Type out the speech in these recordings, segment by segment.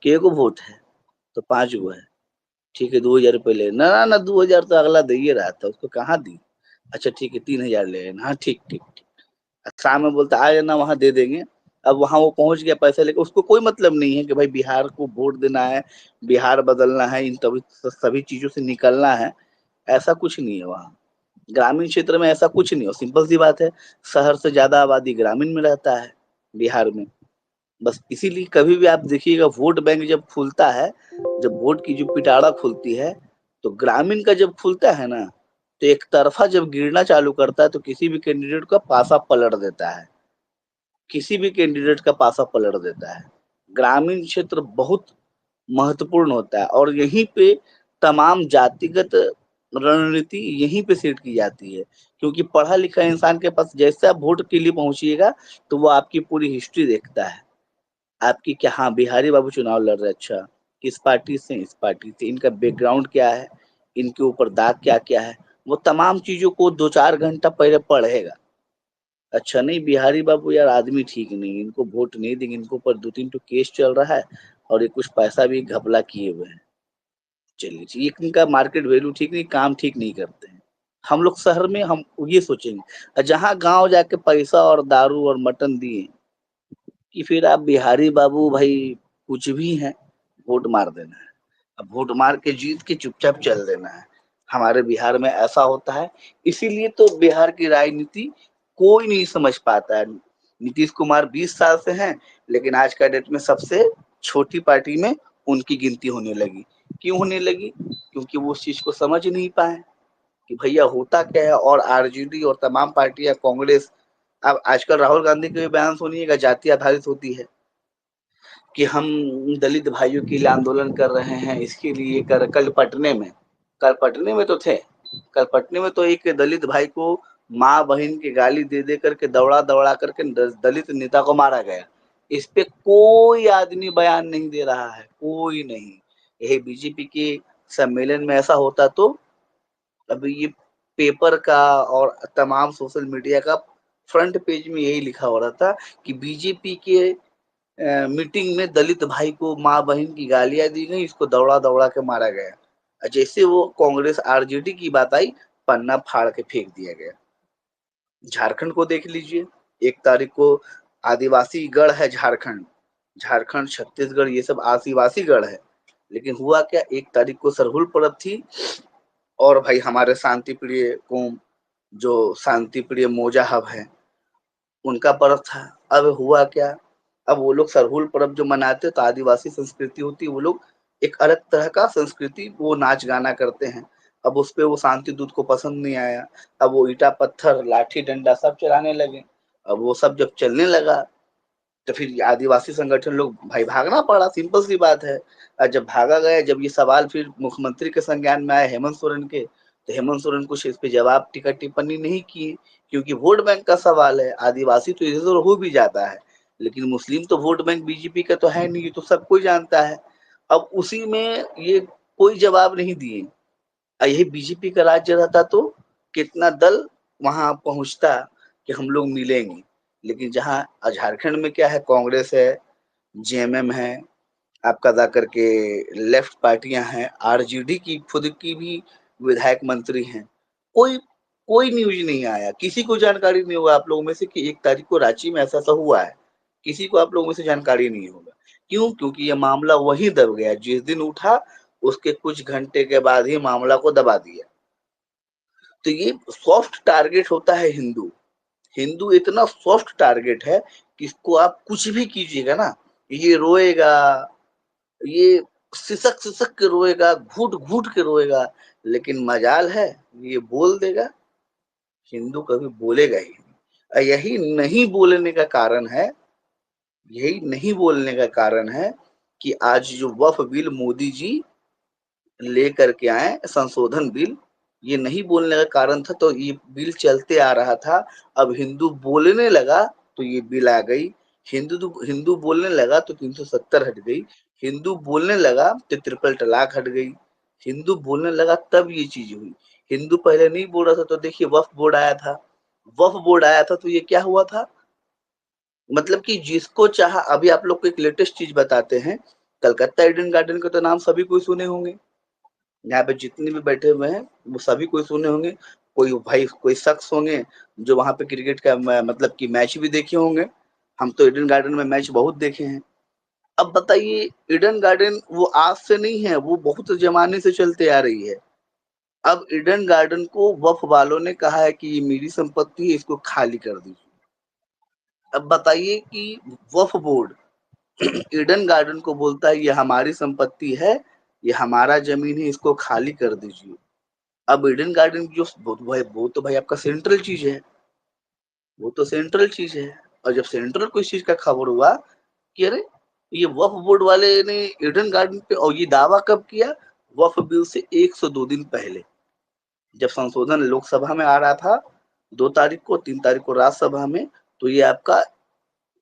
के गो वोट है? तो 5 गो है। ठीक है 2000 रुपये ले, ना ना ना 2000 तो अगला दे ही रहा था, उसको कहाँ दी? अच्छा ठीक है 3000 ले लेना, हाँ ठीक ठीक ठीक। शाम में बोलता आ जाना वहाँ दे देंगे। अब वहाँ वो पहुंच गया पैसा लेके, उसको कोई मतलब नहीं है कि भाई बिहार को वोट देना है, बिहार बदलना है, इन तभी सभी चीजों से निकलना है, ऐसा कुछ नहीं है वहाँ। ग्रामीण क्षेत्र में ऐसा कुछ नहीं है, सिंपल सी बात है, शहर से ज्यादा आबादी ग्रामीण में रहता है बिहार में। बस इसीलिए कभी भी आप देखिएगा वोट बैंक जब खुलता है, जब वोट की जो पिटारा खुलती है, तो ग्रामीण का जब खुलता है ना, तो एक तरफा जब गिरना चालू करता है तो किसी भी कैंडिडेट का पासा पलट देता है, किसी भी कैंडिडेट का पासा पलट देता है। ग्रामीण क्षेत्र बहुत महत्वपूर्ण होता है और यहीं पे तमाम जातिगत रणनीति यहीं पे सेट की जाती है, क्योंकि पढ़ा लिखा इंसान के पास जैसे आप वोट के लिए पहुंचिएगा तो वो आपकी पूरी हिस्ट्री देखता है, आपकी क्या, हाँ बिहारी बाबू चुनाव लड़ रहे हैं, अच्छा किस पार्टी से, इस पार्टी से, इनका बैकग्राउंड क्या है, इनके ऊपर दाग क्या क्या है, वो तमाम चीजों को 2-4 घंटा पहले पढ़ेगा। अच्छा नहीं बिहारी बाबू यार आदमी ठीक नहीं, इनको वोट नहीं देंगे, इनके ऊपर 2-3 तो केस चल रहा है और ये कुछ पैसा भी घपला किए हुए हैं, चलिए ठीक, इनका मार्केट वैल्यू ठीक नहीं, काम ठीक नहीं करते हैं। हम लोग शहर में हम ये सोचेंगे, और जहाँ गांव जाके पैसा और दारू और मटन दिए कि फिर आप बिहारी बाबू भाई कुछ भी हैं, वोट मार देना है। अब वोट मार के जीत के चुपचाप चल देना है। हमारे बिहार में ऐसा होता है, इसीलिए तो बिहार की राजनीति कोई नहीं समझ पाता है। नीतीश कुमार 20 साल से हैं, लेकिन आज का डेट में सबसे छोटी पार्टी में उनकी गिनती होने लगी। क्यों होने लगी? क्योंकि वो उस चीज को समझ नहीं पाए कि भैया होता क्या है, और आरजेडी और तमाम पार्टियां, कांग्रेस, अब आजकल राहुल गांधी के भी बयान सुनिएगा, जाति आधारित होती है कि हम दलित भाइयों के लिए आंदोलन कर रहे हैं, इसके लिए कर, कल पटने में तो थे, कल पटने में तो एक दलित भाई को माँ बहन की गाली दे दे करके दौड़ा दौड़ा करके दलित नेता को मारा गया। इस पे कोई आदमी बयान नहीं दे रहा है, कोई नहीं। यही बीजेपी के सम्मेलन में ऐसा होता तो अभी ये पेपर का और तमाम सोशल मीडिया का फ्रंट पेज में यही लिखा हो रहा था कि बीजेपी के मीटिंग में दलित भाई को माँ बहन की गालियां दी गई, इसको दौड़ा दौड़ा के मारा गया। जैसे वो कांग्रेस आरजेडी की बात आई, पन्ना फाड़ के फेंक दिया गया। झारखंड को देख लीजिए, 1 तारीख को आदिवासी गढ़ है झारखंड, झारखंड छत्तीसगढ़ ये सब आदिवासी गढ़ है, लेकिन हुआ क्या, 1 तारीख को सरहुल पर्व थी और भाई हमारे शांति प्रिय कौम, जो शांति प्रिय मोजाहब है, उनका पर्व था। अब हुआ क्या, अब वो लोग सरहुल पर्व जो मनाते तो आदिवासी संस्कृति होती, वो लोग एक अलग तरह का संस्कृति वो नाच गाना करते हैं। अब उस पे वो शांति दूत को पसंद नहीं आया, अब वो ईटा पत्थर लाठी डंडा सब चलाने लगे। अब वो सब जब चलने लगा तो फिर आदिवासी संगठन लोग भाई भागना पड़ा, सिंपल सी बात है। और जब भागा गया, जब ये सवाल फिर मुख्यमंत्री के संज्ञान में आया हेमंत सोरेन के, तो हेमंत सोरेन कुछ इस पे जवाब टिप्पणी नहीं किए, क्योंकि वोट बैंक का सवाल है। आदिवासी तो इधर उधर हो भी जाता है, लेकिन मुस्लिम तो वोट बैंक बीजेपी का तो है नहीं, ये तो सब कोई जानता है। अब उसी में ये कोई जवाब नहीं दिए। यही बीजेपी का राज्य रहता तो कितना दल वहां पहुंचता कि हम लोग मिलेंगे। लेकिन जहां झारखंड में क्या है, कांग्रेस है, जेएमएम है, आपका जा करके लेफ्ट पार्टियां हैं, आरजेडी की खुद की भी विधायक मंत्री हैं, कोई कोई न्यूज नहीं आया, किसी को जानकारी नहीं होगा आप लोगों में से कि 1 तारीख को रांची में ऐसा ऐसा हुआ है, किसी को आप लोगों में से जानकारी नहीं होगा। क्यों? क्योंकि ये मामला वहीं दब गया, जिस दिन उठा उसके कुछ घंटे के बाद ही मामला को दबा दिया। तो ये सॉफ्ट टारगेट होता है हिंदू, हिंदू इतना सॉफ्ट टारगेट है कि इसको आप कुछ भी कीजिएगा ना, ये रोएगा, ये सिसक सिसक के रोएगा, घूट घूट के रोएगा, लेकिन मजाल है ये बोल देगा। हिंदू कभी बोलेगा ही नहीं। यही नहीं बोलने का कारण है, यही नहीं बोलने का कारण है कि आज जो वफ बिल मोदी जी लेकर के आए, संशोधन बिल, ये नहीं बोलने का कारण था तो ये बिल चलते आ रहा था। अब हिंदू बोलने लगा तो ये बिल आ गई, हिंदू हिंदू बोलने लगा तो 370 हट गई, हिंदू बोलने लगा तो ट्रिपल तलाक हट गई, हिंदू बोलने लगा तब ये चीज हुई। हिंदू पहले नहीं बोल रहा था, तो देखिए वक्फ बोर्ड आया था, वक्फ बोर्ड आया था तो ये क्या हुआ था, मतलब कि जिसको चाहा, अभी आप लोग को एक लेटेस्ट चीज बताते हैं, कलकत्ता ईडन गार्डन का तो नाम सभी कोई सुने होंगे, यहाँ पे जितने भी बैठे हुए हैं वो सभी कोई सुने होंगे। कोई भाई कोई शख्स होंगे जो वहाँ पे क्रिकेट का मतलब कि मैच भी देखे होंगे। हम तो ईडन गार्डन में मैच बहुत देखे हैं। अब बताइए, ईडन गार्डन वो आज से नहीं है, वो बहुत जमाने से चलते आ रही है। अब ईडन गार्डन को वक्फ वालों ने कहा है कि ये मेरी संपत्ति है, इसको खाली कर दीजिए। अब बताइए कि वक्फ बोर्ड ईडन गार्डन को बोलता है ये हमारी संपत्ति है, ये हमारा जमीन है, इसको खाली कर दीजिए। अब ईडन गार्डन जो वो तो भाई आपका सेंट्रल चीज है, वो तो सेंट्रल चीज है। और जब सेंट्रल कोई चीज का खबर हुआ कि अरे ये वक्फ बोर्ड वाले ने ईडन गार्डन पे, और ये दावा कब किया, वक्फ बिल से 102 दिन पहले, जब संशोधन लोकसभा में आ रहा था 2 तारीख को, 3 तारीख को राज्यसभा में, तो ये आपका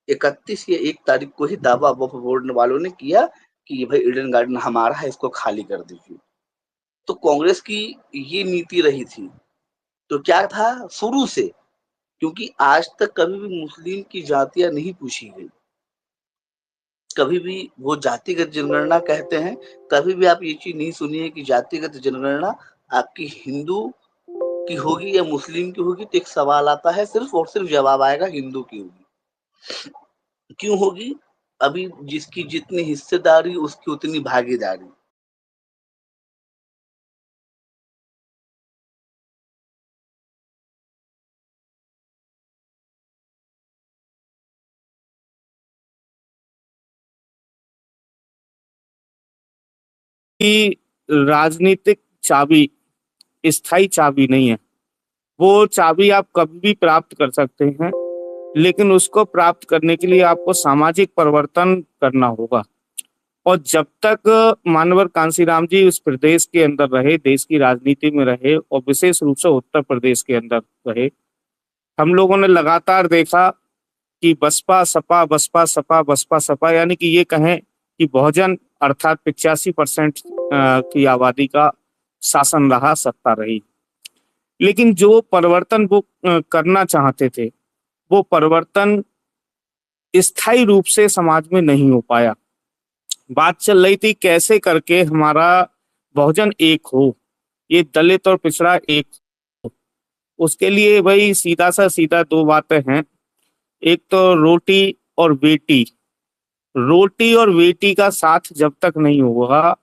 31 या 1 तारीख को ही दावा वक्फ बोर्ड वालों ने किया कि ये भाई ईडन गार्डन हमारा है, इसको खाली कर दीजिए। तो कांग्रेस की ये नीति रही थी। तो क्या था शुरू से, क्योंकि आज तक कभी भी मुस्लिम की जातियां नहीं पूछी गई, कभी भी वो जातिगत जनगणना कहते हैं, कभी भी आप ये चीज नहीं सुनी है कि जातिगत जनगणना आपकी हिंदू की होगी या मुस्लिम की होगी। तो एक सवाल आता है सिर्फ और सिर्फ जवाब आएगा हिंदू की होगी। क्यों होगी? अभी जिसकी जितनी हिस्सेदारी उसकी उतनी भागीदारी। कि राजनीतिक चाबी स्थायी चाबी नहीं है। वो चाबी आप कभी भी प्राप्त कर सकते हैं, लेकिन उसको प्राप्त करने के लिए आपको सामाजिक परिवर्तन करना होगा। और जब तक मानवर कांशीराम जी उस प्रदेश के अंदर रहे, देश की राजनीति में रहे और विशेष रूप से उत्तर प्रदेश के अंदर रहे, हम लोगों ने लगातार देखा कि बसपा सपा बसपा सपा, यानी कि ये कहें कि बहुजन अर्थात 85% की आबादी का शासन रहा, सत्ता रही। लेकिन जो परिवर्तन वो करना चाहते थे, वो परिवर्तन स्थायी रूप से समाज में नहीं हो पाया। बात चल रही थी कैसे करके हमारा बहुजन एक हो, ये दलित और पिछड़ा एक हो। उसके लिए भाई सीधा सा सीधा दो बातें हैं। एक तो रोटी और बेटी। रोटी और बेटी का साथ जब तक नहीं होगा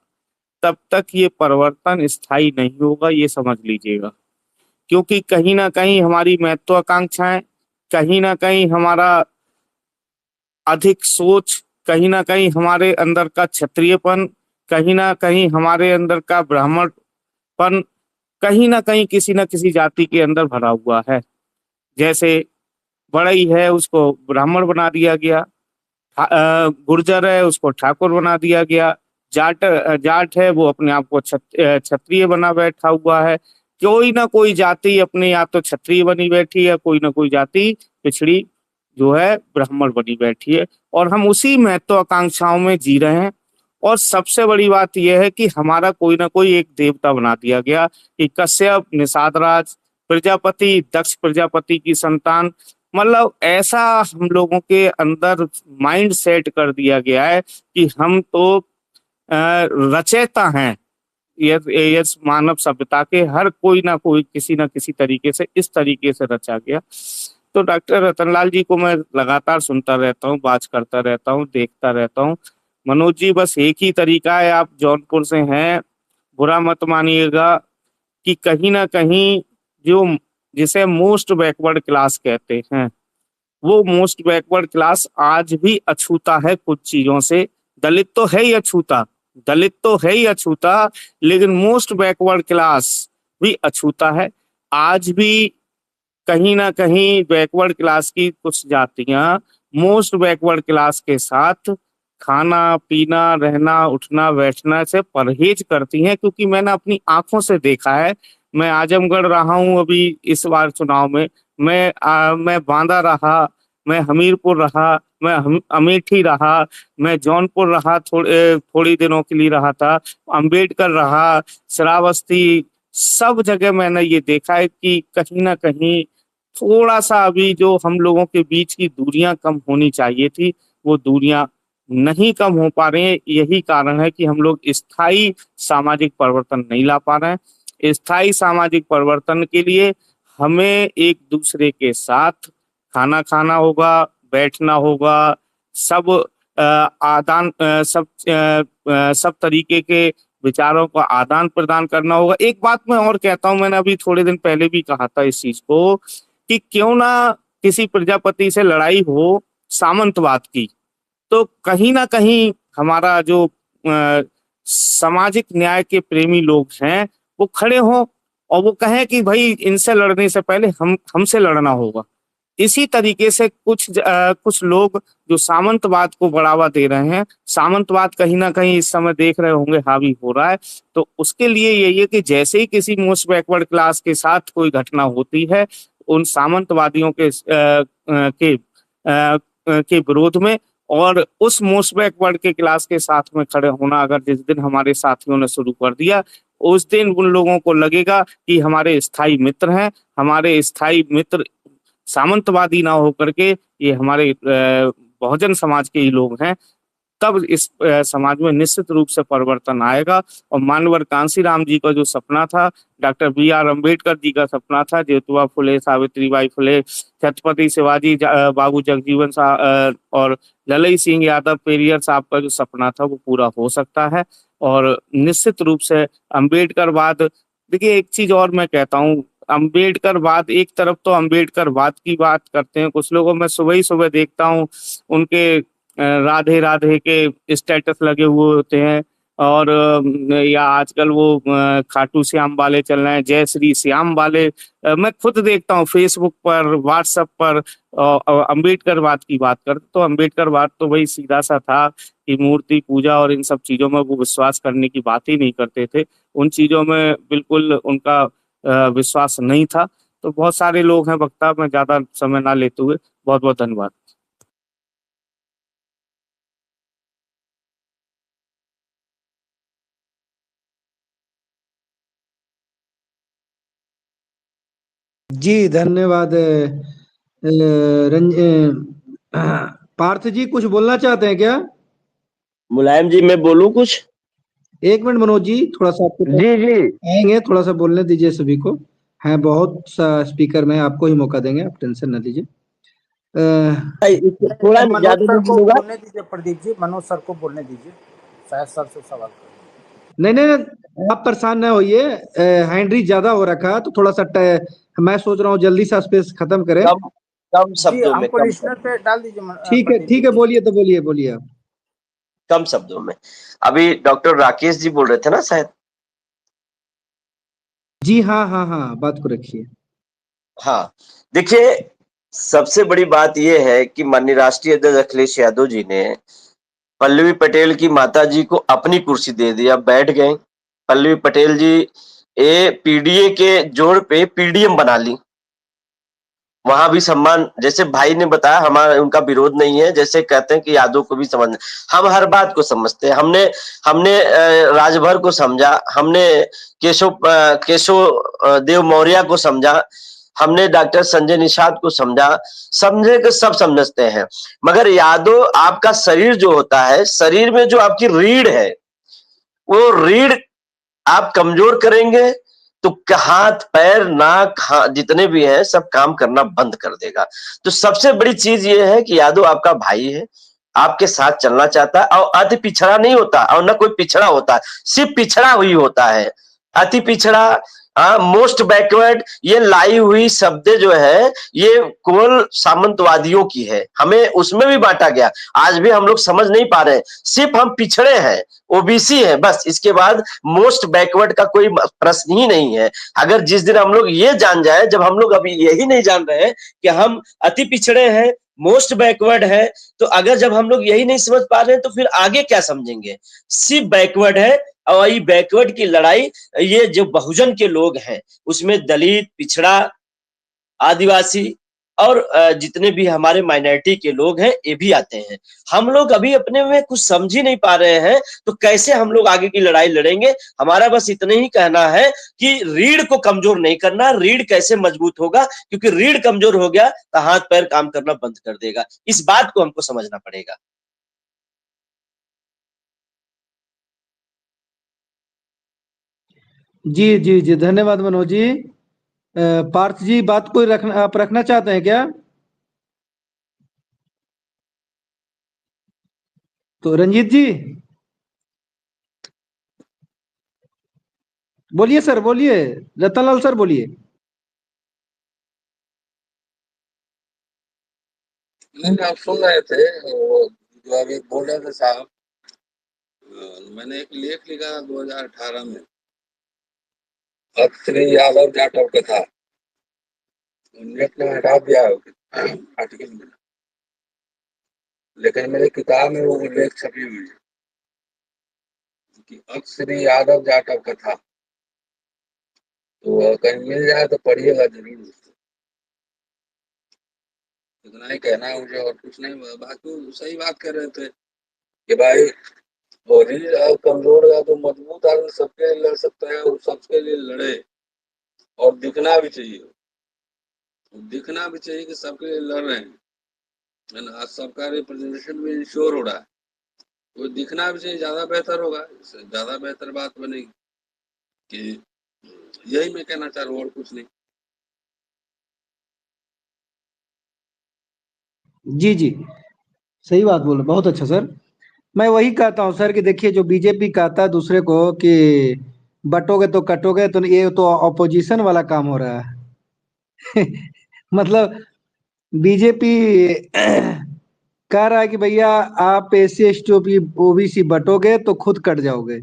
तब तक ये परिवर्तन स्थायी नहीं होगा, ये समझ लीजिएगा। क्योंकि कहीं ना कहीं हमारी महत्वाकांक्षाएं, कहीं ना कहीं हमारा अधिक सोच, कहीं ना कहीं हमारे अंदर का क्षत्रियपन, कहीं ना कहीं हमारे अंदर का ब्राह्मणपन, कहीं ना कहीं किसी न किसी जाति के अंदर भरा हुआ है। जैसे बड़ई है उसको ब्राह्मण बना दिया गया, गुर्जर है उसको ठाकुर बना दिया गया, जाट जाट है वो अपने आप को क्षत्रिय बना बैठा हुआ है। कोई ना कोई जाति अपने या तो क्षत्रिय बनी बैठी है, कोई ना कोई जाति पिछड़ी जो है ब्राह्मण बनी बैठी है, और हम उसी महत्वाकांक्षाओं में जी रहे हैं। और सबसे बड़ी बात यह है कि हमारा कोई ना कोई एक देवता बना दिया गया कि कश्यप, निषाद राज, प्रजापति, दक्ष प्रजापति की संतान। मतलब ऐसा हम लोगों के अंदर माइंड सेट कर दिया गया है कि हम तो रचयिता हैं ये मानव सभ्यता के। हर कोई ना कोई किसी ना किसी तरीके से इस तरीके से रचा गया। तो डॉक्टर रतनलाल जी को मैं लगातार सुनता रहता हूँ, बात करता रहता हूँ, देखता रहता हूँ। मनोज जी बस एक ही तरीका है, आप जौनपुर से हैं, बुरा मत मानिएगा, कि कहीं ना कहीं जो जिसे मोस्ट बैकवर्ड क्लास कहते हैं, वो मोस्ट बैकवर्ड क्लास आज भी अछूता है कुछ चीजों से। दलित तो है ही अछूता, दलित तो है ही अछूता, लेकिन मोस्ट बैकवर्ड क्लास भी अछूता है। आज भी कहीं ना कहीं बैकवर्ड क्लास की कुछ जातियां मोस्ट बैकवर्ड क्लास के साथ खाना पीना रहना उठना बैठना से परहेज करती हैं। क्योंकि मैंने अपनी आंखों से देखा है। मैं आजमगढ़ रहा हूं अभी इस बार चुनाव में, मैं बांदा रहा, मैं हमीरपुर रहा, मैं अमेठी रहा, मैं जौनपुर रहा, थोड़ी दिनों के लिए रहा था, अंबेडकर रहा, श्रावस्ती, सब जगह मैंने ये देखा है कि कहीं ना कहीं थोड़ा सा अभी जो हम लोगों के बीच की दूरियां कम होनी चाहिए थी, वो दूरियां नहीं कम हो पा रहे हैं, यही कारण है कि हम लोग स्थायी सामाजिक परिवर्तन नहीं ला पा रहे हैं। स्थायी सामाजिक परिवर्तन के लिए हमें एक दूसरे के साथ खाना खाना होगा, बैठना होगा, सब सब तरीके के विचारों का आदान प्रदान करना होगा। एक बात मैं और कहता हूं, मैंने अभी थोड़े दिन पहले भी कहा था इस चीज को, कि क्यों ना किसी प्रजापति से लड़ाई हो सामंतवाद की, तो कहीं ना कहीं हमारा जो सामाजिक न्याय के प्रेमी लोग हैं वो खड़े हों और वो कहें कि भाई इनसे लड़ने से पहले हमसे लड़ना होगा। इसी तरीके से कुछ लोग जो सामंतवाद को बढ़ावा दे रहे हैं, सामंतवाद कहीं ना कहीं इस समय देख रहे होंगे हावी हो रहा है, तो उसके लिए यही है कि जैसे ही किसी मोस्ट बैकवर्ड क्लास के साथ कोई घटना होती है, उन सामंतवादियों के विरोध में और उस मोस्ट बैकवर्ड के क्लास के साथ में खड़े होना अगर जिस दिन हमारे साथियों ने शुरू कर दिया, उस दिन उन लोगों को लगेगा कि हमारे स्थायी मित्र हैं, हमारे स्थायी मित्र सामंतवादी ना होकर के ये हमारे बहुजन समाज के ही लोग हैं, तब इस समाज में निश्चित रूप से परिवर्तन आएगा। और मानवर कांशीराम जी का जो सपना था, डॉक्टर B.R. अम्बेडकर जी का सपना था, ज्योतिबा फुले, सावित्रीबाई फुले, छत्रपति शिवाजी बाबू जगजीवन और ललई सिंह यादव पेरियर साहब का जो सपना था वो पूरा हो सकता है। और निश्चित रूप से अम्बेडकरवाद, देखिए एक चीज और मैं कहता हूँ, अम्बेडकरवाद एक तरफ तो अम्बेडकरवाद की बात करते हैं कुछ लोगों, मैं सुबह ही सुबह देखता हूँ उनके राधे राधे के स्टेटस लगे हुए होते हैं, और या आजकल वो खाटू श्याम वाले चल रहे हैं, जय श्री श्याम वाले, मैं खुद देखता हूँ फेसबुक पर, व्हाट्सएप पर। अम्बेडकरवाद की बात करते तो अम्बेडकरवाद तो वही सीधा सा था कि मूर्ति पूजा और इन सब चीजों में वो विश्वास करने की बात ही नहीं करते थे, उन चीजों में बिल्कुल उनका विश्वास नहीं था। तो बहुत सारे लोग हैं वक्ता, मैं ज्यादा समय ना लेते हुए बहुत बहुत धन्यवाद। जी धन्यवाद। पार्थ जी कुछ बोलना चाहते हैं क्या? मुलायम जी मैं बोलूं कुछ? एक मिनट मनोज जी, थोड़ा सा आपको जी जी आएंगे, थोड़ा सा बोलने दीजिए सभी को। है बहुत सा स्पीकर में, आपको ही मौका देंगे, आप टेंशन ना लीजिए। थोड़ा मनोज ज्यादा सर नहीं को बोलूंगा। बोलने दीजिए, प्रदीप जी, मनोज सर को बोलने दीजिए, शायद सर से सवाल करें। नहीं नहीं, आप परेशान ना होइए, हैंड ज्यादा हो रखा है तो थोड़ा सा मैं सोच रहा हूँ जल्दी सा स्पेस खत्म करें। कम कम जी शब्दों में, हमको कम लिस्टनर पे डाल दीजिए ठीक प्रदीप है, जी। बोलिए तो बोलिए बोलिए आप। कम शब्दों में। अभी डॉक्टर राकेश जी बोल रहे थे ना शायद? जी हाँ हाँ हाँ, बात को रखिए। हाँ, देखिए सबसे बड़ी बात यह है कि माननीय राष्ट्रीय अध्यक्ष अखिलेश यादव जी ने पल्लवी पटेल की माता जी को अपनी कुर्सी दे दिया, बैठ गए। पल्लवी पटेल जी पीडीए के जोड़ पे पीडीएम बना ली। वहां भी सम्मान, जैसे भाई ने बताया, हमारा उनका विरोध नहीं है, जैसे कहते हैं कि यादव को भी समझना, हम हर बात को समझते हैं। हमने हमने राजभर को समझा, हमने केशव देव मौर्य को समझा, हमने डॉक्टर संजय निषाद को समझा, समझे के सब समझते हैं। मगर यादव, आपका शरीर जो होता है, शरीर में जो आपकी रीढ़ है, वो रीढ़ आप कमजोर करेंगे तो हाथ पैर नाक जितने भी हैं सब काम करना बंद कर देगा। तो सबसे बड़ी चीज ये है कि यादव आपका भाई है, आपके साथ चलना चाहता है, और अति पिछड़ा नहीं होता और न कोई पिछड़ा होता है, सिर्फ पिछड़ा हुई होता है। अति पिछड़ा, मोस्ट बैकवर्ड, ये लाई हुई शब्द जो है ये केवल सामंतवादियों की है, हमें उसमें भी बांटा गया। आज भी हम लोग समझ नहीं पा रहे हैं, सिर्फ हम पिछड़े हैं, ओबीसी है, बस। इसके बाद मोस्ट बैकवर्ड का कोई प्रश्न ही नहीं है। अगर जिस दिन हम लोग ये जान जाए, जब हम लोग अभी यही नहीं जान रहे हैं कि हम अति पिछड़े हैं, मोस्ट बैकवर्ड है, तो अगर जब हम लोग यही नहीं समझ पा रहे हैं तो फिर आगे क्या समझेंगे? सिर्फ बैकवर्ड है, और ये बैकवर्ड की लड़ाई, ये जो बहुजन के लोग हैं उसमें दलित, पिछड़ा, आदिवासी और जितने भी हमारे माइनॉरिटी के लोग हैं ये भी आते हैं। हम लोग अभी अपने में कुछ समझ ही नहीं पा रहे हैं, तो कैसे हम लोग आगे की लड़ाई लड़ेंगे? हमारा बस इतना ही कहना है कि रीढ़ को कमजोर नहीं करना। रीढ़ कैसे मजबूत होगा? क्योंकि रीढ़ कमजोर हो गया तो हाथ पैर काम करना बंद कर देगा। इस बात को हमको समझना पड़ेगा। जी जी जी, धन्यवाद मनोज जी। पार्थ जी, बात कोई आप रखना चाहते हैं क्या? तो रंजीत जी बोलिए, सर बोलिए, रतनलाल सर बोलिए। नहीं, आप सुन रहे थे वो जो अभी बोल रहे थे साहब। मैंने एक लेख लिखा था 2018 में, श्री यादव जाटव का था। नेट ने हटा दिया आर्टिकल में, लेकिन मेरी किताब में वो लेख छपी हुई है कि श्री यादव जाटव का था। तो कहीं मिल जाए तो पढ़िएगा जरूर उसको। इतना ही कहना है मुझे, और कुछ नहीं। बाकी सही बात कर रहे थे कि भाई, और कमजोर या तो मजबूत आदमी सबके लिए लड़ सकता है, और सबके लिए लड़े, और दिखना भी चाहिए। दिखना भी चाहिए कि सबके लिए लड़ रहे हैं, है ना। आज सबका रिप्रेजेंटेशन भी इंश्योर हो रहा है, तो दिखना भी चाहिए, ज्यादा बेहतर होगा। इससे ज्यादा बेहतर बात बनेगी कि यही मैं कहना चाह रहा हूँ, और कुछ नहीं। जी जी, सही बात बोले, बहुत अच्छा सर। मैं वही कहता हूँ सर कि देखिए, जो बीजेपी कहता है दूसरे को कि बटोगे तो कटोगे, तो ये तो ऑपोजिशन वाला काम हो रहा है। मतलब बीजेपी कह रहा है कि भैया, आप एससी एसटी ओबीसी बटोगे तो खुद कट जाओगे।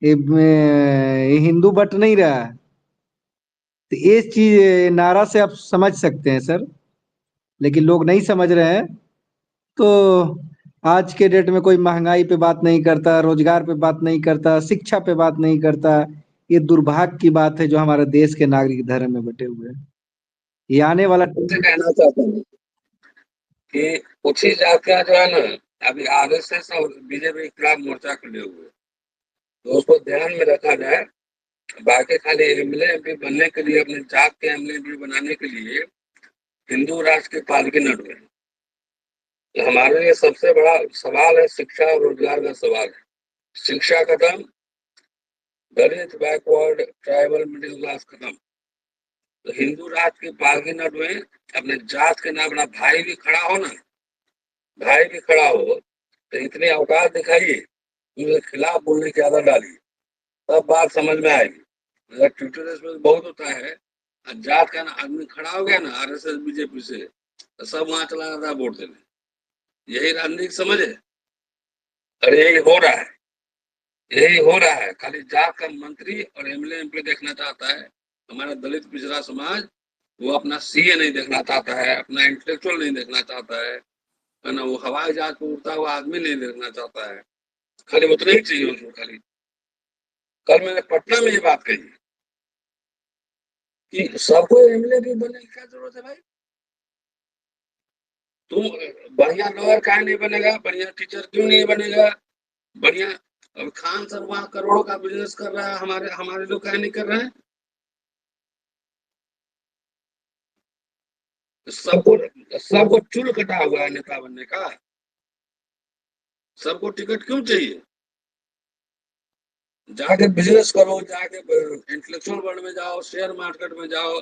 ये हिंदू बट नहीं रहा है। तो ये चीज नारा से आप समझ सकते हैं सर, लेकिन लोग नहीं समझ रहे हैं। तो आज के डेट में कोई महंगाई पे बात नहीं करता, रोजगार पे बात नहीं करता, शिक्षा पे बात नहीं करता। ये दुर्भाग्य की बात है जो हमारे देश के नागरिक धर्म में बटे हुए हैं। ये आने वाला मुझे कहना चाहता हूँ कि कुछ ही जातियां जो है ना, अभी आरएसएस और बीजेपी के खिलाफ मोर्चा खोले हुए, तो उसको ध्यान में रखा जाए। बाकी खाली एमएलए एमपी बनने के लिए, अपने जात के एमएलए एमपी बनाने के लिए हिंदू राष्ट्र की पालकी न ढोए। तो हमारे लिए सबसे बड़ा सवाल है शिक्षा और रोजगार का सवाल है। शिक्षा खत्म, दलित, बैकवर्ड, ट्राइबल, मिडिल क्लास खत्म। तो हिंदू राष्ट्र की पालकी न ढोए। अपने जात के नाम अपना भाई भी खड़ा हो ना, भाई भी खड़ा हो, तो इतनी औकात दिखाइए, उनके खिलाफ बोलने की आदत डालिए, तब बात समझ में आएगी। अगर ट्विटर में बहुत होता है, जात का ना आदमी खड़ा हो गया ना आरएसएस बीजेपी से, तो सब वहां चला जाता है वोट देने। यही राजनीतिक समझ है। अरे यही हो रहा है, यही हो रहा है। खाली जात का मंत्री और एमएलए एमपी देखना चाहता है। हमारा दलित पिछड़ा समाज, वो अपना सीए नहीं देखना चाहता है, अपना इंटेलेक्चुअल नहीं देखना चाहता है ना। वो हवाई जहाज पर उड़ता हुआ आदमी नहीं देखना चाहता है। खाली उतना ही चाहिए उसको। खाली कल मैंने पटना में ये बात कही कि सबको एमएलए भी बनने की क्या जरूरत है भाई। तुम बढ़िया लॉयर काहे नहीं बनेगा, बढ़िया टीचर क्यों नहीं बनेगा, बढ़िया। अब खान सर वहां करोड़ों का बिजनेस कर रहा है, हमारे हमारे लोग काहे नहीं कर रहे हैं। सबको सबको चूल कटा हुआ है नेता बनने का। सबको टिकट क्यों चाहिए। जाके बिजनेस करो, जाके इंटेलेक्चुअल वर्ल्ड में जाओ, शेयर मार्केट में जाओ,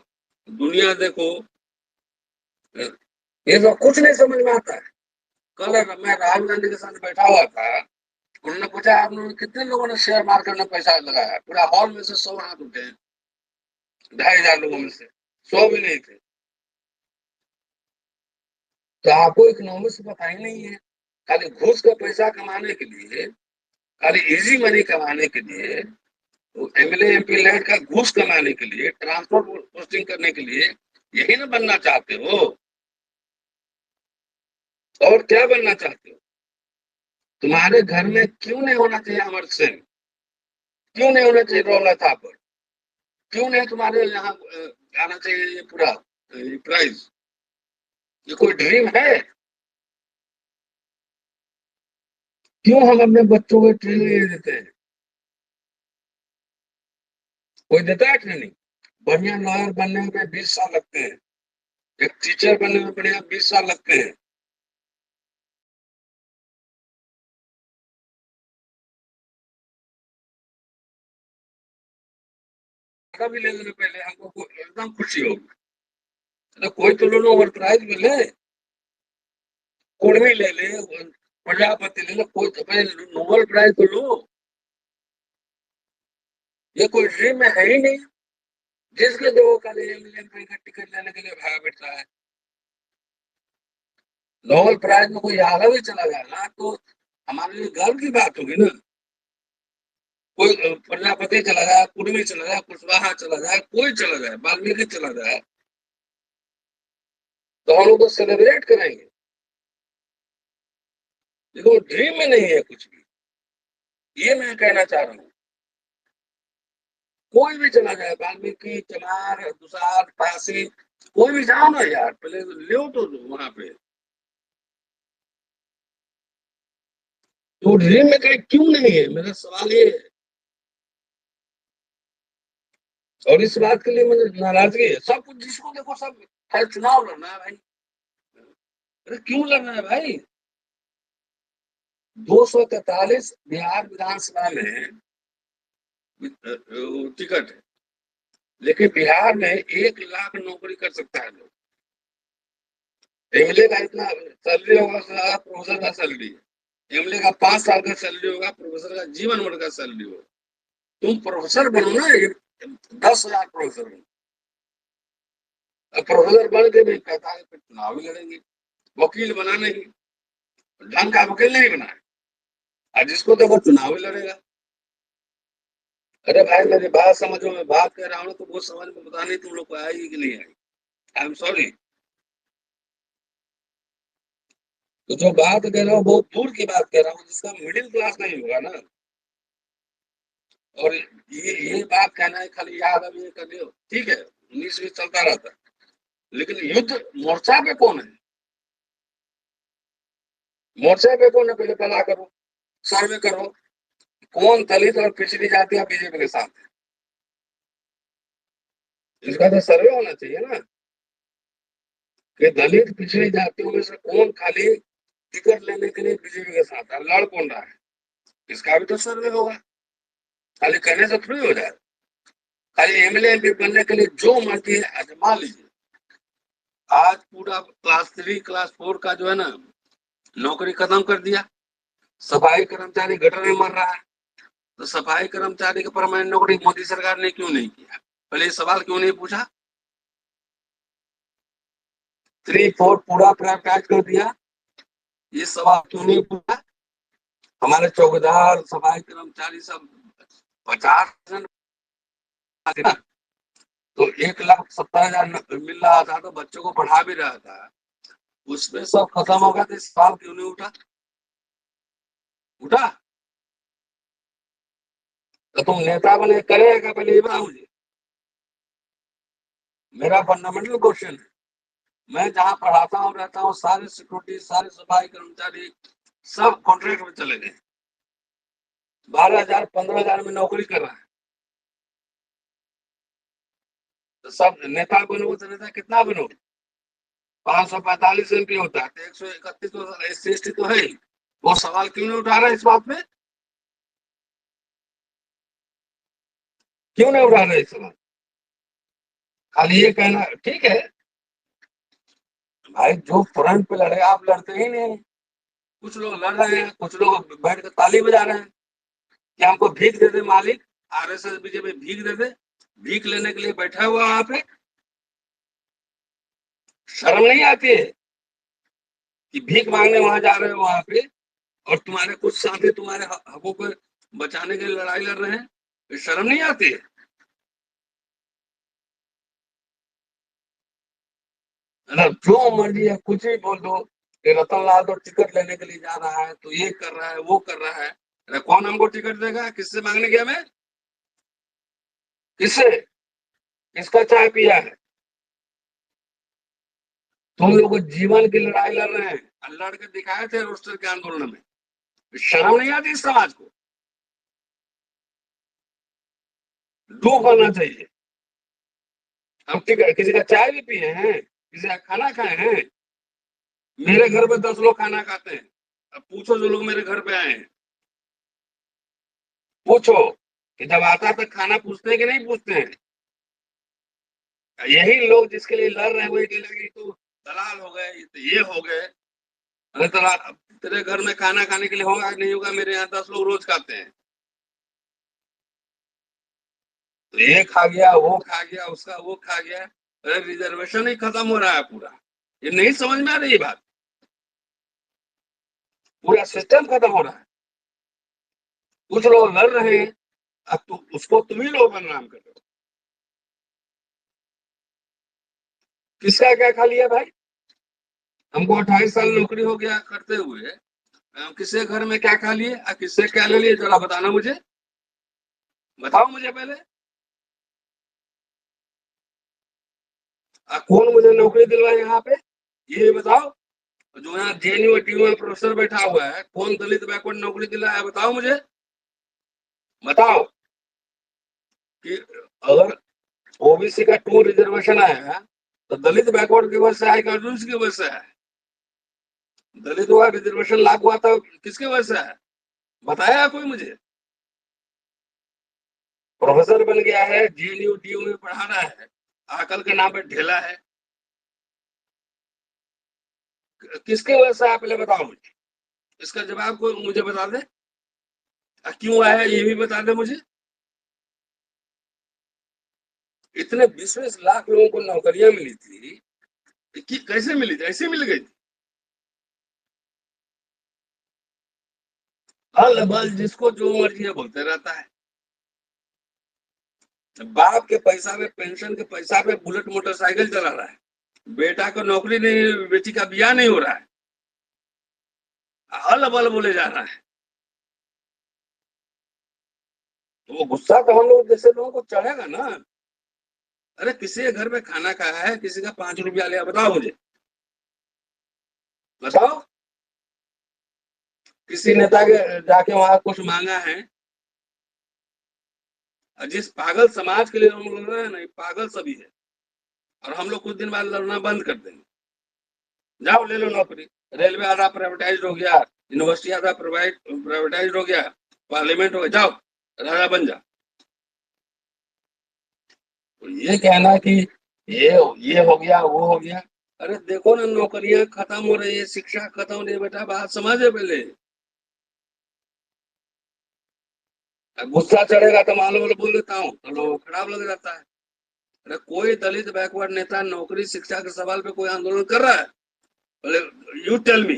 दुनिया देखो। ये तो कुछ नहीं समझ में आता है। कल मैं राहुल गांधी के साथ बैठा हुआ था, उन्होंने पूछा आप लोगों ने कितने लोगों ने शेयर मार्केट में पैसा लगाया। पूरा हॉल में से 100 हाथ उठे, 2,500 लोगों में से 100 भी नहीं थे। तो आपको इकोनॉमिक्स पता ही नहीं है। खाली घूस का पैसा कमाने के लिए, खाली इजी मनी कमाने के लिए, एमएलए एमपी लैंड का घूस कमाने के लिए, ट्रांसपोर्ट पोस्टिंग करने के लिए, यही ना बनना चाहते हो। और क्या बनना चाहते हो। तुम्हारे घर में क्यों नहीं होना चाहिए अमर सिंह, क्यों नहीं होना चाहिए रौला थापर, क्यों नहीं तुम्हारे यहाँ आना चाहिए ये पूरा प्राइज। ये कोई ड्रीम है। क्यों हम अपने बच्चों को ट्रेनिंग नहीं देते हैं। कोई देता है ट्रेनिंग। बढ़िया लॉयर बनने में 20 साल लगते हैं, एक टीचर बनने में बढ़िया 20 साल लगते हैं। बाटा भी ले लेने पहले, हमको एकदम खुशी होगी। तो कोई तो लो ओवर प्राइज में ले, कुर्मी ले ले, प्रजापति ले ले, कोई तो पहले नोबेल प्राइज तो लो। ये कोई ड्रीम में है ही नहीं। जिसके जो कल एमएलए का टिकट लेने के लिए भागा बैठता है। नोबेल प्राइज में कोई आगे भी चला जाए ना तो हमारे लिए गर्व की बात होगी ना। कोई प्रजापति चला जाए, कुर्मी चला जाए, कुशवाहा चला जाए, कोई चला जाए, वाल्मीकि चला जाए, तो हम लोग तो सेलिब्रेट करेंगे। देखो ड्रीम में नहीं है कुछ भी, ये मैं कहना चाह रहा हूँ। कोई भी चला जाए, वाल्मीकि, चमार, दुसार, फांसी, कोई भी जाओ ना यार, पहले लो तो वहां पे। तो ड्रीम में कहीं क्यों नहीं है, मेरा सवाल ये है। और इस बात के लिए मुझे नाराजगी है। सब कुछ जिसको देखो सब है, चुनाव लड़ना है भाई। अरे क्यों लड़ना है भाई? 243 बिहार विधानसभा में टिकट है, लेकिन बिहार में 1 लाख नौकरी कर सकता है लोग। एमएलए का इतना सैलरी होगा, प्रोफेसर का सैलरी है। एमएलए का 5 साल का सैलरी होगा, प्रोफेसर का जीवन भर का सैलरी होगा। तुम प्रोफेसर बनो ना, 10,000 प्रोफेसर बनो। प्रोफेसर बन के भी कहता है चुनाव भी लड़ेंगे, वकील बना नहीं, ढंग का वकील नहीं बना है, जिसको देखो चुनाव ही लड़ेगा। अरे भाई मेरी बात समझो, मैं बात कह रहा हूँ तो वो समझ में पता नहीं तुम लोग को आई कि नहीं आई। I am sorry. तो जो बात कह रहा हूँ बहुत दूर की बात कह रहा हूँ, जिसका मिडिल क्लास नहीं होगा ना। और ये बात कहना है खाली याद अभी ये कर लियो, ठीक है, 19 चलता रहता है, लेकिन युद्ध मोर्चा पे कौन है? मोर्चा पे कौन है? पहले पता करो, सर्वे करो, कौन दलित और पिछड़ी जातियां बीजेपी के साथ है। इसका तो सर्वे होना चाहिए ना कि दलित पिछड़ी जातियों में से कौन खाली टिकट लेने के लिए बीजेपी के साथ है, लड़ कौन रहा है, इसका भी तो सर्वे होगा। खाली कहने से थोड़ी हो जाए। खाली एमएलए एमपी बनने के लिए जो मर्जी है आजमा लीजिए। आज पूरा क्लास 3 क्लास 4 का जो है ना नौकरी खत्म कर दिया। सफाई कर्मचारी गटर में मर रहा है, तो सफाई कर्मचारी का परमानेंट नौकरी मोदी सरकार ने क्यों नहीं किया? पहले ये सवाल क्यों नहीं पूछा? 3-4 पूरा प्राइवेटाइज कर दिया, ये सवाल क्यों नहीं पूछा? हमारे चौकीदार सफाई कर्मचारी सब 50% तो 1,70,000 मिल रहा था, तो बच्चों को पढ़ा भी रहा था, उसमें सब खत्म हो गया, तो सवाल क्यों नहीं उठा? उठा तो तुम नेता बने करेगा? पहले ये बताओ मुझे। मेरा फंडामेंटल क्वेश्चन है। मैं जहाँ पढ़ाता हूँ रहता हूँ, सारे सिक्योरिटी, सारे सफाई कर्मचारी सब कॉन्ट्रैक्ट में चले गए। 12,000 15,000 में नौकरी कर रहा है। तो सब नेता बनो तो नेता कितना बनो? 545 एमपी होता है, तो 131 तो SC/ST तो है ही। वो सवाल क्यों नहीं उठा रहा इस बात में? क्यों नहीं उठा रहे इस सवाल? खाली ये कहना ठीक है भाई, जो फ्रंट पे लड़े आप लड़ते ही नहीं। कुछ लोग लड़ रहे हैं, कुछ लोग बैठ कर ताली बजा रहे हैं कि हमको भीख दे दे मालिक, आरएसएस बीजेपी भीख दे दे। भीख लेने के लिए बैठा हुआ वहां पे, शर्म नहीं आती है कि भीख मांगने वहां जा रहे हो वहां पे, और तुम्हारे कुछ साथी तुम्हारे हकों को बचाने के लिए लड़ाई लड़ रहे हैं? तो शर्म नहीं आती है? जो मर्जी है कुछ भी बोल दो कि रतन लाल तो टिकट लेने के लिए जा रहा है, तो ये कर रहा है, वो कर रहा है। अरे कौन हमको टिकट देगा? किससे मांगने गया मैं? किससे? किसका चाय पिया है? तुम लोग जीवन की लड़ाई लड़ रहे हैं, लड़ के दिखाए थे रोस्टर के आंदोलन में। शर्म नहीं आती इस समाज को? डूब होना चाहिए। हम किसी का चाय भी पिए हैं, किसी का खाना खाए हैं? मेरे घर पे 10 लोग खाना खाते हैं। अब पूछो जो लोग मेरे घर पे आए हैं, पूछो कि जब आता तक खाना पूछते हैं कि नहीं पूछते हैं? यही लोग जिसके लिए लड़ रहे हैं वही कहेंगे तो दलाल हो गए, तो ये हो गए। अरे दलाल, तेरे घर में खाना खाने के लिए होगा नहीं होगा, मेरे यहाँ 10 लोग रोज खाते हैं, तो ये खा गया, वो खा गया, उसका वो खा गया। अरे रिजर्वेशन ही खत्म हो रहा है पूरा, ये नहीं समझ में आ रही बात, पूरा सिस्टम खत्म हो रहा है। कुछ लोग लड़ रहे हैं, अब तो उसको तुम ही लोग बदनाम कर रहे हो। किसका क्या खा लिया भाई? हमको 28 साल नौकरी हो गया करते हुए, हम किसके घर में क्या खा लिए, किससे क्या ले लिए, जरा बताना मुझे, बताओ मुझे पहले। कौन मुझे नौकरी दिलवाए यहाँ पे, ये बताओ। जो यहाँ जेएनयू टीयू में प्रोफेसर बैठा हुआ है, कौन दलित बैकवर्ड नौकरी दिलाया, बताओ मुझे, बताओ। कि अगर ओबीसी का 2 रिजर्वेशन आया है तो दलित बैकवर्ड की वजह से आएगा, की वजह से है। दलित हुआ रिजर्वेशन लागू हुआ था किसकी वजह से है, बताया कोई मुझे? प्रोफेसर बन गया है, जेएनयू टीयू में पढ़ा रहा है, अकल के नाम पे ढेला है, किसके वजह से है पहले बताओ मुझे, इसका जवाब कोई मुझे बता दे। क्यों आया ये भी बता दे मुझे। इतने 20-20 लाख लोगों को नौकरियां मिली थी कि कैसे मिली थी, ऐसे मिल गई थी। अल बल जिसको जो मर्जी है बोलते रहता है। बाप के पैसा पे, पेंशन के पैसा पे बुलेट मोटरसाइकिल चला रहा है, बेटा को नौकरी नहीं, बेटी का ब्याह नहीं हो रहा है, अल बल बोले जा रहा है। तो वो गुस्सा तो हम लोग जैसे लोगों को चढ़ेगा ना। अरे किसी के घर में खाना खाया है, किसी का 5 रुपया लिया, बताओ मुझे, बताओ। किसी नेता के जाके वहां कुछ मांगा है, जिस पागल समाज के लिए हम लोग लड़ रहे हैं ना, पागल सभी है, और हम लोग कुछ दिन बाद लड़ना बंद कर देंगे। जाओ ले लो नौकरी, रेलवे आधा प्राइवेटाइज हो गया, यूनिवर्सिटी आधा प्राइवेटाइज हो गया, पार्लियामेंट हो गया, जाओ राजा बन जा। तो ये कहना कि ये हो गया, वो हो गया, अरे देखो ना नौकरियां खत्म हो रही है, शिक्षा खत्म हो रही है, बेटा बात समझे पहले। गुस्सा चढ़ेगा तो मान लो बोल देता हूँ तो लोग खराब लग जाता है। अरे कोई दलित बैकवर्ड नेता नौकरी शिक्षा के सवाल पे कोई आंदोलन कर रहा है? बोले यू टेल मी,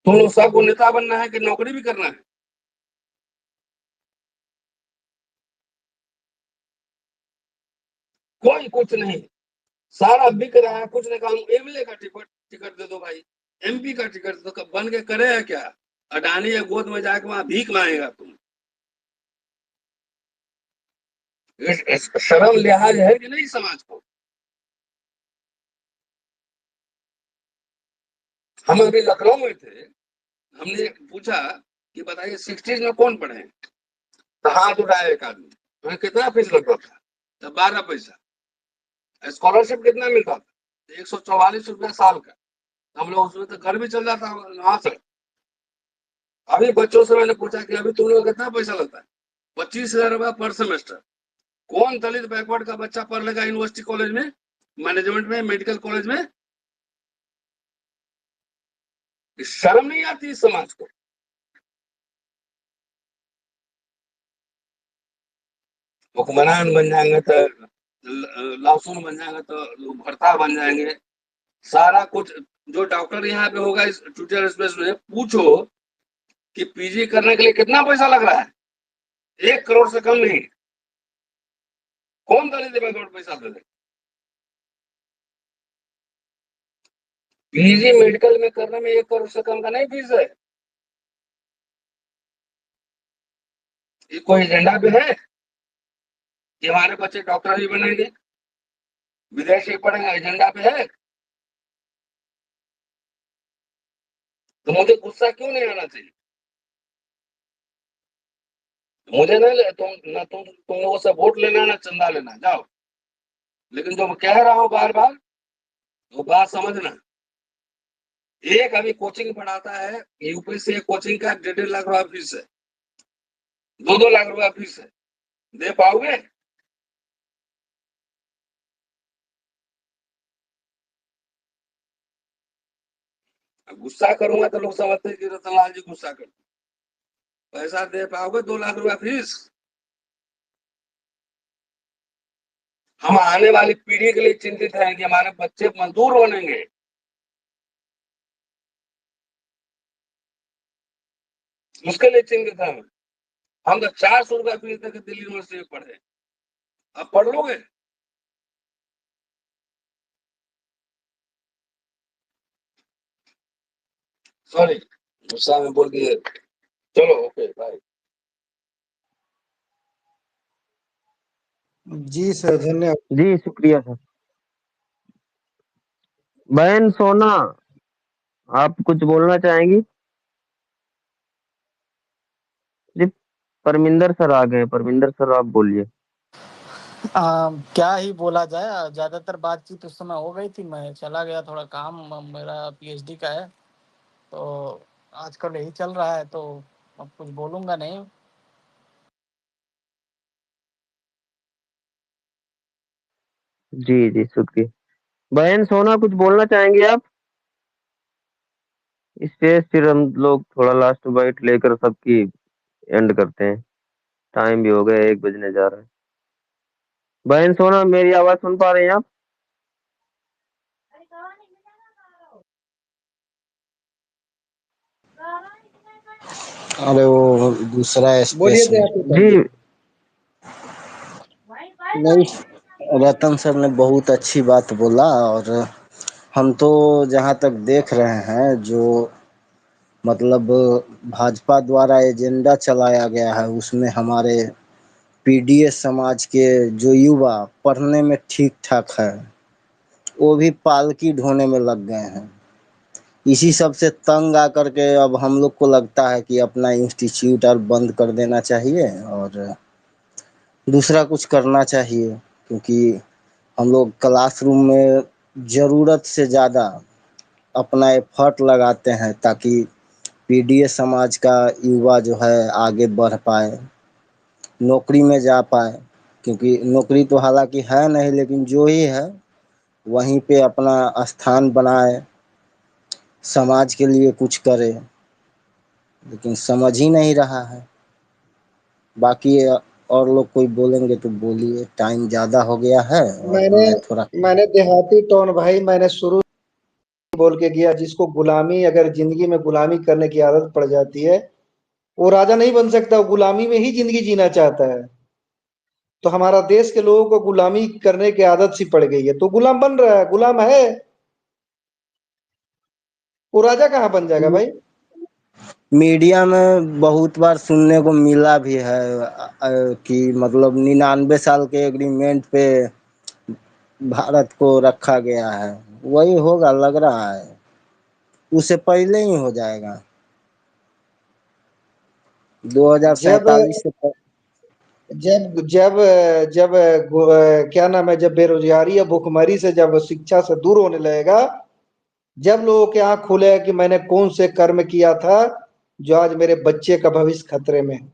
तुम लोग सबको नेता बनना है कि नौकरी भी करना है? कोई कुछ नहीं, सारा बिक रहा है, कुछ नहीं। काम एमएलए का टिकट दे दो भाई, एमपी का टिकट दे दो, बन के करेगा क्या? अडानी या गोद में जाके वहां भीख मांगेगा तुम? शर्म लिहाज है कि नहीं समाज को? हम अभी लखनऊ में थे, हमने पूछा कि बताइए 60s में कौन पढ़े हैं, तो हाथ उठाया एक आदमी, तो कितना फीस लगता था? तो 12 पैसा। स्कॉलरशिप कितना मिलता था? 144 रुपया साल का। हम लोग उसमें तो घर भी चल जाता वहां से। अभी बच्चों से मैंने पूछा कि अभी तुम लोग कितना पैसा लगता है? 25,000 रुपया पर सेमेस्टर। कौन दलित बैकवर्ड का बच्चा पढ़ लेगा यूनिवर्सिटी कॉलेज में, मैनेजमेंट में, मेडिकल कॉलेज में? शर्म नहीं आती इस समाज को? हुक्मरान बन जाएंगे तो लहसुन बन जाएंगे, तो भरता बन जाएंगे, सारा कुछ। जो डॉक्टर यहाँ पे होगा इस ट्विटर स्पेस में पूछो कि पीजी करने के लिए कितना पैसा लग रहा है, 1 करोड़ से कम नहीं। कौन दलित बैकवर्ड पैसा दे दे? पीजी मेडिकल में करने में 1 करोड़ से कम का नहीं फीस है। ये कोई एजेंडा पे है कि हमारे बच्चे डॉक्टर ही बनेंगे, विदेशी पढ़ेंगे, एजेंडा पे है? तो मुझे गुस्सा क्यों नहीं आना चाहिए? मुझे तुम लोगों से वोट लेना ना चंदा लेना, जाओ। लेकिन जो मैं कह रहा हूँ बार बार, वो बात समझना। एक अभी कोचिंग पढ़ाता है यूपीएससी कोचिंग का 1.5 लाख रुपया फीस है, 2-2 लाख रुपया फीस है, दे पाओगे? अब गुस्सा करूंगा तो लोग समझते हैं कि रतनलाल जी गुस्सा करते। पैसा दे पाओगे 2 लाख रुपया फीस? हम आने वाली पीढ़ी के लिए चिंतित हैं कि हमारे बच्चे मजदूर बनेंगे। उसके लिए चिंतित हैं। हम तो 400 रुपया फीस देकर दिल्ली यूनिवर्सिटी में पढ़े, अब पढ़ लोगे? सॉरी, गुस्सा में बोल दिए। चलो, ओके, बाय। जी सर, धन्यवाद। जी शुक्रिया सर। बहन सोना, आप कुछ बोलना चाहेंगी? जी, परमिंदर सर आ गए। परमिंदर सर आप बोलिए। क्या ही बोला जाए, ज्यादातर बातचीत उस समय हो गई थी, मैं चला गया, थोड़ा काम मेरा पीएचडी का है, तो आजकल यही चल रहा है, तो अब कुछ बोलूंगा नहीं। जी जी शुक्रिया। बहन सोना, कुछ बोलना चाहेंगे आप? स्पेस फिर हम लोग थोड़ा लास्ट बाइट लेकर सबकी एंड करते हैं। टाइम भी हो गया, 1 बजने जा रहा है। बहन सोना, मेरी आवाज सुन पा रहे हैं आप? अरे वो दूसरा बोलिए स्पेस में। देहाती सर जी जी। नहीं, रतन सर ने बहुत अच्छी बात बोला। और हम तो जहाँ तक देख रहे हैं, जो मतलब भाजपा द्वारा एजेंडा चलाया गया है, उसमें हमारे पीडीएस समाज के जो युवा पढ़ने में ठीक ठाक है, वो भी पालकी ढोने में लग गए हैं। इसी सब से तंग आकर के अब हम लोग को लगता है कि अपना इंस्टीट्यूट और बंद कर देना चाहिए और दूसरा कुछ करना चाहिए, क्योंकि हम लोग क्लासरूम में ज़रूरत से ज़्यादा अपना एफर्ट लगाते हैं ताकि पीडीएस समाज का युवा जो है आगे बढ़ पाए, नौकरी में जा पाए। क्योंकि नौकरी तो हालांकि है नहीं, लेकिन जो ही है वहीं पे अपना स्थान बनाए, समाज के लिए कुछ करे, लेकिन समझ ही नहीं रहा है। बाकी और लोग कोई बोलेंगे तो बोलिए, टाइम ज़्यादा हो गया है और मैंने मैं थोड़ा मैंने देहाती टोन भाई, मैंने शुरू बोल के गया, जिसको गुलामी, अगर जिंदगी में गुलामी करने की आदत पड़ जाती है, वो राजा नहीं बन सकता, वो गुलामी में ही जिंदगी जीना चाहता है। तो हमारा देश के लोगों को गुलामी करने की आदत सी पड़ गई है, तो गुलाम बन रहा है, गुलाम है, वो राजा कहाँ बन जाएगा भाई। मीडिया में बहुत बार सुनने को मिला भी है कि मतलब 99 साल के एग्रीमेंट पे भारत को रखा गया है। वही होगा लग रहा है, उससे पहले ही हो जाएगा जब 2047 से जब जब जब क्या नाम है, जब बेरोजगारी या भुखमरी से, जब शिक्षा से दूर होने लगेगा, जब लोगों के आंख खुले कि मैंने कौन से कर्म किया था जो आज मेरे बच्चे का भविष्य खतरे में है।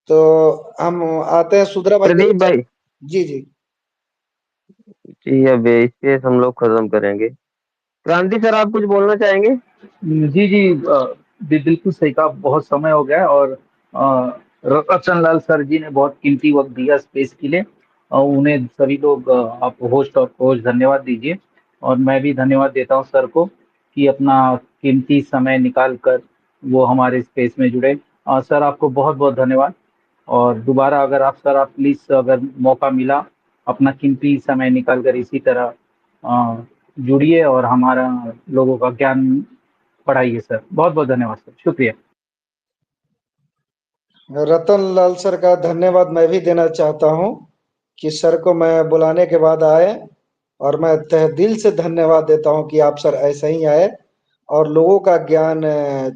तो हम आते हैं सुधरा भाई प्रदीप भाई। जी जी। जी अब इसके हम लोग खत्म करेंगे। क्रांति सर, आप कुछ बोलना चाहेंगे? जी जी, बिल्कुल सही कहा। बहुत समय हो गया है और रतन लाल सर जी ने बहुत कीमती वक्त दिया स्पेस के लिए, और उन्हें सभी लोग, आप होस्ट और कोच, धन्यवाद दीजिए। और मैं भी धन्यवाद देता हूं सर को कि अपना कीमती समय निकाल कर वो हमारे स्पेस में जुड़े। सर आपको बहुत बहुत धन्यवाद। और दोबारा अगर आप प्लीज, अगर मौका मिला, अपना कीमती समय निकाल कर इसी तरह जुड़िए और हमारा लोगों का ज्ञान बढ़ाइए सर। बहुत बहुत धन्यवाद सर, शुक्रिया। रतन लाल सर का धन्यवाद मैं भी देना चाहता हूं कि सर को मैं बुलाने के बाद आए, और मैं तहे दिल से धन्यवाद देता हूं कि आप सर ऐसे ही आए और लोगों का ज्ञान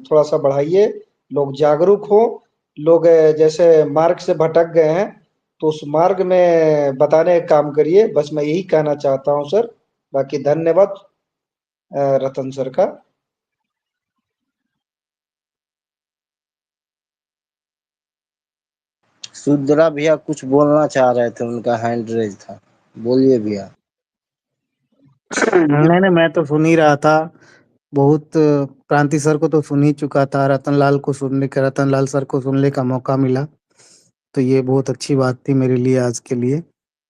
थोड़ा सा बढ़ाइए, लोग जागरूक हो, लोग जैसे मार्ग से भटक गए हैं तो उस मार्ग में बताने का काम करिए। बस मैं यही कहना चाहता हूं सर। बाकी धन्यवाद रतन सर का। सुधरा भैया कुछ बोलना चाह रहे थे, उनका हैंड रेज था। बोलिए भैया। नहीं मैं तो सुन ही रहा था। बहुत क्रांति सर को तो सुन ही चुका था, रतन लाल सर को सुनने का मौका मिला। तो ये बहुत अच्छी बात थी मेरे लिए आज के लिए,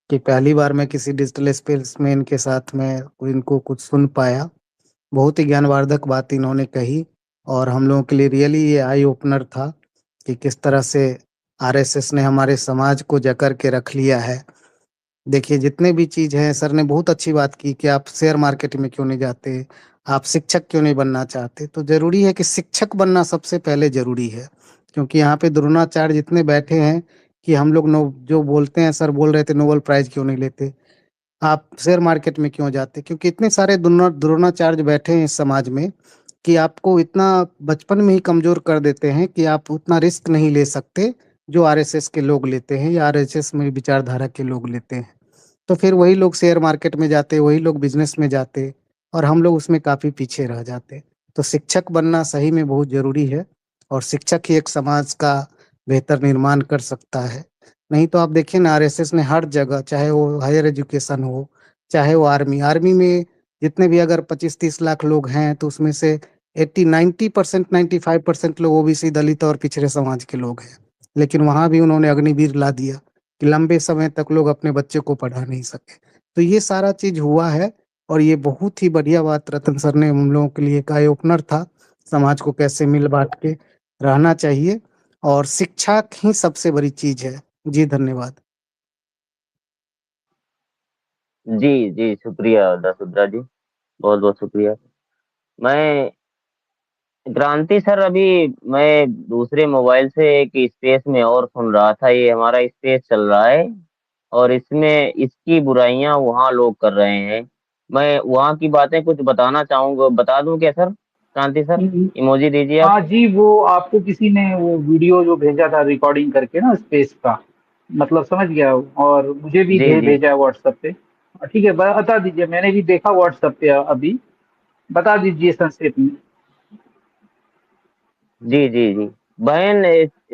कि पहली बार मैं किसी डिजिटल स्पेसमैन के साथ में इनको कुछ सुन पाया। बहुत ही ज्ञानवर्धक बात इन्होंने कही, और हम लोगों के लिए रियली ये आई ओपनर था कि किस तरह से आरएसएस ने हमारे समाज को जकड़ के रख लिया है। देखिए जितने भी चीज हैं, सर ने बहुत अच्छी बात की कि आप शेयर मार्केट में क्यों नहीं जाते, आप शिक्षक क्यों नहीं बनना चाहते। तो जरूरी है कि शिक्षक बनना सबसे पहले जरूरी है, क्योंकि यहाँ पे द्रोणाचार्य जितने बैठे हैं कि हम लोग जो बोलते हैं, सर बोल रहे थे नोबेल प्राइज क्यों नहीं लेते, आप शेयर मार्केट में क्यों जाते, क्योंकि इतने सारे द्रोणाचार्य बैठे हैं इस समाज में कि आपको इतना बचपन में ही कमजोर कर देते हैं कि आप उतना रिस्क नहीं ले सकते जो आरएसएस के लोग लेते हैं या आरएसएस में विचारधारा के लोग लेते हैं। तो फिर वही लोग शेयर मार्केट में जाते, वही लोग बिजनेस में जाते, और हम लोग उसमें काफी पीछे रह जाते। तो शिक्षक बनना सही में बहुत जरूरी है, और शिक्षक ही एक समाज का बेहतर निर्माण कर सकता है। नहीं तो आप देखिए ना, आरएसएस ने हर जगह, चाहे वो हायर एजुकेशन हो, चाहे वो आर्मी में जितने भी अगर 25-30 लाख लोग हैं, तो उसमें से 80-90%, 95% लोग ओबीसी, दलित और पिछड़े समाज के लोग हैं। लेकिन वहां भी उन्होंने अग्निवीर ला दिया कि लंबे समय तक लोग अपने बच्चे को पढ़ा नहीं सके। तो ये सारा चीज हुआ है, और ये बहुत ही बढ़िया बात रतन सर ने हम लोगों के लिए एक आई ओपनर था, समाज को कैसे मिल बांट के रहना चाहिए, और शिक्षा ही सबसे बड़ी चीज है। जी धन्यवाद। जी जी, शुक्रिया दसुद्रा जी, बहुत बहुत शुक्रिया। मैं क्रांति सर, अभी मैं दूसरे मोबाइल से एक स्पेस में और सुन रहा था, ये हमारा स्पेस चल रहा है और इसमें इसकी बुराइयां वहाँ लोग कर रहे हैं। मैं वहाँ की बातें कुछ बताना चाहूंगा, बता दूं क्या सर? क्रांति सर, इमोजी दीजिए आप। हाँ जी, वो आपको किसी ने वो वीडियो जो भेजा था रिकॉर्डिंग करके ना स्पेस का, मतलब समझ गया, और मुझे भी जी जी भेजा है व्हाट्सएप पे। ठीक है, बता दीजिए, मैंने भी देखा व्हाट्सएप पे अभी, बता दीजिए संक्षेप में। जी जी जी। बहन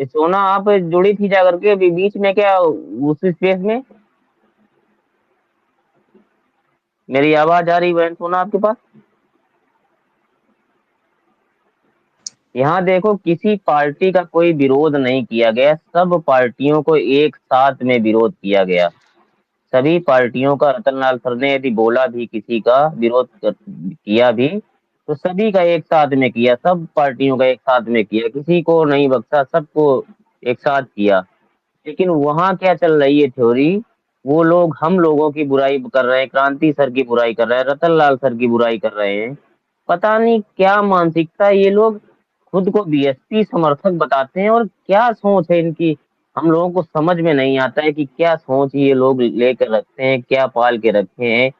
सोना, आप जुड़ी थी जाकर के अभी बीच में क्या उस स्पेस में? मेरी आवाज आ रही बहन सोना आपके पास? यहाँ देखो, किसी पार्टी का कोई विरोध नहीं किया गया, सब पार्टियों को एक साथ में विरोध किया गया। सभी पार्टियों का, रतनलाल सर ने यदि बोला भी किसी का विरोध किया भी, तो सभी का एक साथ में किया, सब पार्टियों का एक साथ में किया, किसी को नहीं बख्शा, सबको एक साथ किया। लेकिन वहां क्या चल रही है थ्योरी, वो लोग हम लोगों की बुराई कर रहे हैं, क्रांति सर की बुराई कर रहे हैं, रतनलाल सर की बुराई कर रहे हैं। पता नहीं क्या मानसिकता है, ये लोग खुद को बीएसपी समर्थक बताते हैं, और क्या सोच है इनकी, हम लोगों को समझ में नहीं आता है कि क्या सोच ये लोग लेकर रखते हैं, क्या पाल के रखे हैं।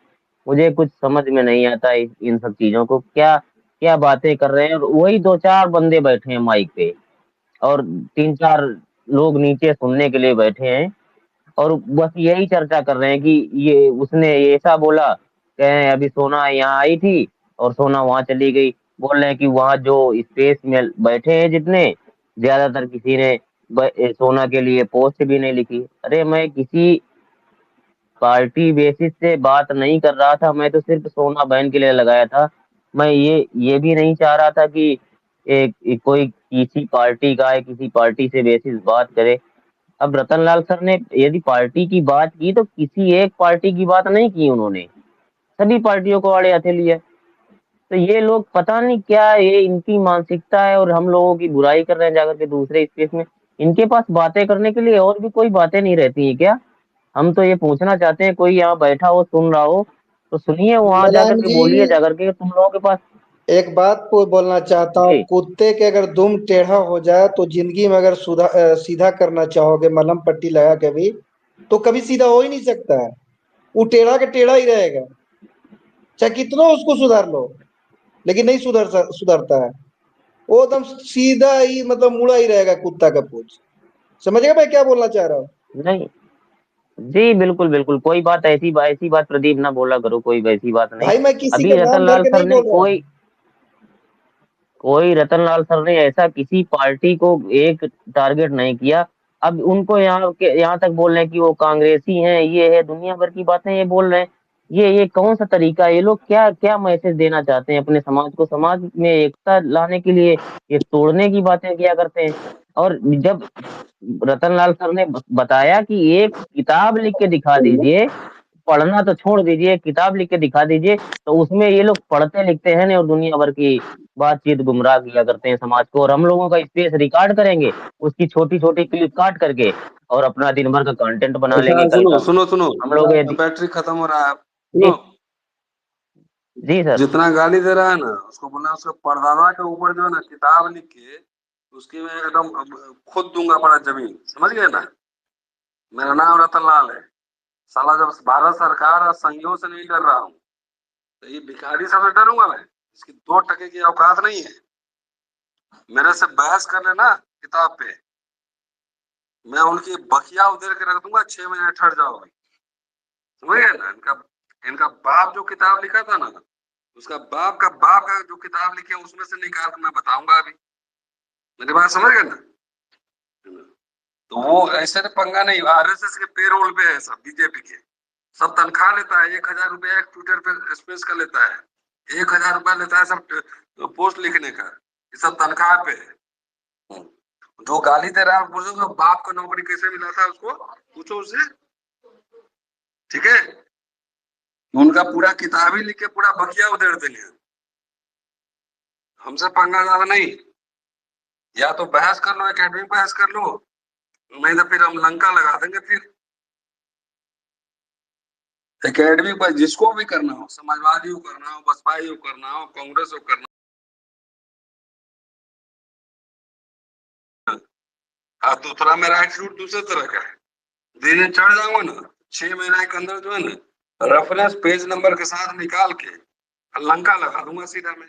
मुझे कुछ समझ में नहीं आता है इन सब चीजों को, क्या क्या बातें कर रहे हैं। और वही दो चार बंदे बैठे हैं माइक पे, और तीन चार लोग नीचे सुनने के लिए बैठे हैं, और बस यही चर्चा कर रहे हैं कि ये उसने ये ऐसा बोला, कह रहे हैं अभी सोना यहाँ आई थी और सोना वहां चली गई। बोल रहे हैं कि वहां जो स्पेस में बैठे हैं जितने, ज्यादातर किसी ने सोना के लिए पोस्ट भी नहीं लिखी। अरे मैं किसी पार्टी बेसिस से बात नहीं कर रहा था, मैं तो सिर्फ सोना बहन के लिए लगाया था। मैं ये भी नहीं चाह रहा था कि एक कोई किसी पार्टी का है, किसी पार्टी से बेसिस बात करे। अब रतनलाल सर ने यदि पार्टी की बात की तो किसी एक पार्टी की बात नहीं की उन्होंने, सभी पार्टियों को आड़े हाथे लिया। तो ये लोग पता नहीं क्या ये इनकी मानसिकता है, और हम लोगों की बुराई कर रहे हैं जाकर के दूसरे स्पेस में। इनके पास बातें करने के लिए और भी कोई बातें नहीं रहती है क्या? हम तो ये पूछना चाहते हैं, कोई यहाँ बैठा हो सुन रहा हो तो सुनिए, वहां जाकर मुलायम के जी, बोलिए जाकर के तुम लोगों के पास। एक बात को बोलना चाहता हूँ, जी कुत्ते के अगर दुम टेढ़ा हो जाए तो जिंदगी में अगर सीधा करना चाहोगे मलहम पट्टी लगा के भी, तो कभी सीधा हो ही नहीं सकता है। वो टेढ़ा के टेढ़ा ही रहेगा, चाहे कितना उसको सुधार लो, लेकिन नहीं सुधरता है। वो एकदम सीधा ही, मतलब मुड़ा ही रहेगा कुत्ता का पूंछ। समझ गए मैं क्या बोलना चाह रहा हूँ? नहीं, जी बिल्कुल बिल्कुल, कोई बात ऐसी बात प्रदीप ना बोला करो, कोई वैसी बात नहीं। भाई मैं किसी अभी का नाम धर रतनलाल के सर नहीं ने बोल रहा हूँ। कोई रतनलाल सर ने ऐसा किसी पार्टी को एक टारगेट नहीं किया। अब उनको यहाँ तक बोल रहे हैं कि वो कांग्रेसी हैं, ये है, दुनिया भर की बातें ये बोल रहे हैं। ये कौन सा तरीका है? ये लोग क्या क्या मैसेज देना चाहते हैं अपने समाज को? समाज में एकता लाने के लिए ये तोड़ने की बातें किया करते हैं। और जब रतनलाल सर ने बताया कि एक किताब लिख के दिखा दीजिए, पढ़ना तो छोड़ दीजिए, किताब लिख के दिखा दीजिए, तो उसमें ये लोग पढ़ते लिखते हैं नहीं और दुनिया भर की बातचीत गुमराह किया करते हैं समाज को। और हम लोगों का स्पेस रिकॉर्ड करेंगे, उसकी छोटी छोटी क्लिप काट करके और अपना दिन भर का कंटेंट बना लेंगे अच्छा कल सुनो का। सुनो सुनो, हम लोग यदि बैटरी खत्म हो रहा है, जी सुनो। जी सर। जितना गाली दे रहा है ना, उसको बोलना उसके परदादा के ऊपर जो है ना किताब लिख के उसकी मैं एकदम खुद दूंगा बड़ा जमीन, समझ गए ना। मेरा नाम रतनलाल है। साला जब भारत सरकार और संघियों से नहीं डर रहा हूँ तो ये भिखारी सबसे डरूंगा मैं? इसकी 2 टके की औकात नहीं है। मेरे से बहस कर लेना किताब पे, मैं उनकी बखिया उधेड़ के रख दूंगा, 6 महीने ठहर जाओगे, समझ गए ना। इनका इनका बाप जो किताब लिखा था ना, उसका बाप का जो किताब लिखे उसमें से निकाल के मैं बताऊंगा अभी। मेरी बात समझ गए ना। तो वो ऐसे तो पंगा नहीं, आरएसएस के पेरोल पे है सब, बीजेपी के सब तनख्वाह लेता है। 1,000 रुपया एक ट्विटर पे स्पेस का लेता है, 1,000 रुपया लेता है सब पोस्ट लिखने का, ये सब तनख्वाह पे है। जो गाली दे रहा है पूछो तो बाप को नौकरी कैसे मिला था उसको, पूछो उससे, ठीक है। उनका पूरा किताब ही लिख के पूरा बकिया उधेड़ देंगे। हमसे पंगा ज्यादा नहीं, या तो बहस कर लो, एकेडमी बहस कर लो, नहीं तो फिर हम लंका लगा देंगे। फिर एकेडमी पर जिसको भी करना हो, समाजवादी को करना हो, बसपा को करना हो, कांग्रेस को करना हो, तो थोड़ा मेरा एटीट्यूड दूसरे तरह का है। धीरे चढ़ जाऊंगा ना, 6 महीने के अंदर जो है ना रेफरेंस पेज नंबर के साथ निकाल के लंका लगा दूंगा सीधा में।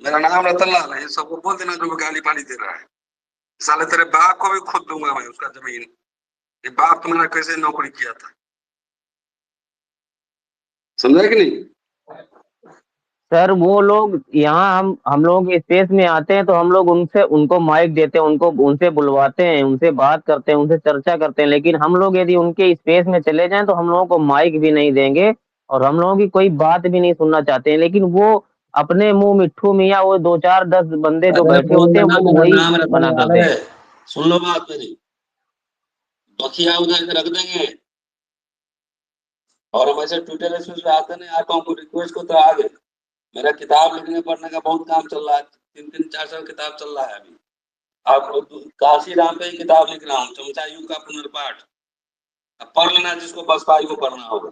मेरा नाम रतनलाल है, ये सबको बोल देना जो गाली पाली दे रहा है। साले तेरे बाप को भी खुद दूंगा मैं उसका जमीन, ये बाप तुम्हारा कैसे नौकरी किया था, समझा कि नहीं। सर वो लोग यहाँ हम लोग स्पेस में आते हैं तो हम लोग उनसे उनको माइक देते हैं, उनको उनसे बुलवाते हैं, उनसे बात करते हैं, उनसे चर्चा करते हैं। लेकिन हम लोग यदि उनके स्पेस में चले जाएं तो हम लोगों को माइक भी नहीं देंगे और हम लोगों की कोई बात भी नहीं सुनना चाहते हैं। लेकिन वो अपने मुंह मिट्ठू मियाँ, वो 2 4 10 बंदे जो अरे बैठे बोल होते हैं देना वो मेरा वही नाम बना रतनलाल करते है, हैं। सुन लो बात मेरी, बखिया उधर के रख देंगे। और हम ऐसे ट्विटर पे आते नहीं आता हूँ, रिक्वेस्ट को तो आ गए। मेरा किताब लिखने पढ़ने का बहुत काम चल रहा है, 3 3 4 4 किताब चल रहा है अभी। अब काशी राम पे ही किताब लिख रहा हूँ, चमचा युग का पुनर्पाठ। अब पढ़ लेना जिसको बसपाई को पढ़ना होगा,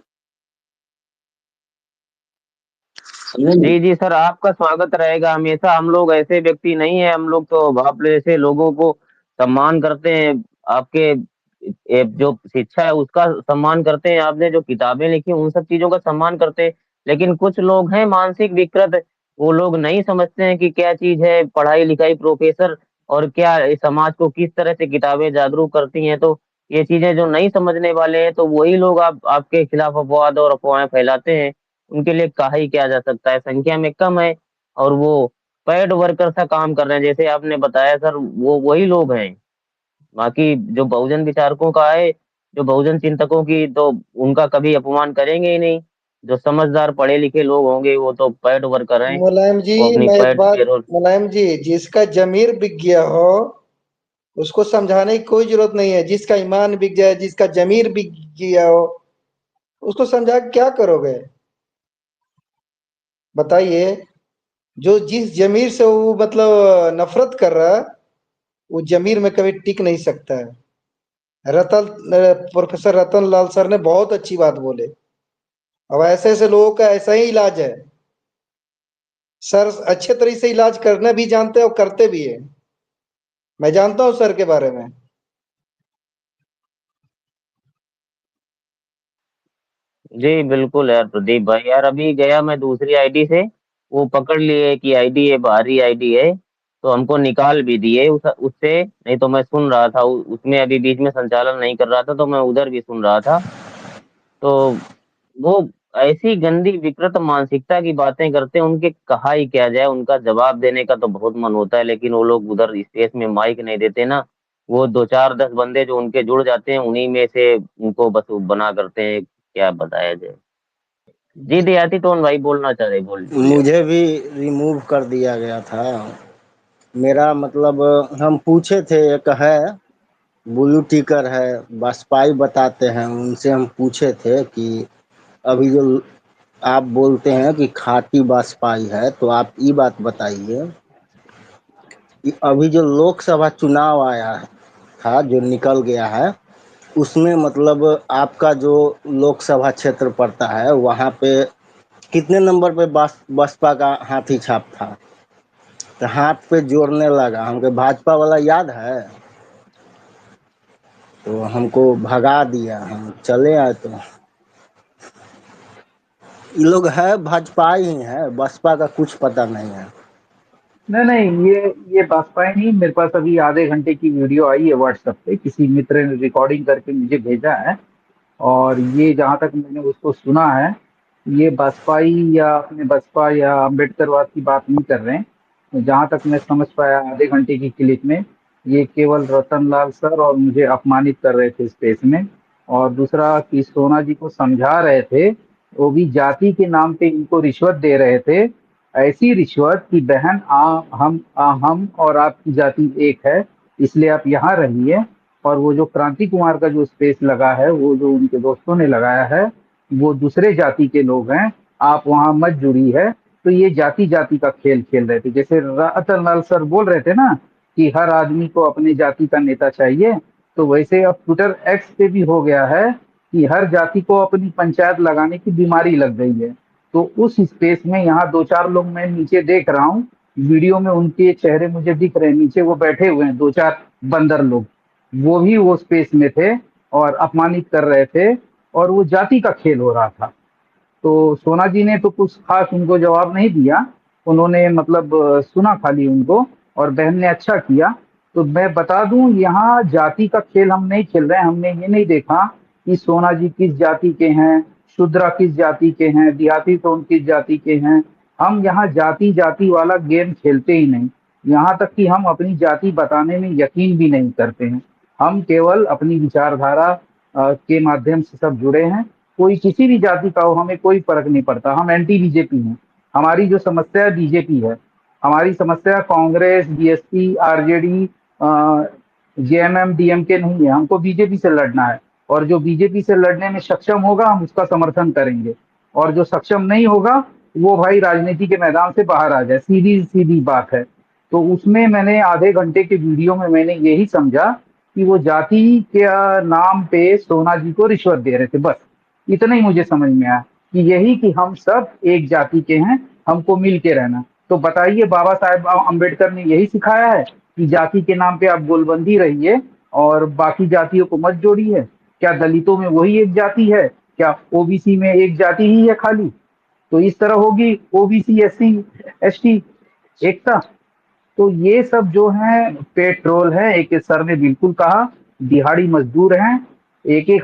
समझे नहीं? जी जी सर, आपका स्वागत रहेगा हमेशा। हम लोग ऐसे व्यक्ति नहीं है, हम लोग तो आप जैसे लोगों को सम्मान करते हैं। आपके जो शिक्षा है उसका सम्मान करते हैं, आपने जो किताबें लिखी उन सब चीजों का सम्मान करते हैं। लेकिन कुछ लोग हैं मानसिक विकृत, वो लोग नहीं समझते हैं कि क्या चीज है पढ़ाई लिखाई, प्रोफेसर, और क्या इस समाज को किस तरह से किताबें जागरूक करती हैं। तो ये चीजें जो नहीं समझने वाले हैं तो वही लोग आपके खिलाफ अपवाद और अफवाहें फैलाते हैं। उनके लिए काहे ही किया जा सकता है, संख्या में कम है और वो पेड वर्कर सा काम कर रहे हैं जैसे आपने बताया सर, वो वही लोग हैं। बाकी जो बहुजन विचारकों का है, जो बहुजन चिंतकों की, तो उनका कभी अपमान करेंगे ही नहीं। जो समझदार पढ़े लिखे लोग होंगे वो तो पेड वर्कर हैं, मुलायम जी, वो अपनी मैं एक पेड बात, पेरोल। मुलायम जी, जिसका जमीर बिक गया हो उसको समझाने की कोई जरूरत नहीं है। जिसका ईमान बिक जाए, जिसका जमीर बिक गया हो, उसको समझा के क्या करोगे? बताइए। जो जिस जमीर से वो मतलब नफरत कर रहा है, वो जमीर में कभी टिक नहीं सकता है। प्रोफेसर रतन लाल सर ने बहुत अच्छी बात बोले। अब ऐसे ऐसे लोगों का ऐसा ही इलाज है। सर अच्छे तरीके से इलाज करना भी जानते हैं और करते भी है। मैं जानता हूँ सर के बारे में। जी बिल्कुल यार प्रदीप भाई, यार अभी गया मैं दूसरी आईडी से, वो पकड़ लिए कि आईडी है, बाहरी आईडी है, तो हमको निकाल भी दिए उससे। नहीं तो मैं सुन रहा था उसमें, अभी बीच में संचालन नहीं कर रहा था तो मैं उधर भी सुन रहा था। तो वो ऐसी गंदी विकृत मानसिकता की बातें करते हैं, उनके कहा ही क्या जाए। उनका जवाब देने का तो बहुत मन होता है लेकिन वो लोग उधर स्पेस में माइक नहीं देते ना। वो 2 4 10 बंदे जो उनके जुड़ जाते हैं उन्हीं में से उनको बस बना करते हैं, क्या बताया जाए। जी देहाती टोन भाई बोलना चाह रहे, बोल बोलिए। मुझे भी रिमूव कर दिया गया था। मेरा मतलब हम पूछे थे, एक है ब्लू टिकर है, बसपाई बताते हैं, उनसे हम पूछे थे कि अभी जो आप बोलते हैं कि खाटी बसपाई है, तो आप ये बात बताइए कि अभी जो लोकसभा चुनाव आया था, जो निकल गया है, उसमें मतलब आपका जो लोकसभा क्षेत्र पड़ता है, वहाँ पे कितने नंबर पे बसपा का हाथी छाप था? तो हाथ पे जोड़ने लगा, हमको भाजपा वाला याद है, तो हमको भगा दिया, हम चले आए। तो ये लोग है भाजपा ही है, बसपा का कुछ पता नहीं है। नहीं नहीं, ये बसपा ही नहीं। मेरे पास अभी आधे घंटे की वीडियो आई है व्हाट्सएप पे, किसी मित्र ने रिकॉर्डिंग करके मुझे भेजा है। और ये जहां तक मैंने उसको सुना है, ये बसपाई या अपने बसपा या अम्बेडकरवाद की बात नहीं कर रहे हैं। जहां तक मैं समझ पाया आधे घंटे की क्लिप में, ये केवल रतन लाल सर और मुझे अपमानित कर रहे थे स्पेस में। और दूसरा कि सोना जी को समझा रहे थे, वो भी जाति के नाम पे इनको रिश्वत दे रहे थे। ऐसी रिश्वत कि बहन हम और आपकी जाति एक है, इसलिए आप यहाँ रहिए। और वो जो क्रांति कुमार का जो स्पेस लगा है, वो जो उनके दोस्तों ने लगाया है, वो दूसरे जाति के लोग हैं, आप वहां मत जुड़ी है। तो ये जाति जाति का खेल खेल रहे थे। जैसे रतन लाल सर बोल रहे थे ना कि हर आदमी को अपने जाति का नेता चाहिए, तो वैसे अब ट्विटर एक्स पे भी हो गया है कि हर जाति को अपनी पंचायत लगाने की बीमारी लग गई है। तो उस स्पेस में यहाँ दो चार लोग मैं नीचे देख रहा हूँ, वीडियो में उनके चेहरे मुझे दिख रहे हैं, नीचे वो बैठे हुए हैं दो चार बंदर लोग, वो भी वो स्पेस में थे और अपमानित कर रहे थे, और वो जाति का खेल हो रहा था। तो सोना जी ने तो कुछ खास उनको जवाब नहीं दिया, उन्होंने मतलब सुना खाली उनको, और बहन ने अच्छा किया। तो मैं बता दूं, यहाँ जाति का खेल हम नहीं खेल रहे हैं। हमने ये नहीं देखा कि सोना जी किस जाति के हैं, शूद्रा किस जाति के हैं, देहाती टोन किस जाति के हैं। हम यहाँ जाति जाति वाला गेम खेलते ही नहीं। यहाँ तक कि हम अपनी जाति बताने में यकीन भी नहीं करते हैं। हम केवल अपनी विचारधारा के माध्यम से सब जुड़े हैं। कोई किसी भी जाति का हो, हमें कोई फर्क नहीं पड़ता। हम एंटी बीजेपी हैं। हमारी जो समस्या बीजेपी है, हमारी समस्या Congress, BSP, RJD, JMM, DMK नहीं है। हमको बीजेपी से लड़ना है, और जो बीजेपी से लड़ने में सक्षम होगा हम उसका समर्थन करेंगे, और जो सक्षम नहीं होगा वो भाई राजनीति के मैदान से बाहर आ जाए। सीधी सीधी बात है। तो उसमें मैंने आधे घंटे के वीडियो में मैंने यही समझा कि वो जाति के नाम पे सोना जी को रिश्वत दे रहे थे, बस इतना ही मुझे समझ में आया कि यही कि हम सब एक जाति के हैं, हमको मिल के रहना। तो बताइए, बाबा साहेब अम्बेडकर ने यही सिखाया है कि जाति के नाम पे आप गोलबंदी रहिए और बाकी जातियों को मत जोड़िए? क्या दलितों में वही एक जाति है? क्या ओबीसी में एक जाति ही है खाली? तो इस तरह होगी ओबीसी एससी एसटी एकता? तो ये सब जो है पेट्रोल है। एक सर ने बिल्कुल कहा, दिहाड़ी मजदूर हैं, एक एक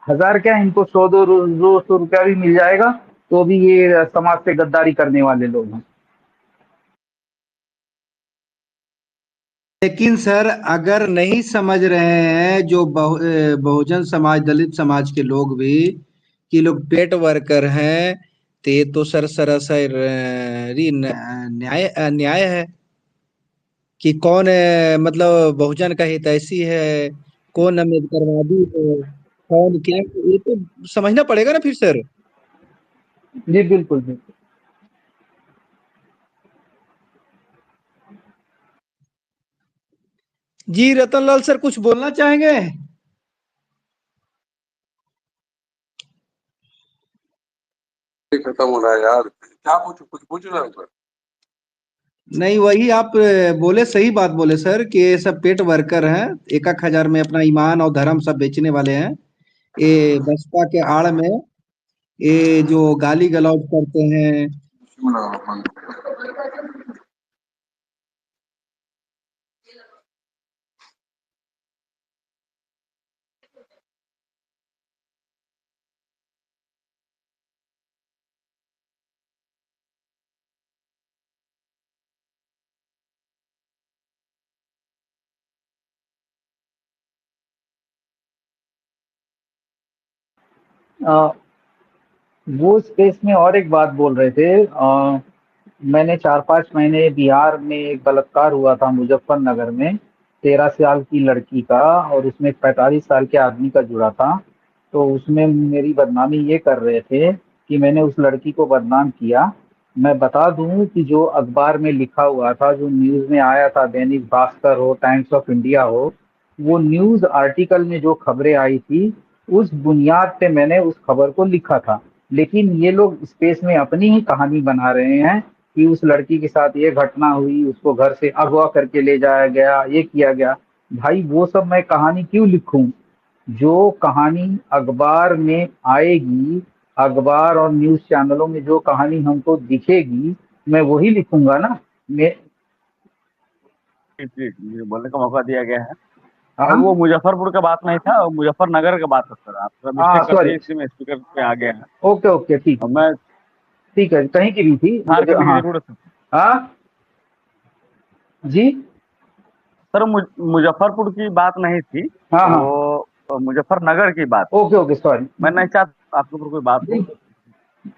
हजार क्या, इनको 100-200 रुपया भी मिल जाएगा तो भी ये समाज से गद्दारी करने वाले लोग हैं। लेकिन सर अगर नहीं समझ रहे हैं जो बहुजन समाज, दलित समाज के लोग भी, कि लोग पेट वर्कर हैं, तो ये तो सर सरासर न्याय अन्याय है कि कौन मतलब बहुजन का हितैषी है, कौन अम्बेडकरवादी है, कौन क्या, ये तो समझना पड़ेगा ना फिर सर। जी बिल्कुल बिल्कुल। जी रतन लाल सर कुछ बोलना चाहेंगे? खत्म हो रहा है यार, क्या पूछू, कुछ पूछ रहा है? नहीं, वही आप बोले, सही बात बोले सर कि ये सब पेट वर्कर हैं, एक एक हजार में अपना ईमान और धर्म सब बेचने वाले हैं। ये बसपा के आड़ में ये जो गाली गलौज करते हैं। वो स्पेस में और एक बात बोल रहे थे। मैंने 4-5 महीने बिहार में एक बलात्कार हुआ था मुजफ्फरनगर में, 13 साल की लड़की का, और उसमें 45 साल के आदमी का जुड़ा था। तो उसमें मेरी बदनामी ये कर रहे थे कि मैंने उस लड़की को बदनाम किया। मैं बता दूं कि जो अखबार में लिखा हुआ था, जो न्यूज में आया था, दैनिक भास्कर हो, टाइम्स ऑफ इंडिया हो, वो न्यूज आर्टिकल में जो खबरें आई थी उस बुनियाद पे मैंने उस खबर को लिखा था। लेकिन ये लोग स्पेस में अपनी ही कहानी बना रहे हैं कि उस लड़की के साथ ये घटना हुई, उसको घर से अगवा करके ले जाया गया, ये किया गया। भाई वो सब मैं कहानी क्यों लिखूं? जो कहानी अखबार में आएगी, अखबार और न्यूज चैनलों में जो कहानी हमको दिखेगी, मैं वही लिखूंगा ना। मैं जी, मुझे बोलने का मौका दिया गया है। और हाँ वो मुजफ्फरपुर का बात नहीं था, वो मुजफ्फरनगर का बात है सर। आप थोड़ा हाँ, मिस्टेक कर सॉरी। दिए, इसी में स्पीकर पे आ गया है। ओके ओके, ठीक और मैं ठीक है, कहीं की भी थी हार करने की हाँ जरूरत है हाँ जी, सर। मुजफ्फरपुर की बात नहीं थी, हाँ हाँ, वो मुजफ्फरनगर की बात। Okay okay, sorry. मैं नहीं चाहता आपके ऊपर कोई बात हो।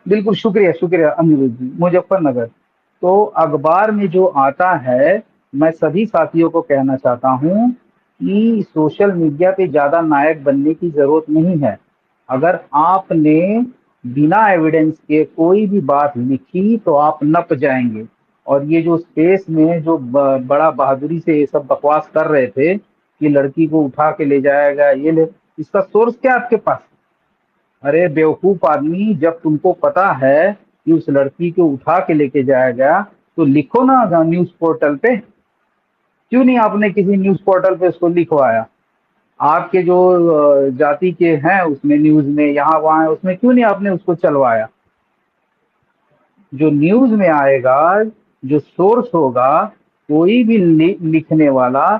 बिल्कुल, शुक्रिया शुक्रिया अनिरुद्ध जी। मुजफ्फरनगर, तो अखबार में जो आता है, मैं सभी साथियों को कहना चाहता हूँ कि सोशल मीडिया पे ज्यादा नायक बनने की जरूरत नहीं है। अगर आपने बिना एविडेंस के कोई भी बात लिखी तो आप नप जाएंगे। और ये जो स्पेस में जो बड़ा बहादुरी से ये सब बकवास कर रहे थे कि लड़की को उठा के ले जाएगा, ये ले, इसका सोर्स क्या है आपके पास? अरे बेवकूफ आदमी, जब तुमको पता है कि उस लड़की को उठा के लेके जाया गया तो लिखो ना न्यूज पोर्टल पे। क्यों नहीं आपने किसी न्यूज पोर्टल पे उसको लिखवाया? आपके जो जाति के हैं उसमें, न्यूज में यहाँ वहां है, उसमें क्यों नहीं आपने उसको चलवाया? जो न्यूज में आएगा, जो सोर्स होगा, कोई भी लिखने वाला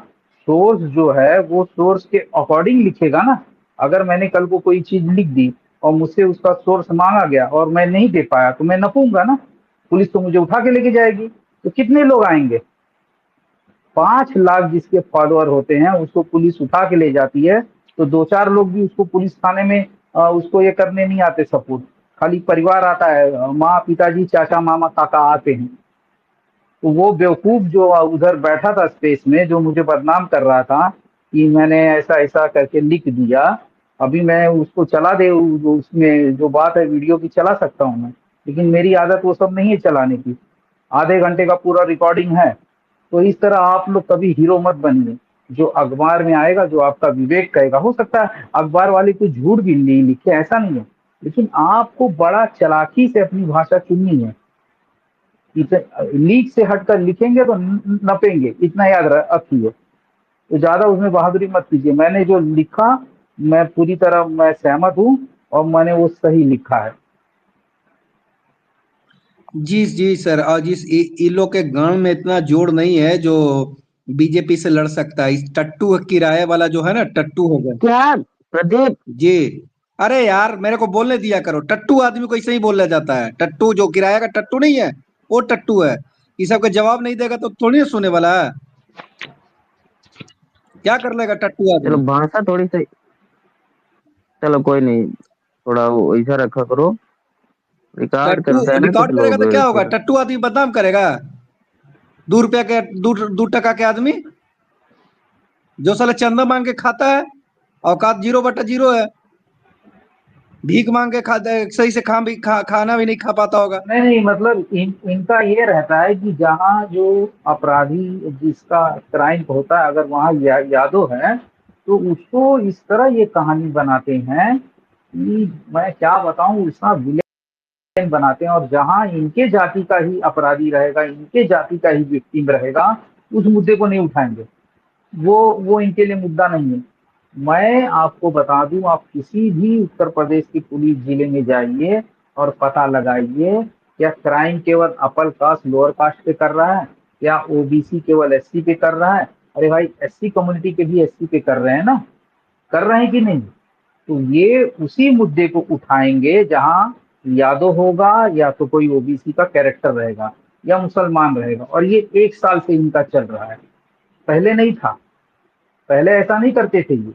सोर्स जो है वो सोर्स के अकॉर्डिंग लिखेगा ना। अगर मैंने कल को कोई चीज लिख दी और मुझसे उसका सोर्स मांगा गया और मैं नहीं दे पाया तो मैं नपूंगा ना। पुलिस तो मुझे उठा के लेके जाएगी। तो कितने लोग आएंगे? 5 लाख जिसके फॉलोअर होते हैं उसको पुलिस उठा के ले जाती है, तो 2-4 लोग भी उसको पुलिस थाने में उसको ये करने नहीं आते सपोर्ट। खाली परिवार आता है, माँ पिताजी चाचा मामा काका आते हैं। तो वो बेवकूफ जो उधर बैठा था स्पेस में, जो मुझे बदनाम कर रहा था कि मैंने ऐसा ऐसा करके लिख दिया, अभी मैं उसको चला दे, उसमें जो बात है वीडियो की चला सकता हूँ मैं, लेकिन मेरी आदत वो सब नहीं है चलाने की। आधे घंटे का पूरा रिकॉर्डिंग है। तो इस तरह आप लोग कभी हीरो मत बनिए। जो अखबार में आएगा, जो आपका विवेक कहेगा, हो सकता है अखबार वाले कुछ झूठ भी नहीं लिखे, ऐसा नहीं है, लेकिन आपको बड़ा चालाकी से अपनी भाषा चुननी है। लीक से हटकर लिखेंगे तो नपेंगे, इतना याद रखिए। तो ज्यादा उसमें बहादुरी मत कीजिए। मैंने जो लिखा, मैं पूरी तरह मैं सहमत हूँ और मैंने वो सही लिखा है। जी जी सर, और जिस इन लोग के गण में इतना जोड़ नहीं है जो बीजेपी से लड़ सकता है। इस टट्टू किराए वाला जो है ना, टट्टू हो गया क्या प्रदीप? जी। अरे यार मेरे को बोलने दिया करो। टट्टू आदमी को ऐसे ही बोला जाता है। टट्टू जो किराया का टट्टू नहीं है, वो टट्टू है। ये सब का जवाब नहीं देगा तो थोड़ी ना सुने वाला है। क्या कर लेगा टट्टू चलो आदमी? भाषा थोड़ी सी, चलो कोई नहीं, थोड़ा वो ऐसा रखा करो। रिकॉर्ड टट्टू करता है ना कुछ रिकॉर्ड करेगा लोग तो क्या होगा? फिर। टट्टू आदमी बदनाम करेगा। 2 रुपया के 2 टका के आदमी जो साला चंदा मांग के खाता है, औकात 0/0 है। भीख मांग के खाता है, सही से खाना भी नहीं खा पाता होगा। नहीं, मतलब इनका ये रहता है कि जहाँ जो अपराधी जिसका क्राइम होता है, अगर वहाँ यादव है तो उसको इस तरह ये कहानी बनाते हैं कि मैं क्या बताऊं, इतना विलेन बनाते हैं। और जहाँ इनके जाति का ही अपराधी रहेगा, इनके जाति का ही विक्टिम रहेगा, उस मुद्दे को नहीं उठाएंगे। वो इनके लिए मुद्दा नहीं है। मैं आपको बता दूं, आप किसी भी उत्तर प्रदेश की पुलिस जिले में जाइए और पता लगाइए, क्या क्राइम केवल अपर कास्ट लोअर कास्ट पे कर रहा है, या ओबीसी केवल एससी पे कर रहा है? अरे भाई, एससी कम्युनिटी के भी एससी पे कर रहे हैं ना, कर रहे हैं कि नहीं? तो ये उसी मुद्दे को उठाएंगे जहां यादव होगा, या तो कोई ओबीसी का कैरेक्टर रहेगा, या मुसलमान रहेगा। और ये 1 साल से इनका चल रहा है, पहले नहीं था। पहले ऐसा नहीं करते थे ये।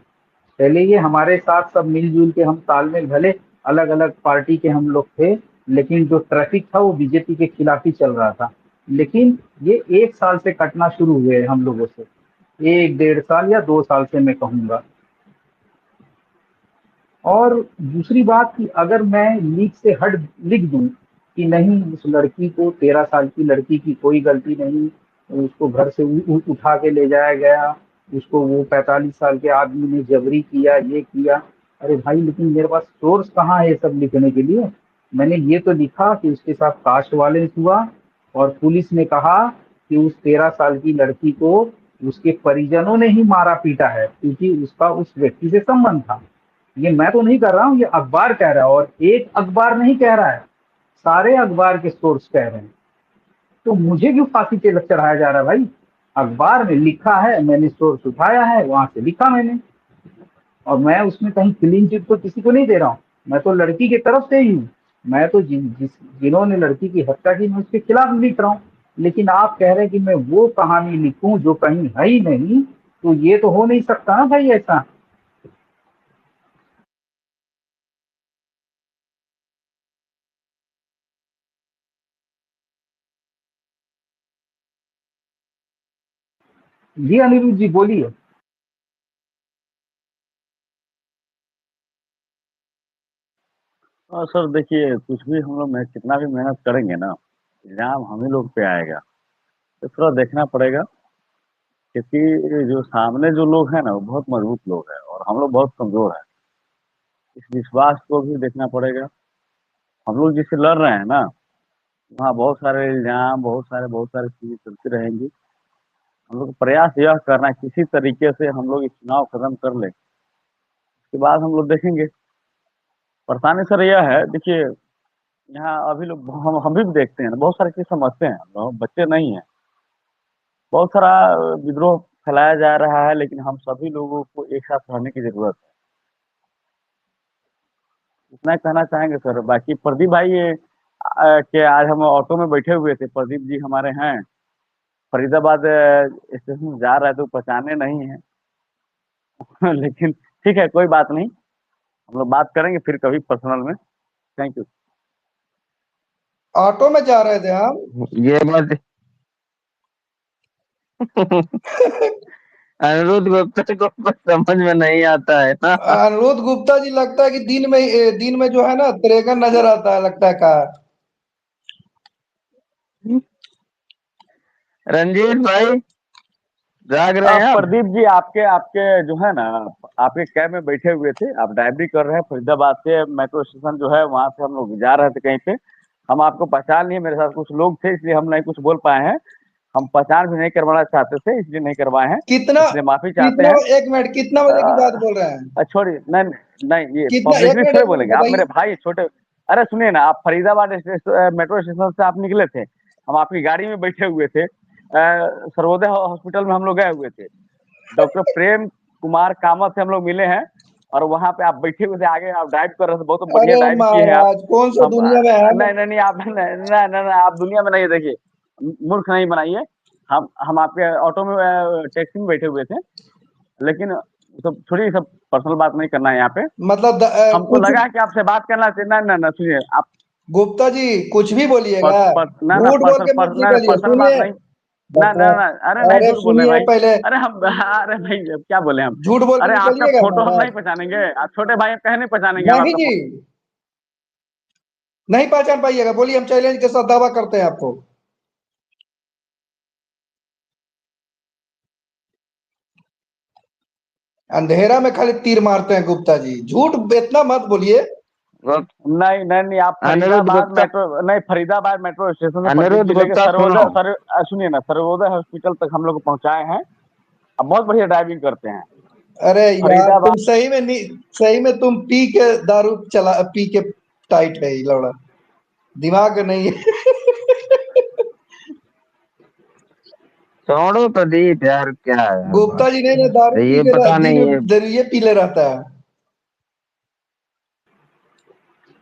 पहले ये हमारे साथ सब मिलजुल के हम तालमेल, भले अलग अलग पार्टी के हम लोग थे, लेकिन जो ट्रैफिक था वो बीजेपी के खिलाफ ही चल रहा था। लेकिन ये 1 साल से कटना शुरू हुए हम लोगों से, 1 डेढ़ साल या 2 साल से मैं कहूंगा। और दूसरी बात कि अगर मैं लीक से हट लिख दूं कि नहीं उस लड़की को, 13 साल की लड़की की कोई गलती नहीं, उसको घर से उठा के ले जाया गया, उसको वो 45 साल के आदमी ने जबरी किया, ये किया। अरे भाई, लेकिन मेरे पास सोर्स कहाँ है ये सब लिखने के लिए? मैंने ये तो लिखा कि उसके साथ कास्ट वायलेंस हुआ और पुलिस ने कहा कि उस 13 साल की लड़की को उसके परिजनों ने ही मारा पीटा है, क्योंकि उसका उस व्यक्ति से संबंध था। ये मैं तो नहीं कर रहा हूँ, ये अखबार कह रहा है, और एक अखबार नहीं कह रहा है, सारे अखबार के सोर्स कह रहे हैं। तो मुझे क्यों फांसी पे चढ़ाया जा रहा है भाई? अखबार में लिखा है, मैंने सोर्स उठाया है, वहां से लिखा मैंने, और मैं उसमें कहीं क्लीन चिट तो किसी को नहीं दे रहा हूँ। मैं तो लड़की की तरफ से ही हूँ। मैं तो जिन्होंने लड़की की हत्या की, मैं उसके खिलाफ लिख रहा हूँ। लेकिन आप कह रहे हैं कि मैं वो कहानी लिखूं जो कहीं है ही नहीं, तो ये तो हो नहीं सकता ना भाई ऐसा। जी अनिरुद्ध जी बोलिए। सर देखिए, कुछ भी हम लोग कितना भी मेहनत करेंगे ना, इल्जाम हम ही लोग पे आएगा। तो थोड़ा देखना पड़ेगा, क्योंकि जो सामने जो लोग हैं ना वो बहुत मजबूत लोग हैं और हम लोग बहुत कमजोर हैं। इस विश्वास को भी देखना पड़ेगा। हम लोग जिससे लड़ रहे हैं ना, वहाँ बहुत सारे इल्जाम, बहुत सारी चीजें चलती रहेंगी। हम लोग को प्रयास यह करना है किसी तरीके से हम लोग इस चुनाव खत्म कर लें, उसके बाद हम लोग देखेंगे। परेशानी सर यह है, देखिए यहाँ अभी लोग हम भी देखते हैं ना, बहुत सारी चीज समझते हैं, हम लोग बच्चे नहीं हैं। बहुत सारा विद्रोह फैलाया जा रहा है, लेकिन हम सभी लोगों को एक साथ रहने की जरूरत है। इतना ही कहना चाहेंगे सर। बाकी प्रदीप भाई के आज हम ऑटो में बैठे हुए थे, प्रदीप जी हमारे हैं, फरीदाबाद स्टेशन जा रहे थे, तो पहचाने नहीं है। लेकिन ठीक है, कोई बात नहीं, हम लोग बात करेंगे फिर कभी पर्सनल में। Thank you. ऑटो में जा रहे थे हम। ये बात अनिरुद्ध गुप्ता को कुछ समझ में नहीं आता है ना। अनिरुद्ध गुप्ता जी, लगता है कि दिन में जो है ना त्रेगन नजर आता है, लगता है का। रंजीत भाई, जाग रहे हैं आप? प्रदीप जी, आपके आपके जो है ना, आपके कैब में बैठे हुए थे, आप ड्राइवरी कर रहे हैं, फरीदाबाद से मेट्रो स्टेशन जो है वहां से हम लोग जा रहे थे कहीं पे। हम आपको पहचान लिए, मेरे साथ कुछ लोग थे, इसलिए हम नहीं कुछ बोल पाए हैं। हम पहचान भी नहीं करवाना चाहते थे, इसलिए नहीं करवाए हैं, कितना इसलिए माफी चाहते कितना हैं। एक मिनट, कितना बजे की बात बोल रहे हैं? छोड़िए, नहीं नहीं, ये कितना, पब्लिकली थोड़े एक मिनट बोलेंगे, आप बताइए। मेरे भाई छोटे। अरे सुनिए ना, आप फरीदाबाद मेट्रो स्टेशन से आप निकले थे, हम आपकी गाड़ी में बैठे हुए थे, सर्वोदय हॉस्पिटल में हम लोग गए हुए थे, डॉक्टर प्रेम कुमार कामत से हम लोग मिले हैं, और वहाँ पे आप बैठे हुए थे, आगे आप ड्राइव कर रहे थे, बहुत बढ़िया अरे ड्राइव किए हैं आप। महाराज, कौन सा हम दुनिया में है? नहीं नहीं नहीं, आप नहीं नहीं नहीं नहीं, आप दुनिया में नहीं है, देखिए मूर्ख नहीं बनाइए। हम आपके ऑटो में टैक्सी में बैठे हुए थे, लेकिन सब छोड़िए, सब पर्सनल बात नहीं करना है यहाँ पे। मतलब हमको कुछ, लगा कि आपसे बात करना चाहिए। ना ना ना, सुनिए आप, गुप्ता जी कुछ भी बोलिएगा, ना ना, झूठ बोल के मत ना निकलिए, पर्सनल बात सुनिए। नहीं। ना ना ना, अरे नहीं, अरे झूठ बोल रहे हैं सुनिए भाई। पहले, अरे हम अरे भाई, अब क्या बोले हम? झूठ बोल के अरे आपका निकलिएगा फोटो हम नहीं महाराज। पहचानेंगे, आप छोटे भाई कहे नहीं पहचानेंगे हम नहीं आपका जी, फोटो। नहीं पहचान पाइएगा, बोलिए, हम चैलेंज के साथ दावा करते हैं आपको। अंधेरा में खाली तीर मारते हैं गुप्ता जी, झूठ इतना मत बोलिए। नहीं नहीं नहीं, आप अनिरुद्ध फरीदाबाद गुप्ता, मेट्रो नहीं, फरीदाबाद मेट्रो स्टेशन से प्रदीप अनिरुद्ध जी लेके गुप्ता सुनो। सुनिए ना, सर्वोदय हॉस्पिटल तक हम लोग पहुंचाए हैं। अब बहुत बढ़िया ड्राइविंग करते हैं। अरे यार, फरीदाबाद, तुम सही में नहीं, सही में तुम पी के दारू चला, पी के टाइट है ये लौड़ा, दिमाग नहीं है। छोड़ो प्रदीप यार, क्या है गुप्ता जी नहीं, दारू पी ये के पता दिन नहीं है। में ये पी ले रहता है।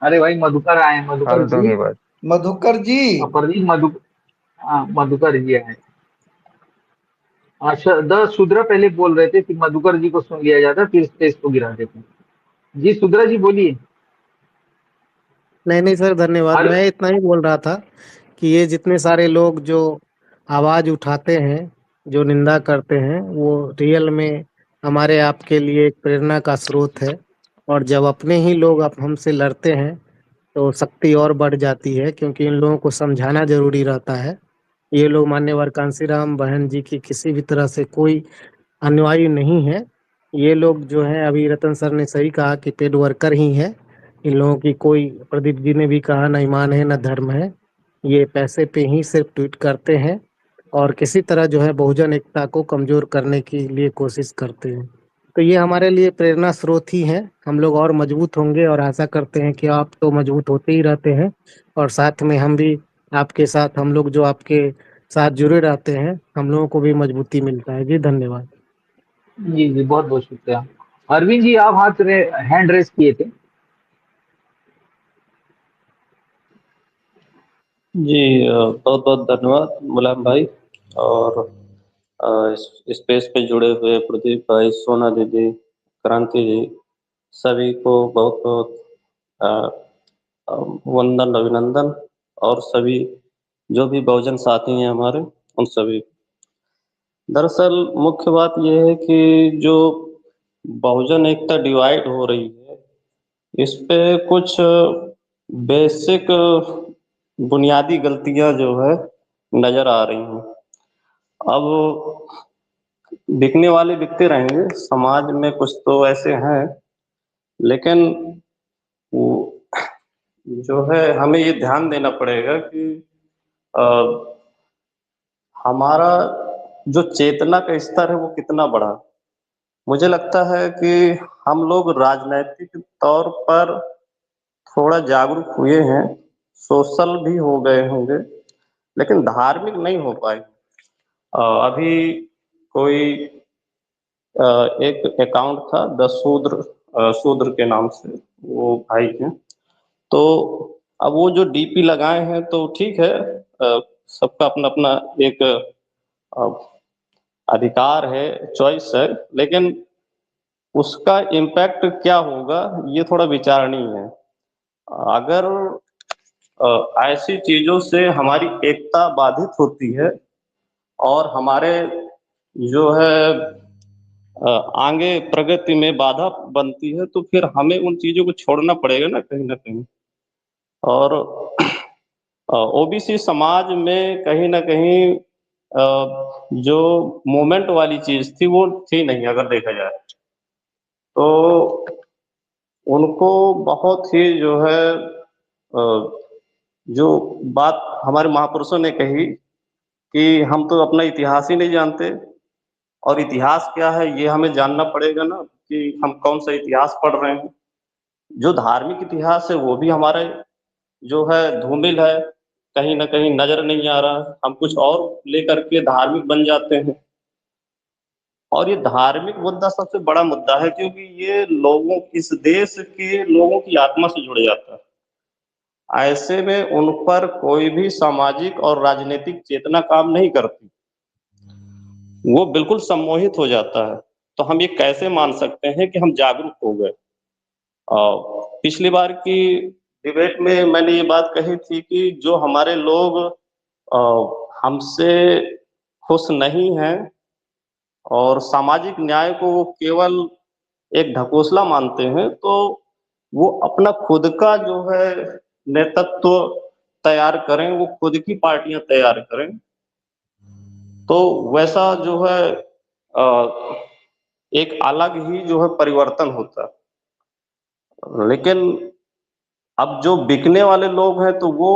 अरे भाई मधुकर आए, मधुकर फालतू जी। की बात। मधुकर जी, प्रदीप हाँ, मधुकर जी आए। अच्छा, सुद्रा पहले बोल रहे थे कि मधुकर जी को सुन लिया जाता, फिर स्टेज को गिरा देते। जी सुद्रा जी बोलिए। नहीं नहीं सर, धन्यवाद। मैं इतना ही बोल रहा था कि ये जितने सारे लोग जो आवाज उठाते हैं, जो निंदा करते हैं, वो रियल में हमारे आपके लिए एक प्रेरणा का स्रोत है। और जब अपने ही लोग अब हमसे लड़ते हैं तो शक्ति और बढ़ जाती है, क्योंकि इन लोगों को समझाना जरूरी रहता है। ये लोग मान्यवर कांसीराम बहन जी की किसी भी तरह से कोई अनुयायी नहीं है। ये लोग जो हैं, अभी रतन सर ने सही कहा कि पेड वर्कर ही है। इन लोगों की कोई, प्रदीप जी ने भी कहा, न ईमान है न धर्म है। ये पैसे पे ही सिर्फ ट्वीट करते हैं और किसी तरह जो है बहुजन एकता को कमजोर करने के लिए कोशिश करते हैं। तो ये हमारे लिए प्रेरणा स्रोत ही है। हम लोग और मजबूत होंगे और आशा करते हैं कि आप तो मजबूत होते ही रहते हैं, और साथ में हम भी आपके साथ, हम लोग जो आपके साथ जुड़े रहते हैं, हम लोगों को भी मजबूती मिलता है। जी धन्यवाद। जी जी, बहुत बहुत शुक्रिया। अरविंद जी, आप हैंड रेस किए थे। जी बहुत बहुत धन्यवाद मुलायम भाई, और इस स्पेस पे जुड़े हुए प्रदीप भाई, सोना दीदी, क्रांति जी, सभी को बहुत बहुत वंदन, अभिनंदन, और सभी जो भी बहुजन साथी हैं हमारे, उन सभी। दरअसल मुख्य बात यह है कि जो बहुजन एकता डिवाइड हो रही है, इस पे कुछ बेसिक बुनियादी गलतियां जो है नजर आ रही हैं। अब बिकने वाले बिकते रहेंगे, समाज में कुछ तो ऐसे हैं, लेकिन वो जो है हमें ये ध्यान देना पड़ेगा कि अ, हमारा जो चेतना का स्तर है वो कितना बढ़ा। मुझे लगता है कि हम लोग राजनैतिक तौर पर थोड़ा जागरूक हुए हैं, सोशल भी हो गए होंगे, लेकिन धार्मिक नहीं हो पाए। अभी कोई एक अकाउंट था द शूद्र, शूद्र के नाम से, वो भाई हैं, तो अब वो जो डीपी लगाए हैं तो ठीक है, सबका अपना अपना एक अधिकार है, चॉइस है, लेकिन उसका इम्पैक्ट क्या होगा ये थोड़ा विचारणीय है। अगर ऐसी चीजों से हमारी एकता बाधित होती है और हमारे जो है आगे प्रगति में बाधा बनती है, तो फिर हमें उन चीजों को छोड़ना पड़ेगा ना कहीं ना कहीं। और ओबीसी समाज में कहीं ना कहीं जो मूवमेंट वाली चीज थी वो थी नहीं, अगर देखा जाए तो उनको बहुत ही जो है जो बात हमारे महापुरुषों ने कही कि हम तो अपना इतिहास ही नहीं जानते, और इतिहास क्या है ये हमें जानना पड़ेगा ना, कि हम कौन सा इतिहास पढ़ रहे हैं। जो धार्मिक इतिहास है वो भी हमारे जो है धूमिल है, कहीं ना कहीं नजर नहीं आ रहा। हम कुछ और लेकर के धार्मिक बन जाते हैं, और ये धार्मिक मुद्दा सबसे बड़ा मुद्दा है, क्योंकि ये लोगों, इस देश के लोगों की आत्मा से जुड़ जाता है। ऐसे में उन पर कोई भी सामाजिक और राजनीतिक चेतना काम नहीं करती, वो बिल्कुल सम्मोहित हो जाता है। तो हम ये कैसे मान सकते हैं कि हम जागरूक हो गए। पिछली बार की डिबेट में मैंने ये बात कही थी कि जो हमारे लोग हमसे खुश नहीं हैं और सामाजिक न्याय को वो केवल एक ढकोसला मानते हैं, तो वो अपना खुद का जो है नेतृत्व तैयार करें, वो खुद की पार्टियां तैयार करें, तो वैसा जो है एक अलग ही जो है परिवर्तन होता है। लेकिन अब जो बिकने वाले लोग हैं तो वो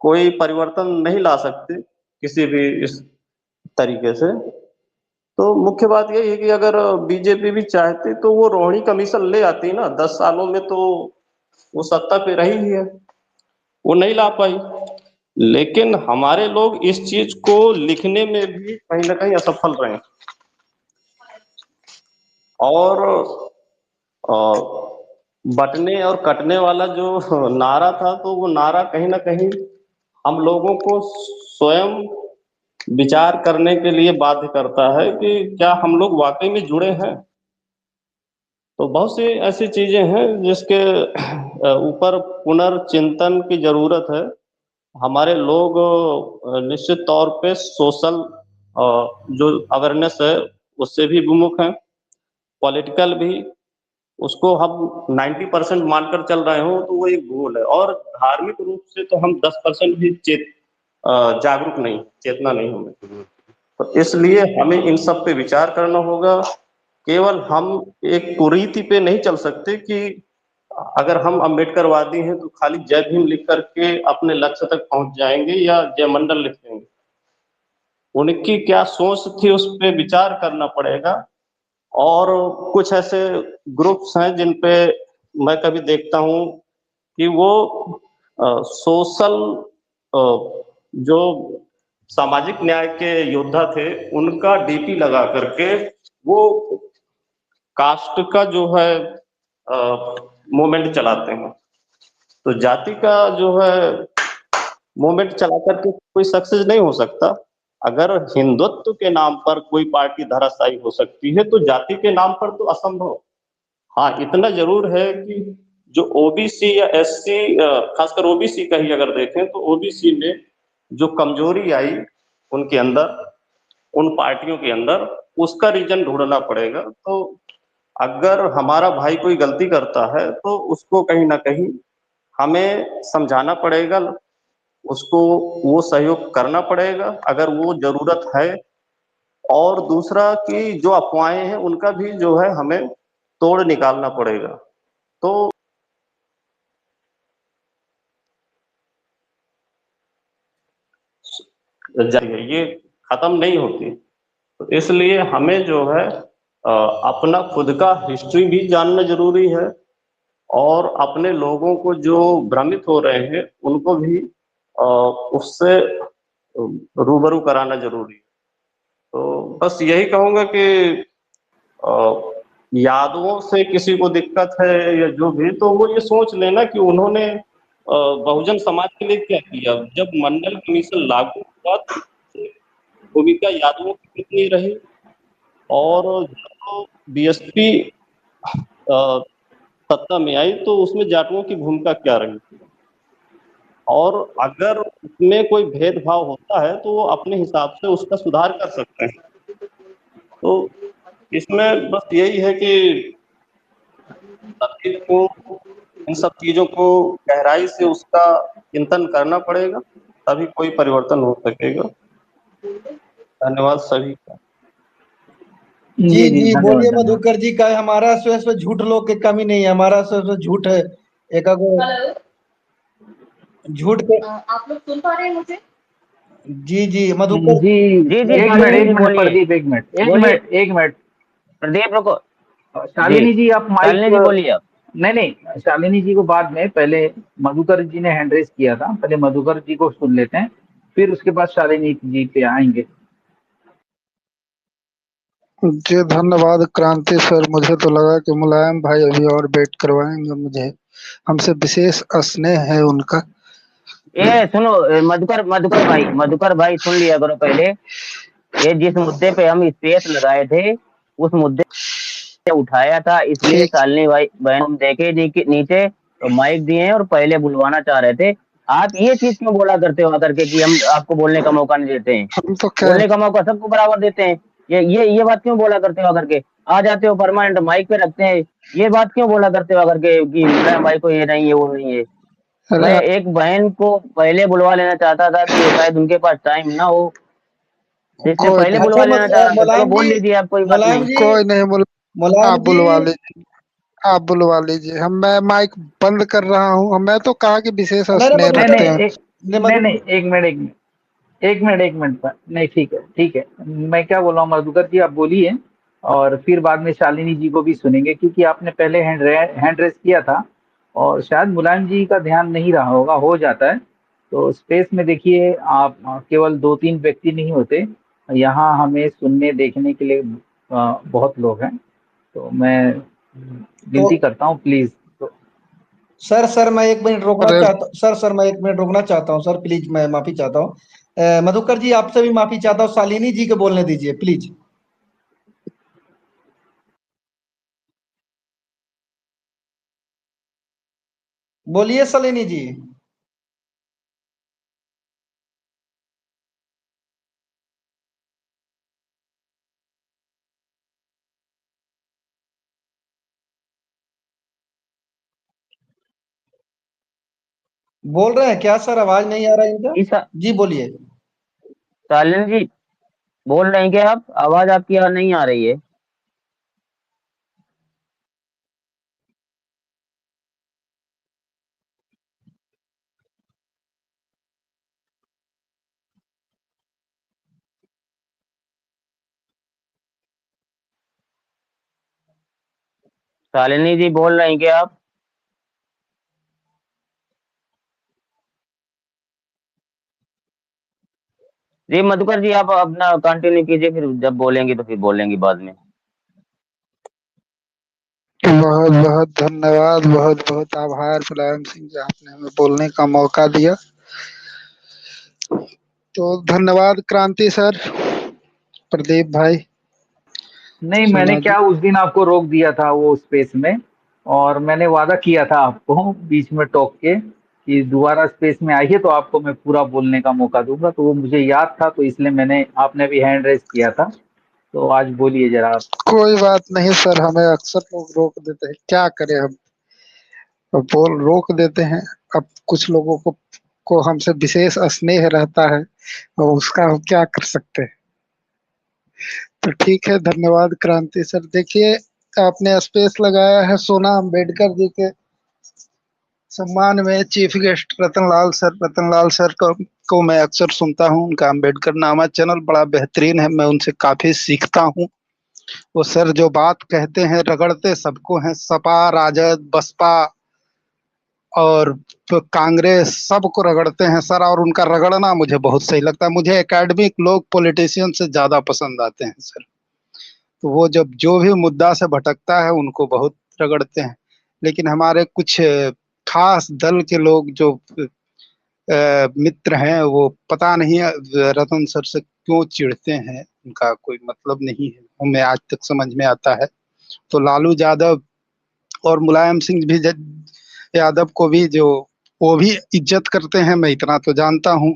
कोई परिवर्तन नहीं ला सकते किसी भी इस तरीके से। तो मुख्य बात यही है कि अगर बीजेपी भी चाहती तो वो रोहिणी कमीशन ले आती ना, 10 सालों में तो वो सत्ता पे रही ही है, वो नहीं ला पाई। लेकिन हमारे लोग इस चीज को लिखने में भी कहीं ना कहीं असफल रहे, और बटने और कटने वाला जो नारा था, तो वो नारा कहीं ना कहीं हम लोगों को स्वयं विचार करने के लिए बाध्य करता है कि क्या हम लोग वाकई में जुड़े हैं। तो बहुत सी ऐसी चीजें हैं जिसके ऊपर पुनर्चिंतन की जरूरत है। हमारे लोग निश्चित तौर पे सोशल जो अवेयरनेस है उससे भी विमुख हैं, पॉलिटिकल भी। उसको हम 90% मानकर चल रहे हो तो वो एक भूल है, और धार्मिक रूप से तो हम 10% भी जागरूक नहीं, चेतना नहीं हमें। तो इसलिए हमें इन सब पे विचार करना होगा। केवल हम एक कुरीति पे नहीं चल सकते कि अगर हम अम्बेडकरवादी हैं तो खाली जय भीम लिख करके अपने लक्ष्य तक पहुंच जाएंगे या जय मंडल लिख देंगे। उनकी क्या सोच थी उस पे विचार करना पड़ेगा। और कुछ ऐसे ग्रुप्स हैं जिन पे मैं कभी देखता हूँ कि वो सोशल जो सामाजिक न्याय के योद्धा थे उनका डीपी लगा करके वो कास्ट का जो है मूवमेंट चलाते हैं। तो जाति का जो है मूवमेंट चला करके कोई सक्सेस नहीं हो सकता। अगर हिंदुत्व के नाम पर कोई पार्टी धराशायी हो सकती है तो जाति के नाम पर तो असंभव। हाँ, इतना जरूर है कि जो ओबीसी या एससी, खासकर ओबीसी का ही अगर देखें तो ओबीसी में जो कमजोरी आई उनके अंदर, उन पार्टियों के अंदर, उसका रीजन ढूंढना पड़ेगा। तो अगर हमारा भाई कोई गलती करता है तो उसको कहीं ना कहीं हमें समझाना पड़ेगा, उसको वो सहयोग करना पड़ेगा अगर वो जरूरत है। और दूसरा कि जो अफवाहें हैं उनका भी जो है हमें तोड़ निकालना पड़ेगा। तो ये खत्म नहीं होती। तो इसलिए हमें जो है अपना खुद का हिस्ट्री भी जानना जरूरी है, और अपने लोगों को जो भ्रमित हो रहे हैं उनको भी उससे रूबरू कराना जरूरी है। तो बस यही कहूंगा कि यादवों से किसी को दिक्कत है या जो भी, तो वो ये सोच लेना कि उन्होंने बहुजन समाज के लिए क्या किया। जब मंडल कमीशन लागू हुआ तो भूमिका यादवों की कितनी रही, और जब बीएसपी सत्ता में आई तो उसमें जाटुओं की भूमिका क्या रही। और अगर उसमें कोई भेदभाव होता है तो वो अपने हिसाब से उसका सुधार कर सकते हैं। तो इसमें बस यही है कि सभी को इन सब चीजों को गहराई से उसका चिंतन करना पड़ेगा, तभी कोई परिवर्तन हो सकेगा। धन्यवाद सभी का। जी जी धन्यवाद बोलिए धन्यवाद। मधुकर जी का। हमारा स्वयं झूठ लोग की कमी नहीं है, हमारा स्वयं झूठ है। एक झूठ के। आप लोग सुन पा रहे हैं मुझे? जी जी मधुकर जी जी जी एक शालिनी जी मिनट बोलिए, प्रदीप, एक बोलिए मिनट प्रदीप रुको। शालिनी जी आप माइक। शालिनी जी बोलिए आप। नहीं, शालिनी जी को बाद में, पहले मधुकर जी ने हैंड रेस किया था, पहले मधुकर जी को सुन लेते हैं, फिर उसके बाद शालिनी जी पे आएंगे। जी धन्यवाद क्रांति सर। मुझे तो लगा कि मुलायम भाई अभी और वेट करवाएंगे, मुझे हमसे विशेष स्नेह है उनका। ये सुनो मधुकर भाई सुन लिया करो पहले। ये जिस मुद्दे पे हम स्पेस लगाए थे उस मुद्दे उठाया था, इसलिए ठीक। शालिनी भाई बहन हम देखे नीचे तो माइक दिए हैं और पहले बुलवाना चाह रहे थे। आप ये चीज क्यों बोला करते हो आकर के कि हम आपको बोलने का मौका नहीं देते हैं? हम तो कह बोलने का मौका सबको बराबर देते हैं। ये बात क्यों बोला करते हो आकर के? आ जाते हो परमानेंट माइक पे रखते हैं, ये बात क्यों बोला करते हो आकर के कि मुलायम भाई को ये नहीं है वो नहीं है? अरे मैं एक बहन को पहले बुलवा लेना चाहता था कि शायद उनके पास टाइम ना हो, तो इसलिए कोई पहले नहीं, बुलवा लेना चाह रहा था। चलो मुलायम बोल जी, लीजिए आप, कोई बात मुलायम नहीं। जी, कोई नहीं मुलायम आप जी। बुलवा लीजिए, आप बुलवा लीजिए। मैं माइक बंद कर रहा हूँ। मैं तो कहा कि विशेष नहीं स्नेह मधुकर रखते हैं। नहीं, एक मिनट पर नहीं, ठीक है। मैं क्या बोल रहा हूँ, मधुकर जी आप बोलिए, और फिर बाद में शालिनी जी को भी सुनेंगे, क्योंकि आपने पहले हैंड रेस किया था और शायद मुलायम जी का ध्यान नहीं रहा होगा, हो जाता है। तो स्पेस में देखिए, आप केवल 2-3 व्यक्ति नहीं होते, यहाँ हमें सुनने देखने के लिए बहुत लोग हैं। तो मैं विनती करता हूँ प्लीज। सर मैं 1 मिनट रोकना अरे चाहता हूँ। सर मैं 1 मिनट रोकना चाहता हूँ सर, प्लीज। मैं माफी चाहता हूँ। मधुकर जी आपसे भी माफी चाहता हूँ, शालिनी जी को बोलने दीजिए प्लीज। बोलिए सलिनी जी। बोल रहे हैं क्या सर? आवाज नहीं आ रहा है इनका। जी बोलिए। शालिनी जी बोल रहे हैं क्या आप? आवाज आपकी नहीं आ रही है। शालिनी जी बोल रहे हैं क्या आप? जी मधुकर जी आप अपना कंटिन्यू कीजिए, फिर जब बोलेंगे तो फिर बोलेंगे बाद में। बहुत बहुत धन्यवाद, बहुत बहुत आभार मुलायम सिंह जी, आपने हमें बोलने का मौका दिया। तो धन्यवाद क्रांति सर, प्रदीप भाई। नहीं, मैंने सोना जी। क्या उस दिन आपको रोक दिया था वो स्पेस में, और मैंने वादा किया था आपको बीच में टोक के कि दोबारा स्पेस में आइए तो आपको मैं पूरा बोलने का मौका दूंगा, तो वो मुझे याद था, तो इसलिए मैंने, आपने भी हैंड रेस किया था, तो आज बोलिए जरा आप। कोई बात नहीं सर, हमें अक्सर लोग रोक देते हैं, क्या करें हम, बोल रोक देते हैं। अब कुछ लोगों को हमसे विशेष स्नेह रहता है, और उसका हम क्या कर सकते हैं। तो ठीक है, धन्यवाद क्रांति सर। देखिए, आपने स्पेस लगाया है सोना अम्बेडकर जी के सम्मान में, chief guest Ratanlal sir. Ratanlal sir को मैं अक्सर सुनता हूँ, उनका अम्बेडकर नामा चैनल बड़ा बेहतरीन है, मैं उनसे काफी सीखता हूँ। वो सर जो बात कहते हैं रगड़ते सबको हैं, सपा राजद बसपा और कांग्रेस सबको रगड़ते हैं सर, और उनका रगड़ना मुझे बहुत सही लगता है। मुझे एकेडमिक लोग पॉलिटिशियन से ज्यादा पसंद आते हैं सर। तो वो जब जो भी मुद्दा से भटकता है उनको बहुत रगड़ते हैं, लेकिन हमारे कुछ खास दल के लोग जो मित्र हैं, वो पता नहीं रतन सर से क्यों चिढ़ते हैं, उनका कोई मतलब नहीं है, हमें आज तक समझ में आता है। तो लालू यादव और मुलायम सिंह भी यादव को भी जो, वो भी इज्जत करते हैं, मैं इतना तो जानता हूँ,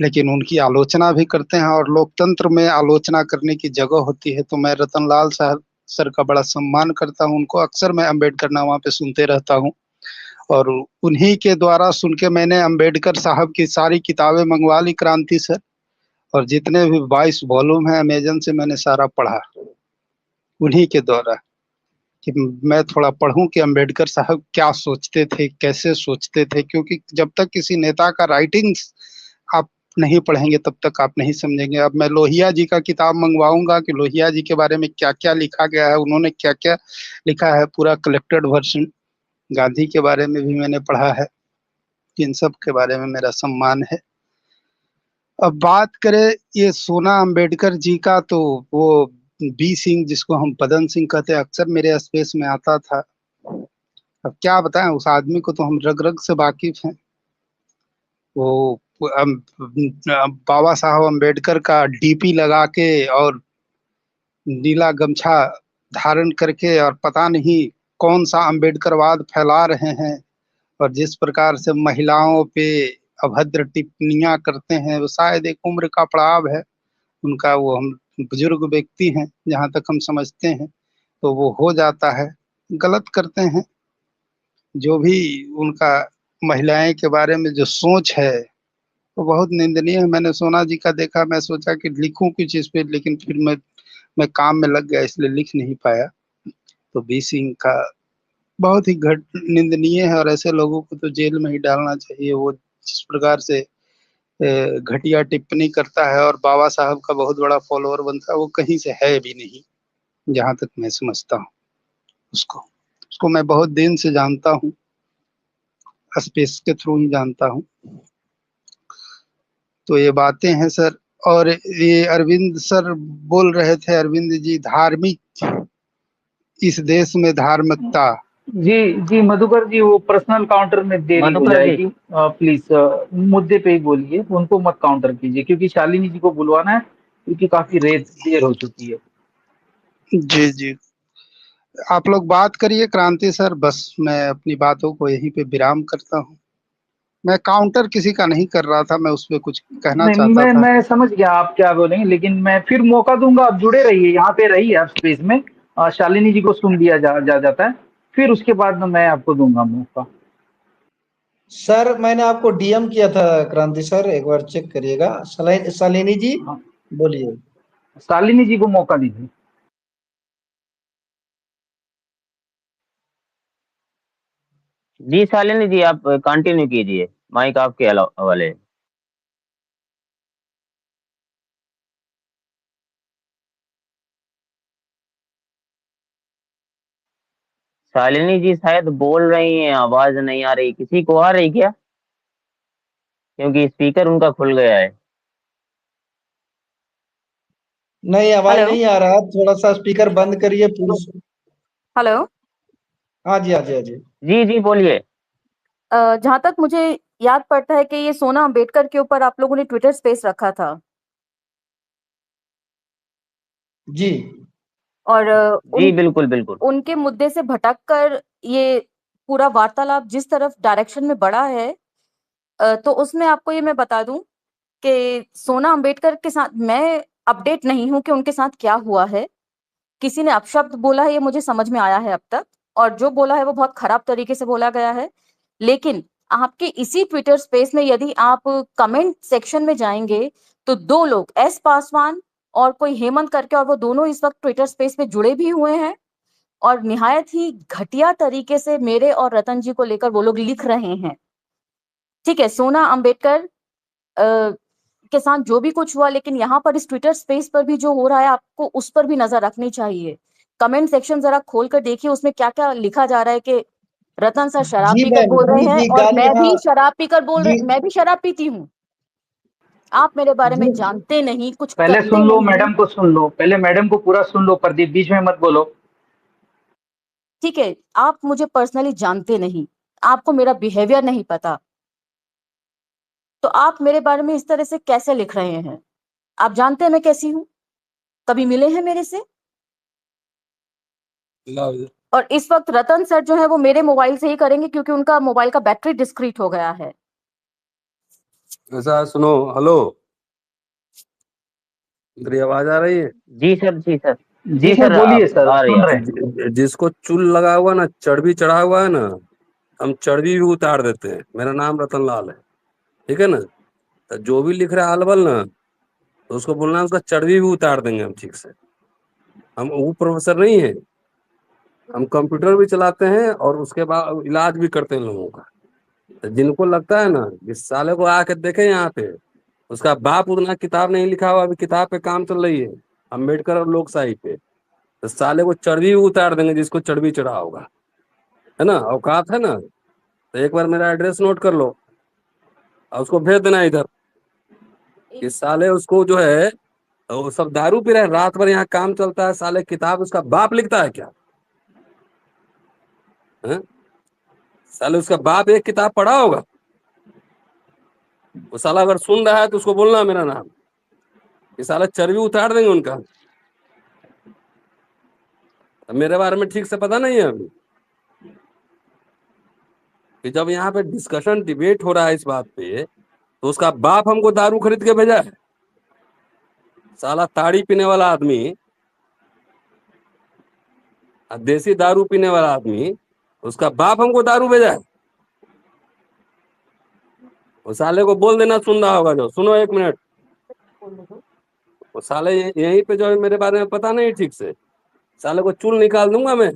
लेकिन उनकी आलोचना भी करते हैं, और लोकतंत्र में आलोचना करने की जगह होती है। तो मैं रतनलाल साहब सर का बड़ा सम्मान करता हूँ, उनको अक्सर मैं अम्बेडकर नामा पे सुनते रहता हूँ, और उन्हीं के द्वारा सुन के मैंने अम्बेडकर साहब की सारी किताबें मंगवा ली क्रांति सर, और जितने भी 22 वॉल्यूम है अमेजन से मैंने सारा पढ़ा उन्हीं के द्वारा, कि मैं थोड़ा पढ़ूं कि अम्बेडकर साहब क्या सोचते थे, कैसे सोचते थे, क्योंकि जब तक किसी नेता का राइटिंग्स आप नहीं पढ़ेंगे तब तक आप नहीं समझेंगे। अब मैं लोहिया जी का किताब मंगवाऊंगा कि लोहिया जी के बारे में क्या क्या लिखा गया है, उन्होंने क्या क्या लिखा है, पूरा कलेक्टेड वर्जन। गांधी के बारे में भी मैंने पढ़ा है, इन सब के बारे में मेरा सम्मान है। अब बात करें ये सोना अम्बेडकर जी का, तो वो बी सिंह, जिसको हम पदन सिंह कहते हैं, अक्सर मेरे स्पेस में आता था। अब क्या बताएं, उस आदमी को तो हम रग रग से वाकिफ हैं। वो बाबा साहब अम्बेडकर का डीपी लगा के और नीला गमछा धारण करके, और पता नहीं कौन सा अम्बेडकरवाद फैला रहे हैं, और जिस प्रकार से महिलाओं पे अभद्र टिप्पणियां करते हैं, वो शायद एक उम्र का पड़ाव है उनका, वो हम बुजुर्ग व्यक्ति हैं जहाँ तक हम समझते हैं, तो वो हो जाता है, गलत करते हैं। जो भी उनका महिलाएं के बारे में जो सोच है वो बहुत निंदनीय है। मैंने सोना जी का देखा, मैं सोचा कि लिखूं कुछ इस पे, लेकिन फिर मैं काम में लग गया, इसलिए लिख नहीं पाया। तो बी सिंह का बहुत ही निंदनीय है, और ऐसे लोगों को तो जेल में ही डालना चाहिए। वो जिस प्रकार से घटिया टिप्पणी करता है, और बाबा साहब का बहुत बड़ा फॉलोअर बनता है, वो कहीं से है भी नहीं, जहां तक मैं समझता हूँ। उसको उसको मैं बहुत दिन से जानता हूँ, स्पेस के थ्रू ही जानता हूँ। तो ये बातें हैं सर। और ये अरविंद सर बोल रहे थे, अरविंद जी, धार्मिक, इस देश में धार्मिकता। जी जी मधुकर जी, वो पर्सनल काउंटर में देरी हो मधुकर जी जाएगी, प्लीज मुद्दे पे ही बोलिए, उनको मत काउंटर कीजिए, क्योंकि शालिनी जी को बुलवाना है, क्योंकि काफी देर हो चुकी है। जी जी। आप लोग बात करिए क्रांति सर, बस मैं अपनी बातों को यहीं पे विराम करता हूँ। मैं काउंटर किसी का नहीं कर रहा था, मैं उस पे कुछ कहना नहीं, चाहता था। मैं समझ गया आप क्या बोलेंगे, लेकिन मैं फिर मौका दूंगा, आप जुड़े रहिए, यहाँ पे रहिए आप स्पेस में। शालिनी जी को सुन लिया जाता है, फिर उसके बाद में मैं आपको दूंगा मौका। सर मैंने आपको डीएम किया था क्रांति सर, एक बार चेक करिएगा। शालिनी जी बोलिए। शालिनी जी को मौका दीजिए। जी शालिनी जी, आप कंटिन्यू कीजिए, माइक आपके हवाले। शालिनी जी शायद बोल रही हैं, आवाज नहीं आ रही, किसी को आ रही क्या? क्योंकि स्पीकर उनका खुल गया है। नहीं, आवाज हेलो नहीं आ रहा, थोड़ा सा स्पीकर बंद करिए पूरी। हेलो। हाँ जी, हाँ जी, हाँ जी। जी जी बोलिए। जहां तक मुझे याद पड़ता है कि ये सोना अंबेडकर के ऊपर आप लोगों ने ट्विटर स्पेस रखा था। जी। और जी बिल्कुल बिल्कुल। उनके मुद्दे से भटककर ये पूरा वार्तालाप जिस तरफ डायरेक्शन में बढ़ा है, तो उसमें आपको ये मैं बता दूं कि सोना अंबेडकर के साथ मैं अपडेट नहीं हूं कि उनके साथ क्या हुआ है। किसी ने अपशब्द बोला है, ये मुझे समझ में आया है अब तक, और जो बोला है वो बहुत खराब तरीके से बोला गया है। लेकिन आपके इसी ट्विटर स्पेस में यदि आप कमेंट सेक्शन में जाएंगे तो दो लोग, एस पासवान और कोई हेमंत करके, और वो दोनों इस वक्त ट्विटर स्पेस में जुड़े भी हुए हैं, और निहायत ही घटिया तरीके से मेरे और रतन जी को लेकर वो लोग लिख रहे हैं। ठीक है, सोना अंबेडकर के साथ जो भी कुछ हुआ, लेकिन यहाँ पर इस ट्विटर स्पेस पर भी जो हो रहा है आपको उस पर भी नजर रखनी चाहिए। कमेंट सेक्शन जरा खोल कर देखिए, उसमें क्या क्या लिखा जा रहा है कि रतन सर शराब जी पीकर मैम, बोल रहे जी हैं, जी, और मैं गालियाँ। भी शराब पीकर बोल जी रहे, मैं भी शराब पीती हूँ। आप मेरे बारे में जी। जानते नहीं, कुछ पहले करते सुन लो नहीं। मैडम को, सुन लो पहले मैडम को पूरा सुन लो, प्रदीप बीच में मत बोलो। ठीक है, आप मुझे पर्सनली जानते नहीं, आपको मेरा बिहेवियर नहीं पता, तो आप मेरे बारे में इस तरह से कैसे लिख रहे हैं? आप जानते हैं मैं कैसी हूँ, कभी मिले हैं मेरे से? और इस वक्त रतन सर जो है वो मेरे मोबाइल से ही करेंगे, क्योंकि उनका मोबाइल का बैटरी डिस्क्रीट हो गया है। ऐसा सुनो, हेलो, मेरी आवाज आ रही है? जी सर, जी सर, जी जी सर, सर, बोलिए सर, आ रही सुन है। रहे हैं। जिसको चुल लगा हुआ ना, चर्बी चढ़ा हुआ है ना, हम चर्बी भी उतार देते हैं। मेरा नाम रतन लाल है, ठीक है ना? तो जो भी लिख रहा है अलबल ना, तो उसको बोलना उसका चर्बी भी उतार देंगे हम ठीक से। हम वो प्रोफेसर नहीं है, हम कंप्यूटर भी चलाते हैं और उसके बाद इलाज भी करते हैं लोगों का। तो जिनको लगता है ना इस साले को आके देखे यहाँ पे, उसका बाप उतना किताब नहीं लिखा हुआ, अभी किताब पे काम चल रही है अम्बेडकर और लोकशाही पे, तो साले को चर्बी भी उतार देंगे जिसको चर्बी चढ़ा होगा, है ना? औकात है ना? तो एक बार मेरा एड्रेस नोट कर लो और उसको भेज देना इधर। इस साले उसको जो है वो सब दारू पी रहे हैं, रात भर यहाँ काम चलता है, साले किताब उसका बाप लिखता है क्या? है? साले उसका बाप एक किताब पढ़ा होगा? वो साला अगर सुन रहा है तो उसको बोलना मेरा नाम, ये साला चर्बी उतार देंगे उनका। मेरे बारे में ठीक से पता नहीं है अभी कि जब यहाँ पे डिस्कशन डिबेट हो रहा है इस बात पे, तो उसका बाप हमको दारू खरीद के भेजा है। साला ताड़ी पीने वाला आदमी, देसी दारू पीने वाला आदमी, उसका बाप हमको दारू भेजा है। वो साले को बोल देना, सुन रहा होगा जो, सुनो एक मिनट। वो साले यहीं पे जो है मेरे बारे में पता नहीं ठीक से, साले को चूल निकाल दूंगा मैं।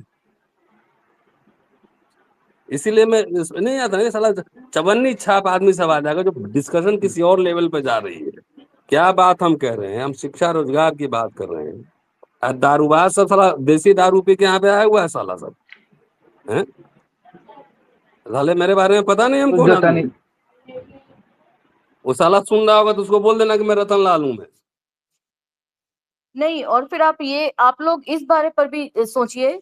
इसीलिए मैं नहीं आता नहीं, साला चवन्नी छाप आदमी सब आ जाएगा। जो डिस्कशन किसी और लेवल पे जा रही है, क्या बात हम कह रहे हैं, हम शिक्षा रोजगार की बात कर रहे हैं। दारूबाज सब साला देसी दारू पी के यहाँ पे आया हुआ है साला सब, हैं? साले मेरे बारे में पता नहीं हम कुछ कौन जता आदमी। नहीं। वो साला सुन रहा होगा तो उसको बोल देना कि मैं रतन लाल हूं मैं। नहीं, और फिर आप लोग इस बारे पर भी सोचिए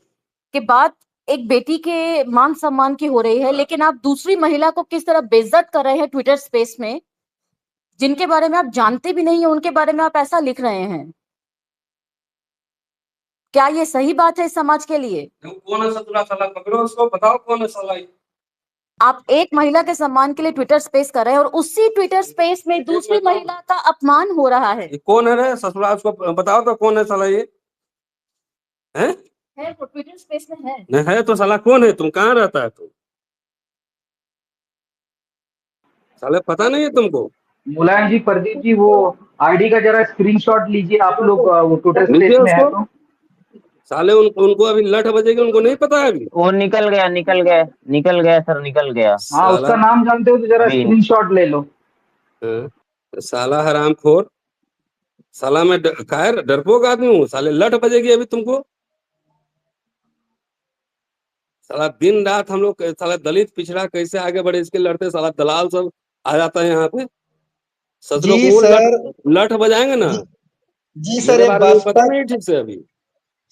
कि बात एक बेटी के मान सम्मान की हो रही है, लेकिन आप दूसरी महिला को किस तरह बेइज्जत कर रहे हैं ट्विटर स्पेस में, जिनके बारे में आप जानते भी नहीं है, उनके बारे में आप ऐसा लिख रहे हैं। क्या ये सही बात है इस समाज के लिए? कौन है सतुरा साला? पकड़ो उसको, बताओ कौन है साला ये? आप एक महिला के सम्मान के लिए ट्विटर स्पेस कर रहे हैं और उसी ट्विटर स्पेस में दूसरी महिला का अपमान हो रहा है। ये कौन है रे ससुरा? उसको बताओ तो कौन है साला ये? हैं? है वो ट्विटर स्पेस में है। नहीं है तो साला कौन है? तुम कहाँ रहता है तुम? साले पता नहीं है तुमको? मुलायम जी, प्रदीप जी, वो आईडी का जरा स्क्रीनशॉट लीजिए आप लोग, वो ट्विटर स्पेस लीजिए में है उसको। तो। साले उनको अभी लठ बजेगी, उनको नहीं पता है अभी। वो निकल गया सर, निकल गया। हाँ, उसका नाम जानते हो तो जरा अभी स्क्रीनशॉट ले लो। साला हरामखोर, साला मैं खैर डरपोक आदमी हूँ, साले लठ बजेगी अभी तुमको। साला दिन रात हम लोग साला दलित पिछड़ा कैसे आगे बढ़े इसके लड़ते, साला दलाल सब आ जाता है यहाँ पे। ससुरों जी को सर, लठ बजाएंगे ना। जी सर, मेरे ये बारे में पता बसपा, नहीं ठीक से अभी।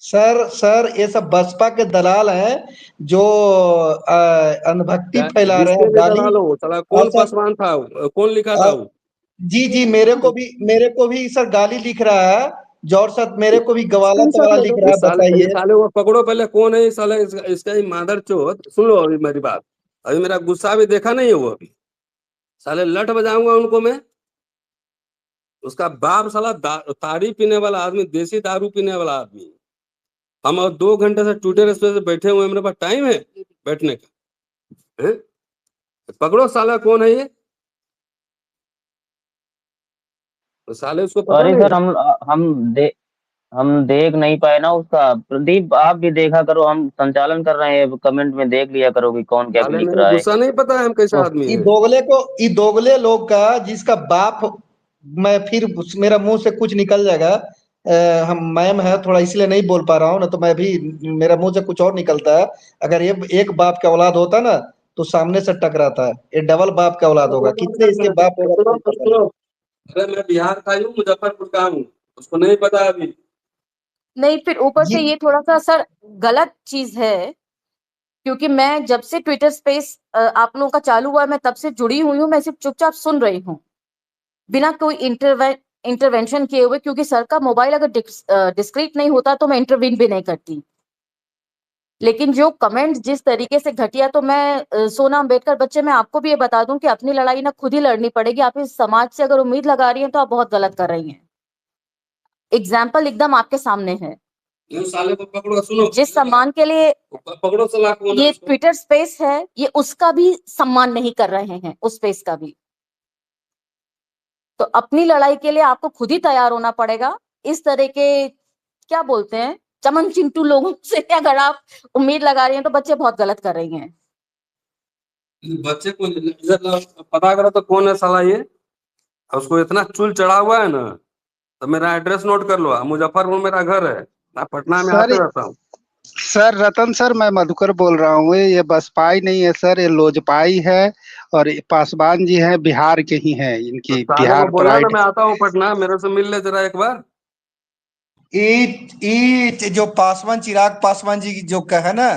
सर ये सब बसपा के दलाल हैं जो अनभक्ति फैला रहे जिसके हैं, भी गाली। दलाल हो, साला और कौन सर, पासवान था, कौन लिखा था वो? जी मेरे को भी सर गाली लिख रहा है, जौर सर मेरे को भी गवाला स्क्रीनशॉट तवाला ले लिख लो। रहा ये है, साले बताइए। वो पकड़ो पहले, कौन है ये साला? इसका ही मादर चोद। सुन लो अभी मेरी बात, अभी मेरा गुस्सा भी देखा नहीं है वो अभी। साले लठ बजाऊंगा उनको मैं। उसका बाप साला ताड़ी पीने वाला आदमी, देसी दारू पीने वाला आदमी। हम और 2 घंटे से ट्विटर पे बैठे हुए हैं, मेरे पास टाइम है बैठने का है? पकड़ो साला कौन है ये? तो साले उसको पता अरे नहीं सर, है। हम देख नहीं पाए ना उसका। प्रदीप, आप भी देखा करो, हम संचालन कर रहे हैं, कमेंट में देख लिया करो कि कौन क्या साले लिख मेरे रहा है। गुस्सा नहीं पता है हम कैसे तो आदमी है। ये दोगले लोग का जिसका बाप, मैं फिर मेरा मुंह से कुछ निकल जाएगा। हम मैम है थोड़ा इसलिए नहीं बोल पा रहा हूँ, ना तो मैं भी, मेरा मुंह से कुछ और निकलता है। अगर ये एक बाप का औलाद होता ना तो सामने से टकराता है, ये डबल बाप का औलाद होगा। कितने इसके बाप होगा तो नहीं पता नहीं। अरे मैं बिहार का हूँ, मुजफ्फरपुर का हूँ, उसको नहीं पता अभी। नहीं, फिर ऊपर से जी ये थोड़ा सा सर गलत चीज है, क्योंकि मैं जब से ट्विटर स्पेस आप लोगों का चालू हुआ है, मैं तब से जुड़ी हुई हूँ। मैं सिर्फ चुपचाप सुन रही हूँ बिना कोई इंटरवेंशन किए हुए, क्योंकि सर का मोबाइल अगर डिस्क्रीट नहीं होता तो मैं इंटरवीन भी नहीं करती। लेकिन जो कमेंट जिस तरीके से घटिया, तो मैं सोना अम्बेडकर बच्चे, मैं आपको भी ये बता दूं कि अपनी लड़ाई ना खुद ही लड़नी पड़ेगी। आप इस समाज से अगर उम्मीद लगा रही हैं तो आप बहुत गलत कर रही हैं। एग्जाम्पल एकदम आपके सामने है। ये साले को पकड़ो, सुनो। जिस सम्मान के लिए पकड़ो साला कौन है ये उसको। ट्विटर स्पेस है, ये उसका भी सम्मान नहीं कर रहे हैं, उस स्पेस का भी। तो अपनी लड़ाई के लिए आपको खुद ही तैयार होना पड़ेगा। इस तरह के क्या बोलते हैं, चमन चिंटू लोगों से अगर आप उम्मीद लगा रही हैं तो बच्चे बहुत गलत कर रही हैं। बच्चे को इधर पता करो तो कौन है साला ये। उसको इतना चुल चढ़ा हुआ है ना, तो मेरा एड्रेस नोट कर लो। मुजफ्फरपुर मेरा घर है, मैं पटना में आते रहता हूँ। सर रतन सर, मैं मधुकर बोल रहा हूँ। ये बसपाई नहीं है सर, ये लोजपाई है। और ये पासवान जी हैं, बिहार के ही हैं, इनकी साले को बिहार बोलना ना प्राइड। मैं आता हूँ पटना, मेरे से मिल ले जरा एक बार। जो पासवान, चिराग पासवान जी जो कहे ना,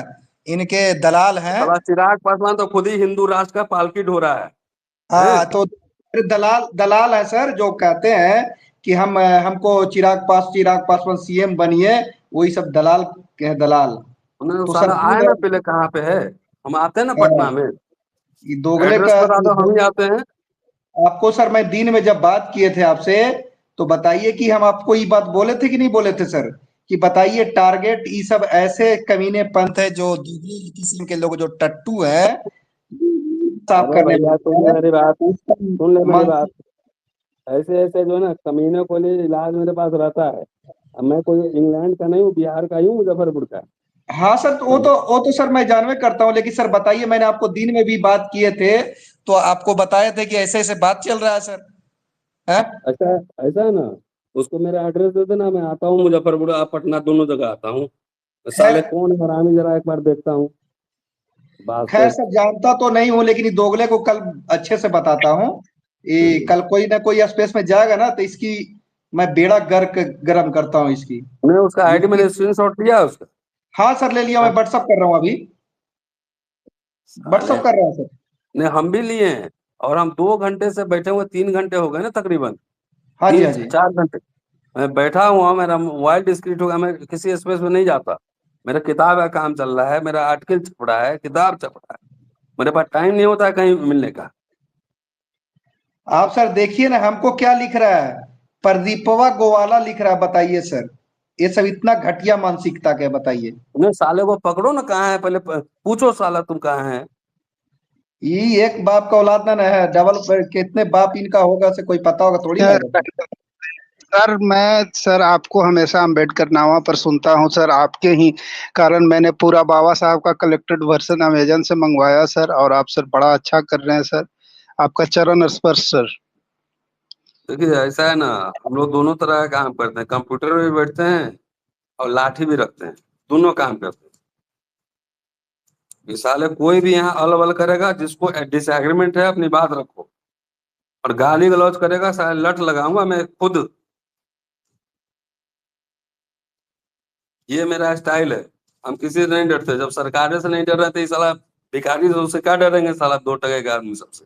इनके दलाल हैं। साला चिराग पासवान तो खुद ही हिंदू राष्ट्र का पालकी ढोरा है। हाँ, तो दलाल दलाल है सर, जो कहते हैं कि हमको चिराग पासवान सीएम बनिए, वही सब दलाल के हैं, दलाल। उन्हें तो साला सर आए ना पहले कहाँ पे है, हम आते हैं ना पटना में। ये दोगले एड्रेस का, बता दो, हम ही आते हैं। आपको सर मैं दिन में जब बात किए थे आपसे, तो बताइए कि हम आपको ये बात बोले थे कि नहीं बोले थे सर, कि बताइए टारगेट ये सब ऐसे कमीने पंथ है जो दूसरे किस्म के लोग जो टट्टू है, साफ अरे करने भैया सुन ले लगते मेरी बात, हैं। सुन ले मेरी मन बात। ऐसे ऐसे जो है ना कमीने को लिए इलाज मेरे पास रहता है। अब मैं कोई इंग्लैंड का नहीं हूँ, बिहार का ही हूँ, मुजफ्फरपुर का। हाँ सर, तो वो तो सर मैं जानवे करता हूँ, लेकिन सर बताइए, मैंने आपको दिन में भी बात किए थे, तो आपको बताए थे कि ऐसे ऐसे बात चल रहा है सर। है ऐसा ऐसा है ना, उसको मेरा एड्रेस दे देना, मैं आता हूँ मुजफ्फरपुर, आप पटना, दोनों जगह आता हूँ। साले कौन है हरामी, जरा एक बार देखता हूँ। खैर बास्टर्ड। सर, जानता तो नहीं हूँ, लेकिन ये दोगले को कल अच्छे से बताता हूँ। ये कल कोई ना कोई स्पेस में जाएगा ना, तो इसकी मैं बेड़ा गर्क गरम करता हूँ इसकी। मैं उसका आईडी मैंने स्क्रीनशॉट लिया उसका। हाँ सर, ले लिया, मैं व्हाट्सअप कर रहा हूँ अभी, साले व्हाट्सअप कर रहा हूँ सर। ने हम भी लिए हैं, और हम 2 घंटे से बैठे हुए, 3 घंटे हो गए ना तकरीबन, हाँ जी, 3 हाँ से जी। 4 घंटे। मैं बैठा हुआ, मेरा मोबाइल डिस्क्रीट होगा, मैं किसी स्पेस में नहीं जाता। मेरा किताब का काम चल रहा है, मेरा आर्टिकल छप रहा है, किताब छप रहा है, मेरे पास टाइम नहीं होता है कहीं मिलने का। आप सर देखिए ना हमको क्या लिख रहा है, प्रदीपवा गोवाला लिख रहा है, बताइए सर ये सब इतना घटिया मानसिकता क्या, बताइए। उन्हें साले को पकड़ो ना, कहाँ है पहले पूछो, साला तुम कहाँ है। ये एक बाप का औलाद ना है, डबल कितने बाप इनका होगा से कोई पता होगा थोड़ी ना। सर आपको हमेशा अम्बेडकर नामा पर सुनता हूँ सर, आपके ही कारण मैंने पूरा बाबा साहब का कलेक्टेड वर्जन अमेजन से मंगवाया सर, और आप सर बड़ा अच्छा कर रहे हैं सर, आपका चरण स्पर्श सर। देखिए ऐसा है ना, हम लोग दोनों तरह का काम करते हैं, कंप्यूटर में भी बैठते हैं और लाठी भी रखते हैं, दोनों काम करते हैं। ये साले कोई भी यहाँ अल बल करेगा, जिसको डिसएग्रीमेंट है अपनी बात रखो, और गाली गलौज करेगा साले लठ लगाऊंगा मैं खुद। ये मेरा स्टाइल है, हम किसी से नहीं डरते। जब सरकार से नहीं डर रहे थे साला भिखारी से, उससे क्या डरेंगे साला 2 टके का आदमी सबसे।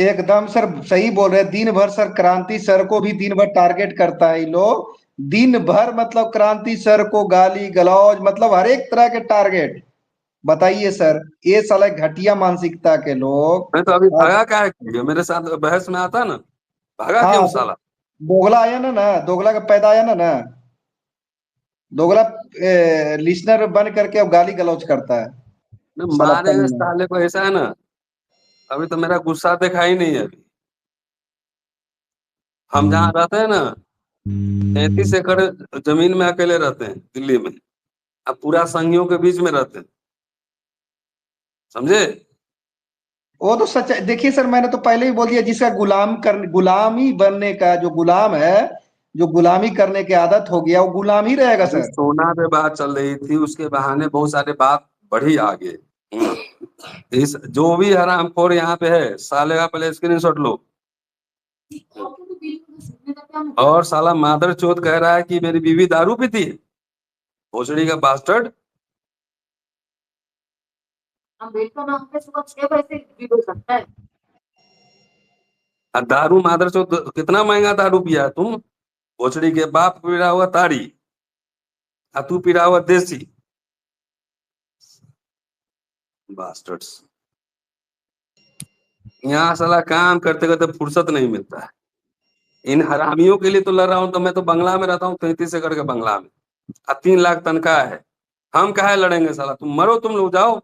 एकदम सर सही बोल रहे हैं। दिन भर सर क्रांति सर को भी दिन भर टारगेट करता है ये लोग, दिन भर मतलब क्रांति सर को गाली गलौज, मतलब हर एक तरह के टारगेट। बताइए सर, ये साला घटिया मानसिकता के लोग। मैं तो अभी भागा क्या है, मेरे साथ बहस में आता ना, भागा हाँ क्यों साला। दोगला आया ना दोगला का पैदा आया ना दोगला लिसनर बन करके अब गाली गलौज करता है साला मारेंगे कमीना। साले को, ऐसा है ना। अभी तो मेरा गुस्सा देखा ही नहीं है। अभी हम जहाँ रहते हैं ना, 33 एकड़ जमीन में अकेले रहते हैं दिल्ली में, अब पूरा संघियों के बीच में रहते हैं, समझे। वो तो सच है। देखिए सर मैंने तो पहले ही बोल दिया, जिसका गुलामी बनने का जो गुलाम है, जो गुलामी करने की आदत हो गया वो गुलाम ही रहेगा अभी सर। सोना पे बात चल रही थी, उसके बहाने बहुत सारे बात बढ़ी आगे। इस जो भी हरामखोर यहाँ पे है, साले का पहले स्क्रीनशॉट लो। और साला मादर चोद कह रहा है कि मेरी बीवी दारू पीती है, भोसड़ी का बास्टर्ड। अम्बेडकर नाम पे सुबह 6 बजे से वीडियो चलता है। दारू मादर चोद, कितना महंगा दारू पिया है तुम, भोसड़ी के बाप पी रहा हुआ ताड़ी, तू पी रहा हुआ देसी बास्टर्ड्स। यहाँ साला काम करते करते फुर्सत नहीं मिलता है। इन हरामियों के लिए तो लड़ रहा हूं। तो मैं तो बंगला में रहता हूँ, 33 एकड़ के बंगला में, 3 लाख तनख्वाह है। हम काहे लड़ेंगे साला, तुम मरो, तुम लोग जाओ।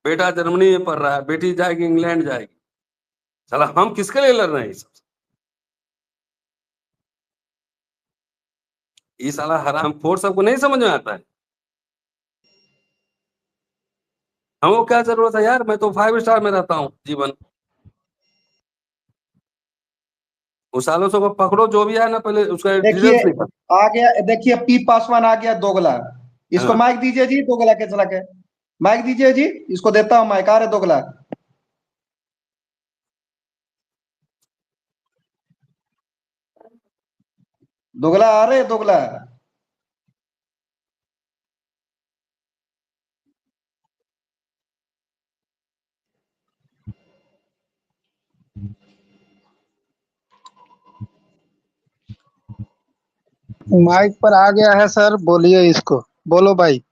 बेटा जर्मनी में पढ़ रहा है, बेटी जाएगी इंग्लैंड जाएगी, साला हम किसके लिए लड़ रहे हैं। ये साला हरामखोर सबको नहीं समझ में आता है। हमको क्या जरूरत है यार, मैं तो 5 स्टार में रहता हूँ जीवन। उस सालों से को पकड़ो, जो भी है ना, पहले उसका देखिए डिटेल्स लिखा। आ गया, देखिए पी पासवान आ गया दोगला। इसको हाँ। माइक दीजिए जी, दोगला के चला के माइक दीजिए जी, इसको देता हूँ माइक। आ रहे दोगला, दोगला आ रहे दोगला। माइक पर आ गया है सर, बोलिए इसको, बोलो भाई।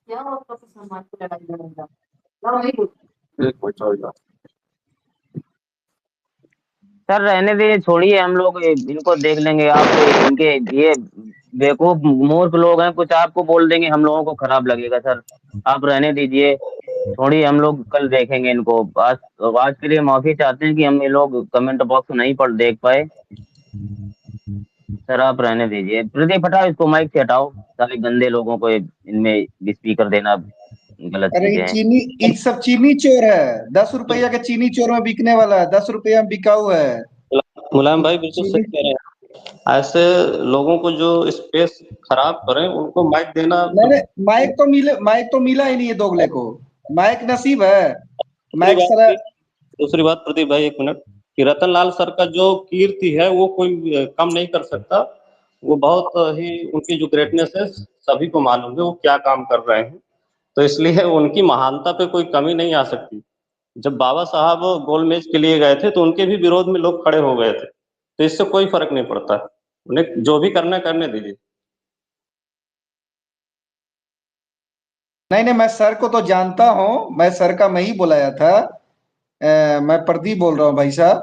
क्या होगा तो समाज को लड़ाई लड़ेगा ना, वही बोल। सर रहने दीजिए, छोड़िए, हम लोग इनको देख लेंगे। आप इनके ये बेवकूफ मूर्ख लोग हैं, कुछ आपको बोल देंगे, हम लोगों को खराब लगेगा सर। आप रहने दीजिए, छोड़िए, हम लोग कल देखेंगे इनको। आज आज के लिए माफी चाहते हैं कि हम ये लोग कमेंट बॉक्स नहीं पढ़ देख पाए। सर आप रहने दीजिए। प्रदीप हटाओ इसको, माइक से हटाओ, सारे गंदे लोगों को इनमें स्पीकर देना गलत अरे चीजें हैं। चीनी, ये सब चीनी चोर है, 10 रुपया के चीनी चोर में बिकने वाला है, 10 रुपया में बिकाऊ है। मुलायम भाई बिल्कुल सही चीनी, कह रहे हैं। ऐसे लोगों को जो स्पेस खराब करें उनको माइक देना। मैंने माइक तो मिला ही नहीं है दोगले को, माइक नसीब है। दूसरी माइक सारा बात दूसरी बात प्रदीप भाई, 1 मिनट, कि रतन लाल सर का जो कीर्ति है वो कोई कम नहीं कर सकता। वो बहुत ही, उनकी जो ग्रेटनेस है सभी को मालूम है, वो क्या काम कर रहे हैं। तो इसलिए उनकी महानता पे कोई कमी नहीं आ सकती। जब बाबा साहब गोल मेज के लिए गए थे तो उनके भी विरोध में लोग खड़े हो गए थे, तो इससे कोई फर्क नहीं पड़ता, उन्हें जो भी करना है करने दीजिए। नहीं नहीं, मैं सर को तो जानता हूँ, मैं सर का मैं ही बुलाया था। मैं प्रदीप बोल रहा हूँ भाई साहब।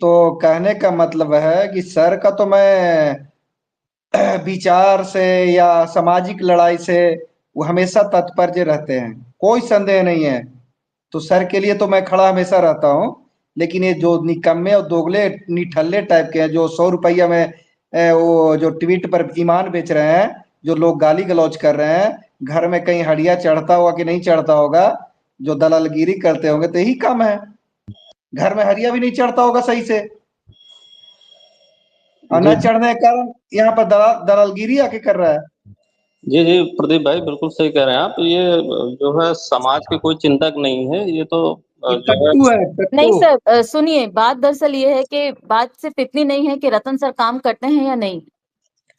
तो कहने का मतलब है कि सर का तो मैं विचार से या सामाजिक लड़ाई से वो हमेशा तत्पर रहते हैं, कोई संदेह नहीं है। तो सर के लिए तो मैं खड़ा हमेशा रहता हूँ। लेकिन ये जो निकम्मे और दोगले निठल्ले टाइप के हैं, जो 100 रुपया में वो जो ट्वीट पर ईमान बेच रहे हैं, जो लोग गाली गलौज कर रहे हैं, घर में कहीं हड़िया चढ़ता होगा कि नहीं चढ़ता होगा, जो दलालगिरी करते होंगे, तो यही काम है। घर में हरिया भी नहीं चढ़ता होगा सही से, और जी न चढ़ने के कारण यहाँ पर दलालगिरी आके कर रहा है। जी जी प्रदीप भाई बिल्कुल सही कह रहे हैं आप। ये जो है समाज के कोई चिंतक नहीं है, ये तो ये जो है कट्टू है, नहीं कट्टू। सर, सुनिए, बात दरअसल ये है कि बात सिर्फ इतनी नहीं है कि रतन सर काम करते हैं या नहीं।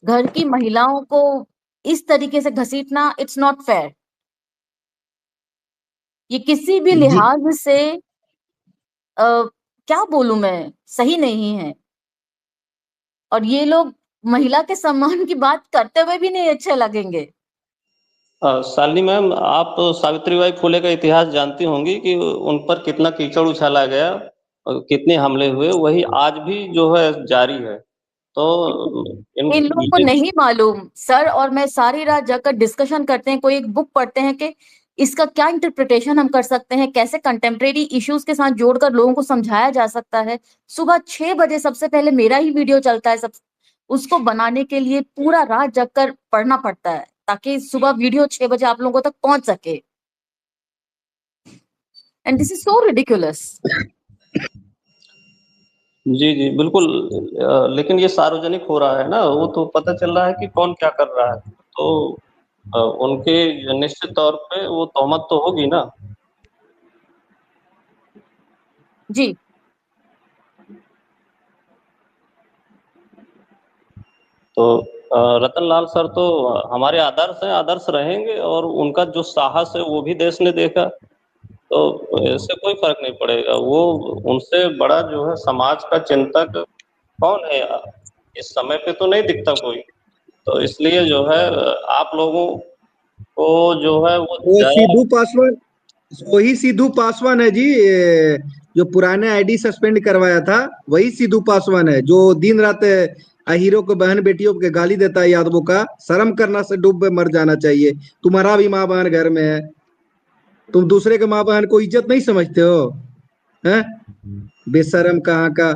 घर की महिलाओं को इस तरीके से घसीटना, इट्स नॉट फेयर। ये किसी भी जी लिहाज से क्या बोलूं मैं, सही नहीं है। और ये लोग महिला के सम्मान की बात करते हुए भी नहीं अच्छे लगेंगे। शालिनी मैम, आप सावित्रीबाई फुले का इतिहास जानती होंगी कि उन पर कितना कीचड़ उछाला गया और कितने हमले हुए, वही आज भी जो है जारी है। तो इन लोगों को नहीं मालूम सर, और मैं सारी रात जाकर डिस्कशन करते हैं, कोई एक बुक पढ़ते हैं कि इसका क्या इंटरप्रिटेशन हम कर सकते हैं, कैसे कंटेम्प्रेरी इश्यूज के साथ जोड़कर लोगों को समझाया जा सकता है। सुबह 6 बजे सबसे पहले मेरा ही वीडियो चलता है, सब उसको बनाने के लिए पूरा रात जगकर पढ़ना पड़ता है ताकि सुबह वीडियो 6 बजे आप लोगों तक पहुंच सके। And this is so ridiculous. जी जी बिल्कुल। लेकिन ये सार्वजनिक हो रहा है ना, वो तो पता चल रहा है कि कौन क्या कर रहा है, तो उनके निश्चित तौर पे वो तोहमत तो होगी ना। जी तो रतनलाल सर तो हमारे आदर्श हैं, आदर्श रहेंगे, और उनका जो साहस है वो भी देश ने देखा। तो इससे कोई फर्क नहीं पड़ेगा, वो उनसे बड़ा जो है समाज का चिंतक कौन है इस समय पे तो नहीं दिखता कोई। तो इसलिए जो है आप लोगों को जो है वो वो जरा सिद्धू पासवान, वही सिद्धू पासवान है जी, जो पुराने आईडी सस्पेंड करवाया था, वही सिद्धू पासवान है जो दिन रात हीरो को बहन बेटियों के गाली देता है यादवों का। शर्म करना से डूब मर जाना चाहिए। तुम्हारा भी माँ बहन घर में है, तुम दूसरे के माँ बहन को इज्जत नहीं समझते हो? हैं बेशरम कहाँ का।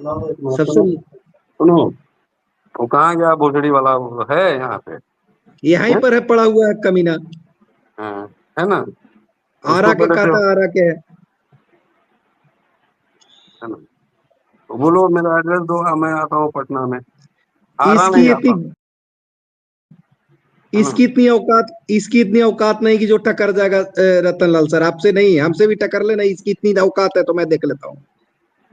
सबसे सुनो, वो कहाँ गया भोसड़ी वाला? वो है यहाँ पे? यहीं हैं? पर है, पड़ा हुआ है कमीना। हाँ, है ना? आरा उसको के पहले से काता आरा के है। है ना? तो बोलो मेरा एड्रेस दो, मैं आता हूँ पटना में। आ रहा इसकी नहीं इतनी आता, है ना? इसकी इतनी औकात नहीं कि जो टकर जाएगा रतनलाल सर। आपसे नहीं, हमसे भी टकर ले, नहीं इसकी इतनी औकात है तो मैं देख लेता हूँ।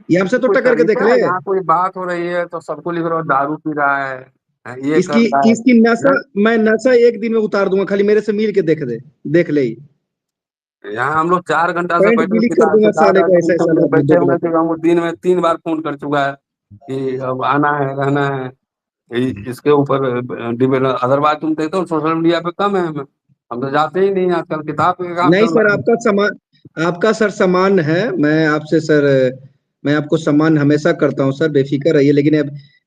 ये हमसे तो कोई टक्कर के देख तरीका ले। है? यहाँ कोई बात हो रही है तो सबको लिख रहा हो दारू पी रहा है, ये कर इसकी रहा है। इसकी नशा, मैं नशा एक दिन में उतार दूंगा, खाली मेरे से मिल के देख ले। यहाँ हम लोग 4 घंटा से पैंट बैठे गीली कर किताब दूंगा किताब साले का, ऐसा ऐसा आदमी बैठे देख हुए लेता थे। हमको दिन में 3 बार फोन कर चुका है कि अब आना है, रहना है। इसके ऊपर डिबेट। अदरवाइज तुम देखते हो सोशल मीडिया पे कम है, हम तो जाते ही नहीं आजकल, किताब का काम नहीं चल सर, रहा है। आपका सर सम्मान है। मैं आपसे सर, मैं आपको सम्मान हमेशा करता हूं सर, बेफिक्र रहिए। लेकिन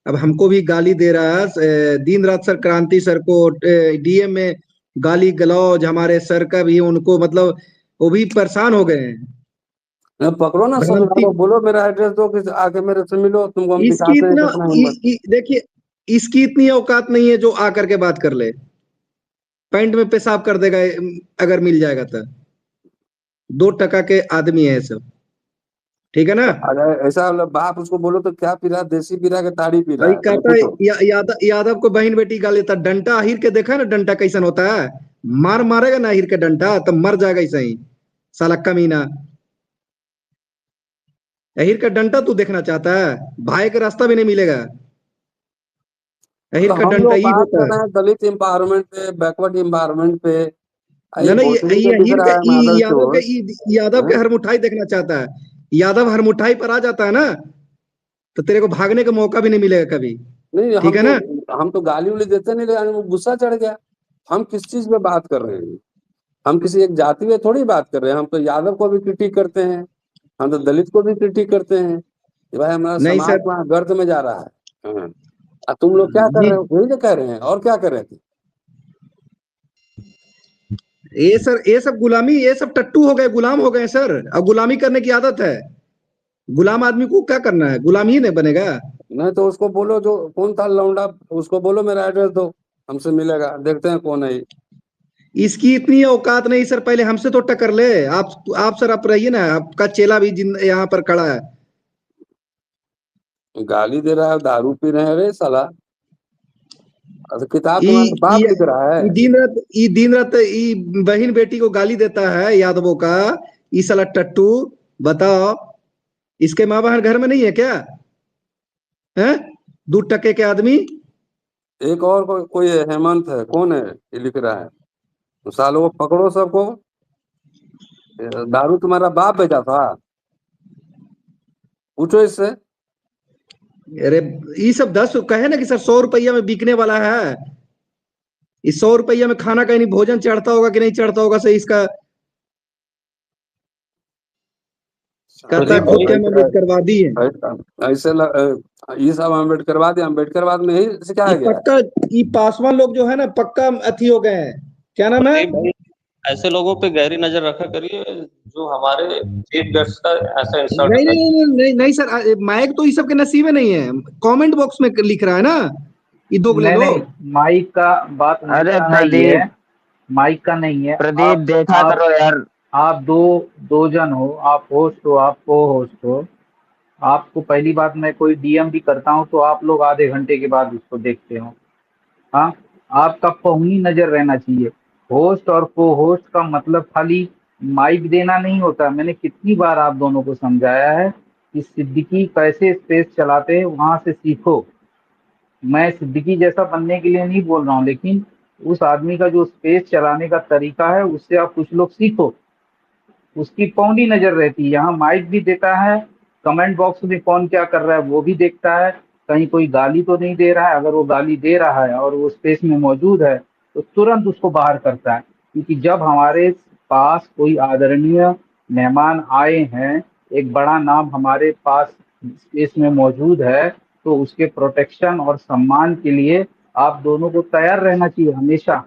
अब हमको भी गाली दे रहा है दिन रात सर। क्रांति सर को डीएम में गाली गलौज, हमारे सर का भी, उनको मतलब वो भी परेशान हो गए हैं। पकड़ो ना सब, भ्रांति, बोलो मेरा एड्रेस दो कि आके मेरे से मिलो, तुमको हम इसकी दिखाते हैं इतना कितना हिम्मत। देखिए, इसकी इतनी औकात नहीं है जो आकर के बात कर ले। पैंट में पेशाब कर देगा अगर मिल जाएगा तो। 2 टका के आदमी है सब, ठीक है ना? अगर ऐसा मतलब बाप उसको बोलो तो क्या पी रहा है? देसी पी रहा है कि ताड़ी पी रहा भाई है? पहले कहता है पूछो। यादव को बहन बेटी गाल देता। डंटा अहिर के देखा ना, डंटा कैसन होता है? मारेगा ना अहिर के डंटा तब मर जाएगा ऐसा ही, साला कमीना। अहिर का डंटा तू देखना चाहता है? भाई का रास्ता भी नहीं मिलेगा। अहिर तो का हम डंडा लोग ही बात होता कर है। रहे हैं दलित एम्पावरमेंट पे, बैकवर्ड एम्पावरमेंट पे। ना ना, भोसड़ी ये के दिख अहिर रहा के है ई माधव यादव के चोर। यादव के हाँ? हरमुठाई देखना चाहता है। यादव हरमुठाई पर आ जाता है ना, तो तेरे को भागने का मौका भी नहीं मिलेगा कभी। नहीं, ठीक है ना? हम तो गाली उली देते नहीं, लेकिन वो गुस्सा चढ़ गया। हम किस चीज पे बात कर रहे हैं? हम किसी एक जाति में थोड़ी बात कर रहे हैं। हम तो यादव को भी क्रिटिक करते हैं, हम तो दलित को भी क्रिटिक करते हैं कि भाई हमारा नहीं समाज सर, वहाँ गर्त में जा रहा है। हाँ। अब तुम लोग क्या कर ये रहे हो? वही तो कह रहे हैं, और क्या कर रहे थे? ये सर, ये सब गुलामी, ये सब टट्टू हो गए, गुलाम हो गए सर। अब गुलामी करने की आदत है। गुलाम आदमी को क्या करना है? गुलाम ही नहीं बनेगा। नहीं तो उसको बोलो, जो कौन था लौंडा, उसको बोलो मेरा एड्रेस दो, हमसे मिलेगा, देखते हैं कौन है ये। इसकी इतनी औकात नहीं सर, पहले हमसे तो टक्कर ले। आप सर, आप रहिए ना, आपका चेला भी यहाँ पर खड़ा है। गाली दे रहा है, दारू पी रहे हैं, रे साला। अब किताब ई तुम्हारा ई बाप लिख रहा है। ई दिन रात ई बहन बेटी को गाली देता है यादवों का। ई साला टट्टू। बताओ, इसके माँ बहन घर में नहीं है क्या? हैं? 2 टके के आदमी। एक और कोई है, हेमंत है, कौन है ये लिख रहा है? तो सालों को पकड़ो सबको। दारू तुम्हारा बाप बेचा था? पूछो इससे। अरे, ये सब 10 कहे ना कि सर 100 रुपया में बिकने वाला है। इस 100 रुपया में खाना कहीं भोजन चढ़ता होगा कि नहीं चढ़ता होगा सही इसका। कहता है प्रदीप खुद भाई, क्या हम अम्बेडकरवादी है। ऐसे ये सब अम्बेडकरवाद, अम्बेडकरवाद में ही सिखाया ये गया है। पक्का, ये पासवान लोग जो है ना, पक्का अथी हो गए हैं। क्या नाम है? प्रदीप भाई, ऐसे लोगों पे गहरी नजर रखा करिए जो हमारे चीफ गेस्ट का ऐसा इंसल्ट नहीं करें। नहीं नहीं नहीं नहीं सर, माइक तो ये सब के नसीब में नहीं है। कमेंट बॉक्स में लिख रहा है ना, ये दोगले नहीं नहीं, लोग। माइक का बात अरे हमेशा नहीं है, प्रदीप, माइक का नहीं है। प्रदीप आप देखा आप करो यार। आप दो दो जन हो, आप होस्ट हो, आप को होस्ट हो। आपको पहली बात, मैं कोई डीएम भी करता हूँ तो आप लोग आधे घंटे के बाद उसको देखते हो। हाँ, आपका पहुंची नजर रहना चाहिए। होस्ट और को होस्ट का मतलब खाली माइक देना नहीं होता। मैंने कितनी बार आप दोनों को समझाया है कि सिद्दीकी कैसे स्पेस चलाते हैं, वहां से सीखो। मैं सिद्दीकी जैसा बनने के लिए नहीं बोल रहा हूँ, लेकिन उस आदमी का जो स्पेस चलाने का तरीका है, उससे आप कुछ लोग सीखो। उसकी पौनी नजर रहती है, यहाँ माइक भी देता है, कमेंट बॉक्स में कौन क्या कर रहा है वो भी देखता है, कहीं कोई गाली तो नहीं दे रहा है। अगर वो गाली दे रहा है और वो स्पेस में मौजूद है तो तुरंत उसको बाहर करता है। क्योंकि जब हमारे पास कोई आदरणीय मेहमान आए हैं, एक बड़ा नाम हमारे पास स्पेस में मौजूद है, तो उसके प्रोटेक्शन और सम्मान के लिए आप दोनों को तैयार रहना चाहिए हमेशा।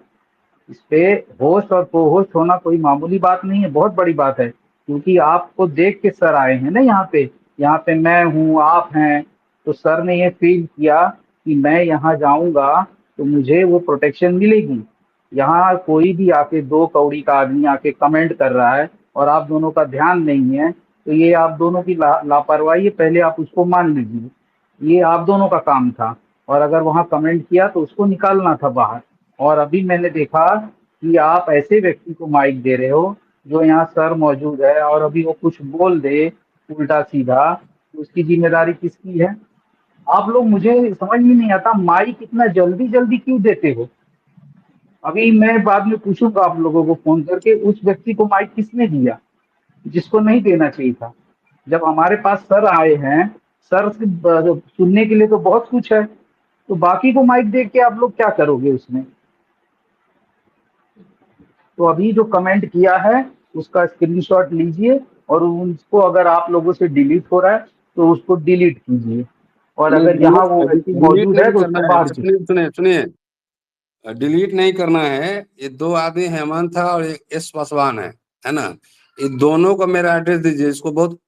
इस पे होस्ट और को होस्ट होना कोई मामूली बात नहीं है, बहुत बड़ी बात है। क्योंकि आपको देख के सर आए हैं ना यहाँ पे मैं हूँ, आप हैं, तो सर ने ये फील किया कि मैं यहाँ जाऊंगा तो मुझे वो प्रोटेक्शन मिलेगी। यहाँ कोई भी आके 2 कौड़ी का आदमी आके कमेंट कर रहा है और आप दोनों का ध्यान नहीं है, तो ये आप दोनों की लापरवाही है, पहले आप उसको मान लीजिए। ये आप दोनों का काम था, और अगर वहाँ कमेंट किया तो उसको निकालना था बाहर। और अभी मैंने देखा कि आप ऐसे व्यक्ति को माइक दे रहे हो जो यहाँ सर मौजूद है, और अभी वो कुछ बोल दे उल्टा सीधा, तो उसकी जिम्मेदारी किसकी है? आप लोग, मुझे समझ में नहीं आता माइक इतना जल्दी जल्दी क्यों देते हो। अभी मैं बाद में पूछूंगा आप लोगों को फोन करके, उस व्यक्ति को माइक किसने दिया जिसको नहीं देना चाहिए था। जब हमारे पास सर आए हैं, सर से सुनने के लिए तो बहुत कुछ है, तो बाकी को माइक दे के आप लोग क्या करोगे उसमें। तो अभी जो कमेंट किया है उसका स्क्रीनशॉट लीजिए, और उसको अगर आप लोगों से डिलीट हो रहा है तो उसको डिलीट कीजिए, और अगर यहाँ वो व्यक्ति डिलीट मौजूद है नहीं तो करना उसको है, बाहर कीजिए। सुनिए सुनिए सुनिए, डिलीट नहीं करना है। ये 2 आदमी हेमंत था और एक एस पासवान है ना। ये दोनों को मेरा एड्रेस दीजिए। इसको बहुत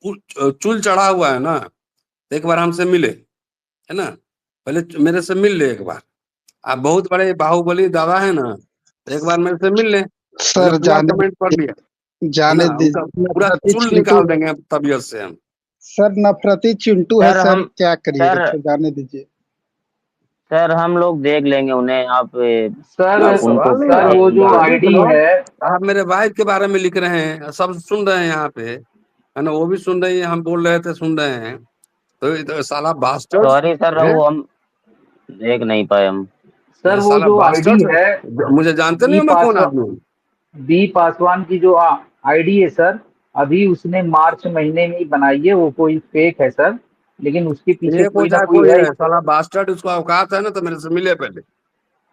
चुल चढ़ा हुआ है ना, तो एक बार हमसे मिले, है ना, पहले मेरे से मिल ले एक बार। आप बहुत बड़े बाहुबली दादा है ना, तो एक बार मेरे से मिल ले। मैंने सर पूरा कमेंट पढ़ लिया है ना, जाने उनका दीजिए, पूरा नफरती चुल चिंटू। निकाल देंगे तबीयत से हम। सर नफरती चिंटू है सर सर, हम क्या करिएगा, सर तो जाने दीजिए। सर हम लोग देख लेंगे उन्हें। कोई सर आप उनको सवाल नहीं है, सर आप वो जो आगे आईडी चलो। है, आप मेरे वाइफ के बारे में लिख रहे हैं, सब सुन रहे हैं यहाँ पे, है ना, वो भी सुन रही है, हम बोल रहे थे सुन रहे हैं। तो साला बास्टर्ड सॉरी सर, है। वो हम देख नहीं पाए हम। सर ये वो साला जो आईडी बास्टर्ड है मुझे जानते नहीं बी हो मैं कौन आदमी हूँ? बी पासवान की जो आईडी है सर, अभी उसने मार्च महीने में ही बनाई है, वो कोई फेक है सर, लेकिन उसके पीछे ये कोई ना चाहे कोई कोई है। है, साला बास्टर्ड, उसको औकात है ना तो मेरे से मिले पहले,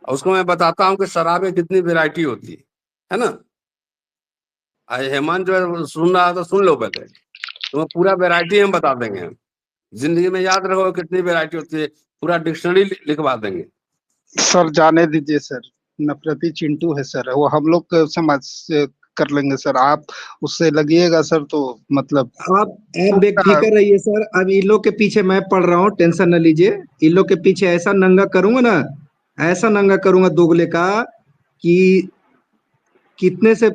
और उसको मैं बताता हूँ कि शराबें कितनी वैरायटी होती है ना। आज हेमंत जो है वो सुन रहा है तो सुन लो पहले, तुम्हें पूरा वैरायटी हम बता देंगे। हम जिंदगी में याद रखो कितनी वैरायटी होती है, पूरा डिक्शनरी लिखवा देंगे। सर जाने दीजिए सर, नफरती चिंटू है सर, वो हम लोग को समझ से कर लेंगे सर, आप उससे लगिएगा सर तो मतलब आप बेफिक्र रहिए सर, अब इन लोग के पीछे मैं पड़ रहा हूँ, टेंशन न लीजिए। इन लोग के पीछे ऐसा नंगा करूंगा ना, ऐसा नंगा करूंगा दोगले का, कि कितने से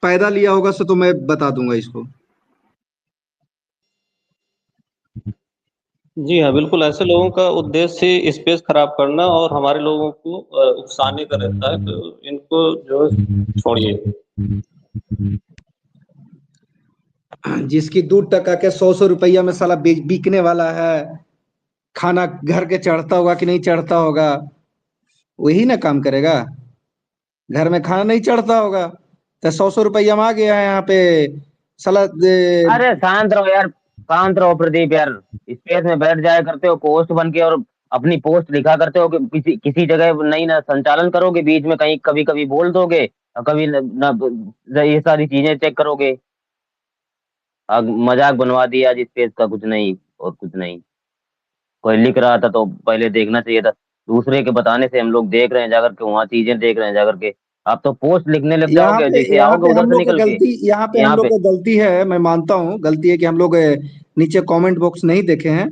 पैदा लिया होगा सो तो मैं बता दूंगा इसको। जी हाँ, बिल्कुल ऐसे लोगों का उद्देश्य ही स्पेस खराब करना और हमारे लोगों को उकसाने का रहता है, तो इनको जो है छोड़िए। जिसकी 2 टका के 100 रुपया में साला बिकने वाला है, खाना घर के चढ़ता होगा कि नहीं चढ़ता होगा, वही ना काम करेगा। घर में खाना नहीं चढ़ता होगा तो 100 रुपया में आ गया है यहाँ पे साला अरे शांत रहो यार, शांत रहो प्रदीप यार। स्पेस में बैठ जाया करते हो पोस्ट बन के, और अपनी पोस्ट लिखा करते हो कि किसी किसी जगह नहीं ना संचालन करोगे, बीच में कहीं कभी कभी बोल दोगे, और कभी ये सारी चीजें चेक करोगे। मजाक बनवा दिया आज स्पेस का, कुछ नहीं और कुछ नहीं। कोई लिख रहा था तो पहले देखना चाहिए था, दूसरे के बताने से हम लोग देख रहे हैं जाकर के, वहाँ चीजें देख रहे हैं जाकर के। आप तो पोस्ट लिखने लग जाओगे जैसे यहाँ आओगे पे उधर हम से लोग का निकल के गलती, यहाँ पे हम यहाँ लोग पे। का गलती है, मैं मानता हूँ गलती है कि हम लोग नीचे कमेंट बॉक्स नहीं देखे हैं।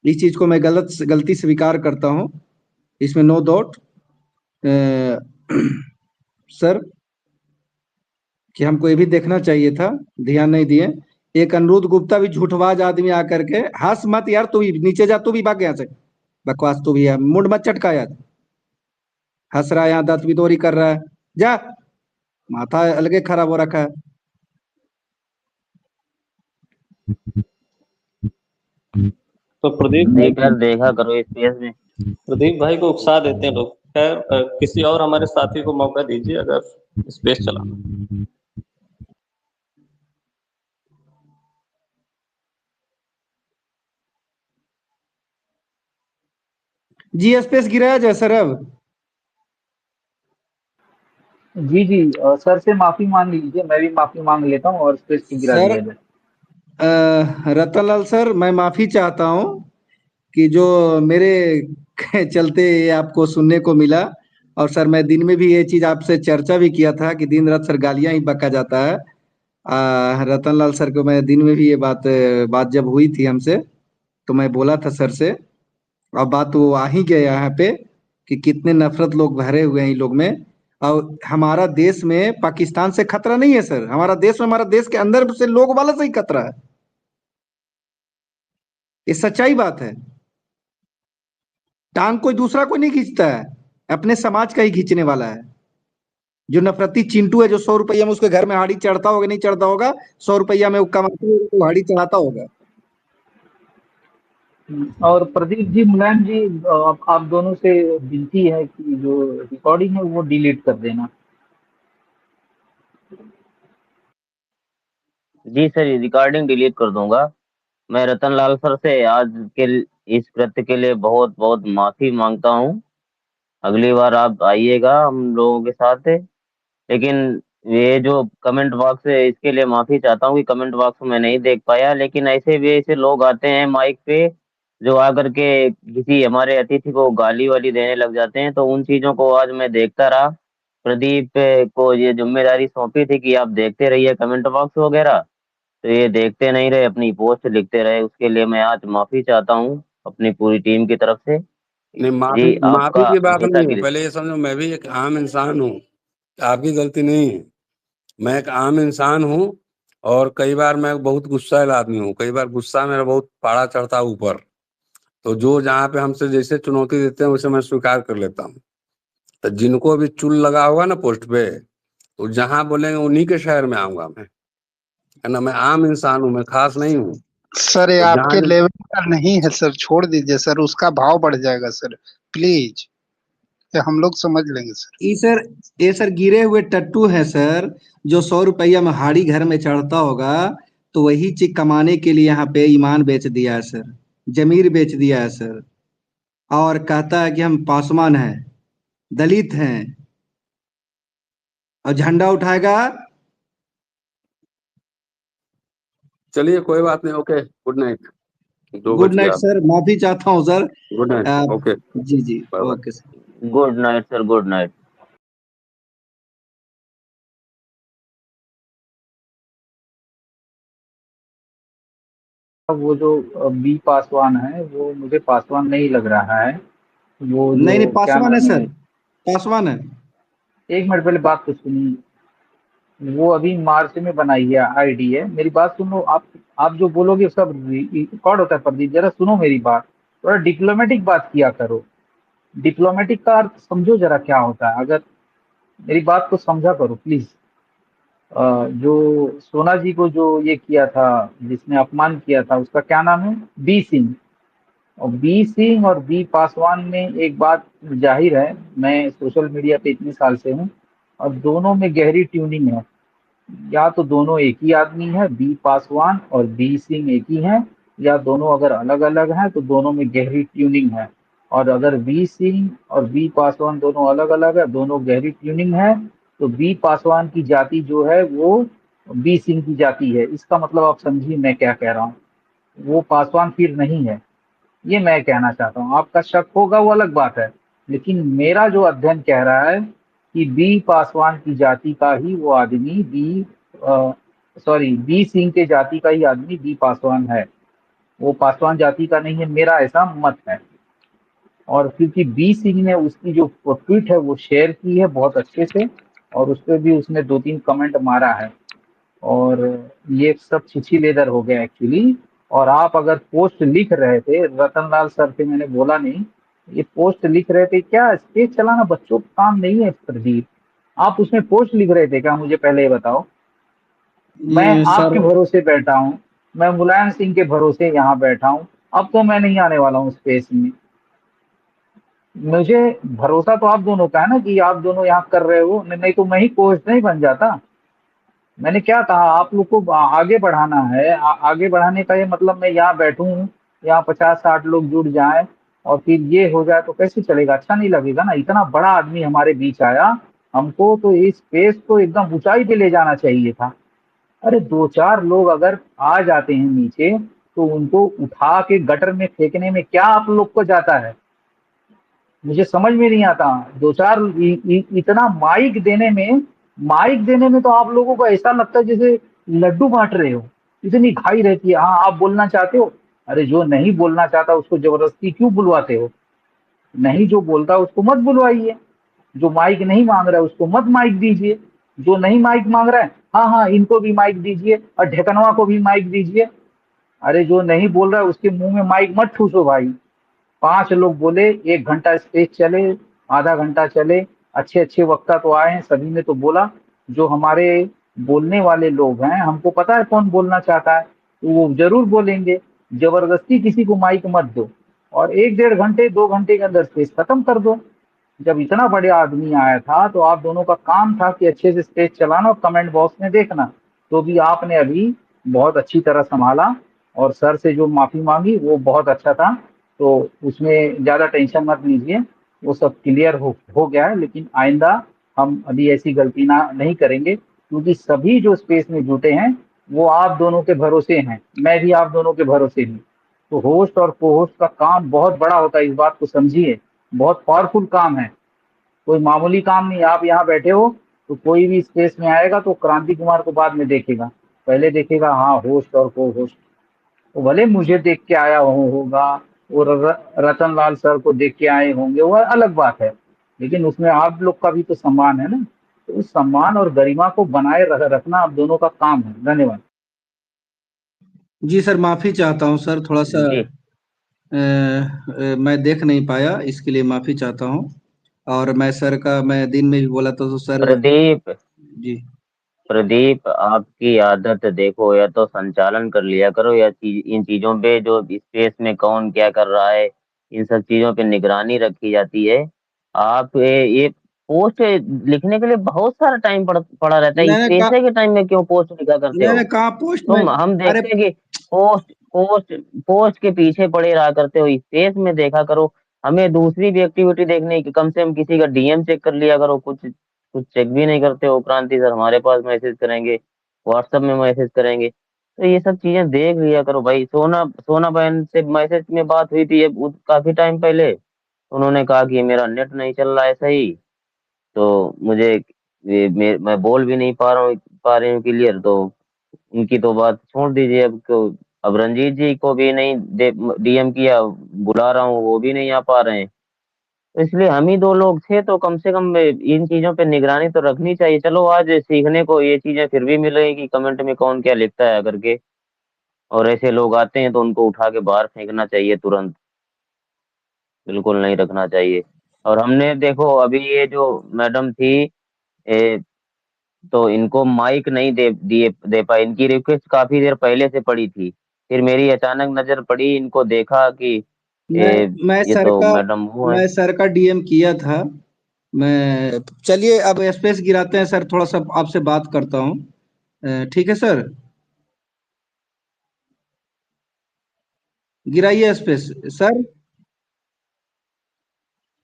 इस चीज को मैं गलती स्वीकार करता हूँ, इसमें नो डाउट सर, कि हमको ये भी देखना चाहिए था, ध्यान नहीं दिए। एक अनिरुद्ध गुप्ता भी झूठबाज आदमी आकर के, हंस मत यार, तू भी नीचे जा, तू भी भाग यहाँ से, बकवास तू भी है, मुंड मत चटका यार, हंस रहा है यहाँ, दांत भी दोरी कर रहा है, जा, माथा अलगे खराब हो रखा है। तो प्रदीप भाई देख यार, देखा करो स्पेस में। को उकसा देते हैं लोग। खैर किसी और हमारे साथी को मौका दीजिए अगर स्पेस चलाना। जी स्पेस गिराया जाए सर अब। जी जी, सर से माफी मांग लीजिए, मैं भी माफी मांग लेता हूँ और स्पेस को गिरा सर दिया जाए। रतनलाल सर, मैं माफी चाहता हूँ कि जो मेरे चलते ये आपको सुनने को मिला। और सर मैं दिन में भी ये चीज आपसे चर्चा भी किया था कि दिन रात सर गालियां ही बका जाता है। रतनलाल सर को मैं दिन में भी ये बात जब हुई थी हमसे, तो मैं बोला था सर से, अब बात वो आ ही गया यहाँ पे कि कितने नफरत लोग भरे हुए हैं इन लोग में। और हमारा देश में पाकिस्तान से खतरा नहीं है सर, हमारा देश में, हमारा देश के अंदर से लोग वाला से ही खतरा है, ये सच्चाई बात है। टांग कोई दूसरा कोई नहीं खींचता है, अपने समाज का ही खींचने वाला है। जो नफरती चिंटू है, जो 100 रुपया में उसके घर में हाड़ी चढ़ता होगा नहीं चढ़ता होगा, 100 रुपया में वो कमाते होगा तो हाड़ी चढ़ाता होगा। और प्रदीप जी, मुलायम जी, आप दोनों से विनती है कि जो रिकॉर्डिंग है वो डिलीट कर देना। जी सर, रिकॉर्डिंग डिलीट कर दूंगा। मैं रतनलाल सर से आज के इस कृत्य के लिए बहुत बहुत माफी मांगता हूँ। अगली बार आप आइएगा हम लोगों के साथ। लेकिन ये जो कमेंट बॉक्स है इसके लिए माफी चाहता हूँ कि कमेंट बॉक्स में नहीं देख पाया, लेकिन ऐसे भी ऐसे लोग आते हैं माइक पे जो आकर के किसी हमारे अतिथि को गाली वाली देने लग जाते हैं, तो उन चीजों को आज मैं देखता रहा। प्रदीप को ये जिम्मेदारी सौंपी थी कि आप देखते रहिए कमेंट बॉक्स वगैरह, तो ये देखते नहीं रहे, अपनी पोस्ट लिखते रहे। उसके लिए मैं आज माफी चाहता हूँ अपनी पूरी टीम की तरफ से। नहीं, माफी जी माफी आपका की बात हमेशा नहीं के है, लिए। पहले ये समझो मैं भी एक आम इंसान हूँ, आपकी गलती नहीं है। मैं एक आम इंसान हूँ और कई बार मैं बहुत गुस्सैल आदमी हूँ, कई बार गुस्सा मेरा बहुत पारा चढ़ता है ऊपर। तो जो जहाँ पे हमसे जैसे चुनौती देते हैं उसे मैं स्वीकार कर लेता हूँ। तो जिनको भी चुल लगा होगा ना पोस्ट पे, तो जहाँ बोलेंगे उन्हीं के शहर में आऊंगा मैं, है ना। मैं आम इंसान हूँ, मैं खास नहीं हूँ। सर ये तो जहाँ आपके लेवल का नहीं है सर, छोड़ दीजिए सर, उसका भाव बढ़ जाएगा सर, प्लीज, ये हम लोग समझ लेंगे सर। ये सर गिरे हुए टट्टू है सर, जो 100 रुपया में हाड़ी घर में चढ़ता होगा, तो वही चीज कमाने के लिए यहाँ पे ईमान बेच दिया है सर, जमीर बेच दिया है सर, और कहता है कि हम पासवान हैं, दलित हैं, और झंडा उठाएगा। चलिए कोई बात नहीं, ओके, गुड नाइट। 2 गुड बज नाइट गया। सर, माफी चाहता हूँ सर। गुड नाइट, ओके, जी जी, bye bye. Okay sir. Good night sir, good night. वो जो बी पासवान है वो मुझे पासवान नहीं लग रहा है। वो जो नहीं नहीं, क्या पासवान है नाम सर, है, पासवान है। एक मिनट पहले बात तो सुनिए। वो अभी मार्च में बनाई है आईडी है, मेरी बात सुनो। आप जो बोलोगे सब रिकॉर्ड होता है। प्रदीप जरा सुनो मेरी बात, थोड़ा डिप्लोमेटिक बात किया करो। डिप्लोमेटिक का अर्थ समझो जरा क्या होता है, अगर मेरी बात को समझा करो प्लीज। जो सोना जी को जो ये किया था, जिसने अपमान किया था, उसका क्या नाम है, बी सिंह। और बी सिंह और बी पासवान में एक बात जाहिर है, मैं सोशल मीडिया पे इतने साल से हूँ, और दोनों में गहरी ट्यूनिंग है। या तो दोनों एक ही आदमी है, बी पासवान और बी सिंह एक ही हैं, या दोनों अगर अलग अलग हैं तो दोनों में गहरी ट्यूनिंग है। और अगर बी सिंह और बी पासवान दोनों अलग अलग है, दोनों गहरी ट्यूनिंग है, तो बी पासवान की जाति जो है वो बी सिंह की जाति है। इसका मतलब आप समझिए मैं क्या कह रहा हूँ। वो पासवान फिर नहीं है, ये मैं कहना चाहता हूँ। आपका शक होगा वो अलग बात है, लेकिन मेरा जो अध्ययन कह रहा है कि बी पासवान की जाति का ही वो आदमी बी सिंह के जाति का ही आदमी बी पासवान है, वो पासवान जाति का नहीं है, मेरा ऐसा मत है। और क्योंकि बी सिंह ने उसकी जो ट्वीट है वो शेयर की है बहुत अच्छे से, और उस पर भी उसने 2-3 कमेंट मारा है, और ये सब छिछी लेदर हो गया एक्चुअली। और आप अगर पोस्ट लिख रहे थे, रतनलाल सर से मैंने बोला नहीं, ये पोस्ट लिख रहे थे क्या, स्टेज चलाना बच्चों का काम नहीं है प्रदीप। आप उसमें पोस्ट लिख रहे थे क्या, मुझे पहले ये बताओ। मैं ये आपके सर, भरोसे बैठा हूँ, मैं मुलायम सिंह के भरोसे यहाँ बैठा हूँ। अब तो मैं नहीं आने वाला हूँ स्पेस में। मुझे भरोसा तो आप दोनों का है ना कि आप दोनों यहाँ कर रहे हो, नहीं तो मैं ही कोच नहीं बन जाता। मैंने क्या कहा, आप लोग को आगे बढ़ाना है। आगे बढ़ाने का ये मतलब मैं यहाँ बैठूं, यहाँ 50-60 लोग जुड़ जाएं और फिर ये हो जाए तो कैसे चलेगा, अच्छा नहीं लगेगा ना। इतना बड़ा आदमी हमारे बीच आया, हमको तो इस स्पेस को एकदम ऊंचाई पे ले जाना चाहिए था। अरे 2-4 लोग अगर आ जाते हैं नीचे तो उनको उठा के गटर में फेंकने में क्या आप लोग को जाता है, मुझे समझ में नहीं आता। 2-4 इतना माइक देने में तो आप लोगों को ऐसा लगता है जैसे लड्डू बांट रहे हो, इतनी खाई रहती है। हाँ आप बोलना चाहते हो, अरे जो नहीं बोलना चाहता उसको जबरदस्ती क्यों बुलवाते हो। नहीं जो बोलता उसको मत बुलवाइए, जो माइक नहीं मांग रहा है उसको मत माइक दीजिए। जो नहीं माइक मांग रहा है, हाँ हाँ इनको भी माइक दीजिए और ढेकनवा को भी माइक दीजिए। अरे जो नहीं बोल रहा है उसके मुंह में माइक मत ठूसो भाई। 5 लोग बोले, 1 घंटा स्टेज चले, आधा घंटा चले, अच्छे अच्छे वक्ता तो आए हैं, सभी ने तो बोला। जो हमारे बोलने वाले लोग हैं, हमको पता है कौन बोलना चाहता है, तो वो जरूर बोलेंगे। जबरदस्ती किसी को माइक मत दो, और 1-1.5 घंटे 2 घंटे के अंदर स्टेज खत्म कर दो। जब इतना बड़े आदमी आया था तो आप दोनों का काम था कि अच्छे से स्टेज चलाना और कमेंट बॉक्स में देखना, तो भी आपने अभी बहुत अच्छी तरह संभाला। और सर से जो माफी मांगी वो बहुत अच्छा था, तो उसमें ज्यादा टेंशन मत लीजिए, वो सब क्लियर हो गया है। लेकिन आइंदा हम अभी ऐसी गलती नहीं करेंगे, क्योंकि सभी जो स्पेस में जुटे हैं वो आप दोनों के भरोसे हैं, मैं भी आप दोनों के भरोसे हूँ। तो होस्ट और को होस्ट का काम बहुत बड़ा होता है, इस बात को समझिए, बहुत पावरफुल काम है, कोई मामूली काम नहीं। आप यहाँ बैठे हो तो कोई भी स्पेस में आएगा तो क्रांति कुमार को बाद में देखेगा, पहले देखेगा हाँ होस्ट और को होस्ट। तो भले मुझे देख के आया होगा और रतन लाल सर को देख के आए होंगे, वो अलग बात है, लेकिन उसमें आप लोग का भी तो सम्मान है ना। तो उस सम्मान और गरिमा को बनाए रखना आप दोनों का काम है। धन्यवाद। जी सर, माफी चाहता हूँ सर, थोड़ा सा जी मैं देख नहीं पाया, इसके लिए माफी चाहता हूँ। और मैं सर का, मैं दिन में भी बोला था तो सर। प्रदीप, जी प्रदीप आपकी आदत देखो, या तो संचालन कर लिया करो, या इन चीजों पे जो स्पेस में कौन क्या कर रहा है इन सब चीजों पे निगरानी रखी जाती है। आप ये पोस्ट लिखने के लिए बहुत सारा टाइम पड़ा रहता है। इस मैंने कहा पैसे के टाइम में क्यों पोस्ट लिखा करते मैंने हो कहा पोस्ट में। तुम? हम अरे देखते हैं कि पोस्ट पोस्ट पोस्ट के पीछे पड़े रहा करते हो। स्पेस में देखा करो। हमें दूसरी भी एक्टिविटी देखने की, कम से कम किसी का डीएम चेक कर लिया करो। कुछ कुछ चेक भी नहीं करते हो। क्रांति सर हमारे पास मैसेज करेंगे, व्हाट्सएप में मैसेज करेंगे, तो ये सब चीजें देख लिया करो भाई। सोना सोना बहन से मैसेज में बात हुई थी काफी टाइम पहले। उन्होंने कहा कि मेरा नेट नहीं चल रहा है सही, तो मुझे मैं बोल भी नहीं पा रही हूँ क्लियर। तो उनकी तो बात छोड़ दीजिए अब। तो अब रंजीत जी को भी नहीं डीएम किया, बुला रहा हूँ, वो भी नहीं आ पा रहे हैं। तो इसलिए हम ही दो लोग थे, तो कम से कम इन चीजों पे निगरानी तो रखनी चाहिए। चलो आज सीखने को ये चीजें फिर भी मिल रही कि कमेंट में कौन क्या लिखता है करके। और ऐसे लोग आते हैं तो उनको उठा के बाहर फेंकना चाहिए तुरंत, बिल्कुल नहीं रखना चाहिए। और हमने देखो अभी ये जो मैडम थी, तो इनको माइक नहीं दे पाई। इनकी रिक्वेस्ट काफी देर पहले से पड़ी थी। फिर मेरी अचानक नजर पड़ी, इनको देखा कि मैं मैं ये सर तो का मैडम वो है। मैं सर का डीएम किया था। मैं चलिए अब स्पेस गिराते हैं सर, थोड़ा सा आपसे बात करता हूँ। ठीक है सर, गिराइए स्पेस सर।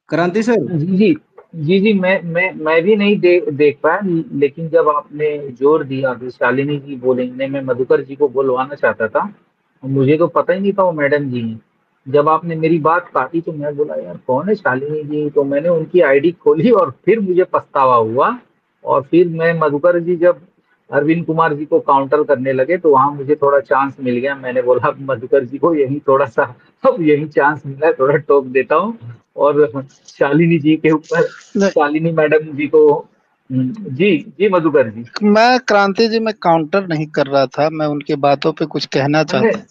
क्रांति सर। जी जी जी जी, मैं भी नहीं देख पाया, लेकिन जब आपने जोर दिया कि शालिनी जी बोलेंगे, मैं मधुकर जी को बुलवाना चाहता था। मुझे तो पता ही नहीं था वो मैडम जी हैं। जब आपने मेरी बात काटी तो मैं बोला यार कौन है शालिनी जी, तो मैंने उनकी आईडी खोली और फिर मुझे पछतावा हुआ। और फिर मैं मधुकर जी जब अरविंद कुमार जी को काउंटर करने लगे तो वहां मुझे थोड़ा चांस मिल गया। मैंने बोला अब मधुकर जी को यही थोड़ा सा, अब यही चांस मिला है, थोड़ा टोक देता हूँ। और शालिनी जी के ऊपर, शालिनी मैडम जी को, जी जी मधुकर जी। मैं क्रांति जी में काउंटर नहीं कर रहा था, मैं उनकी बातों पे कुछ कहना मैंने चाहता।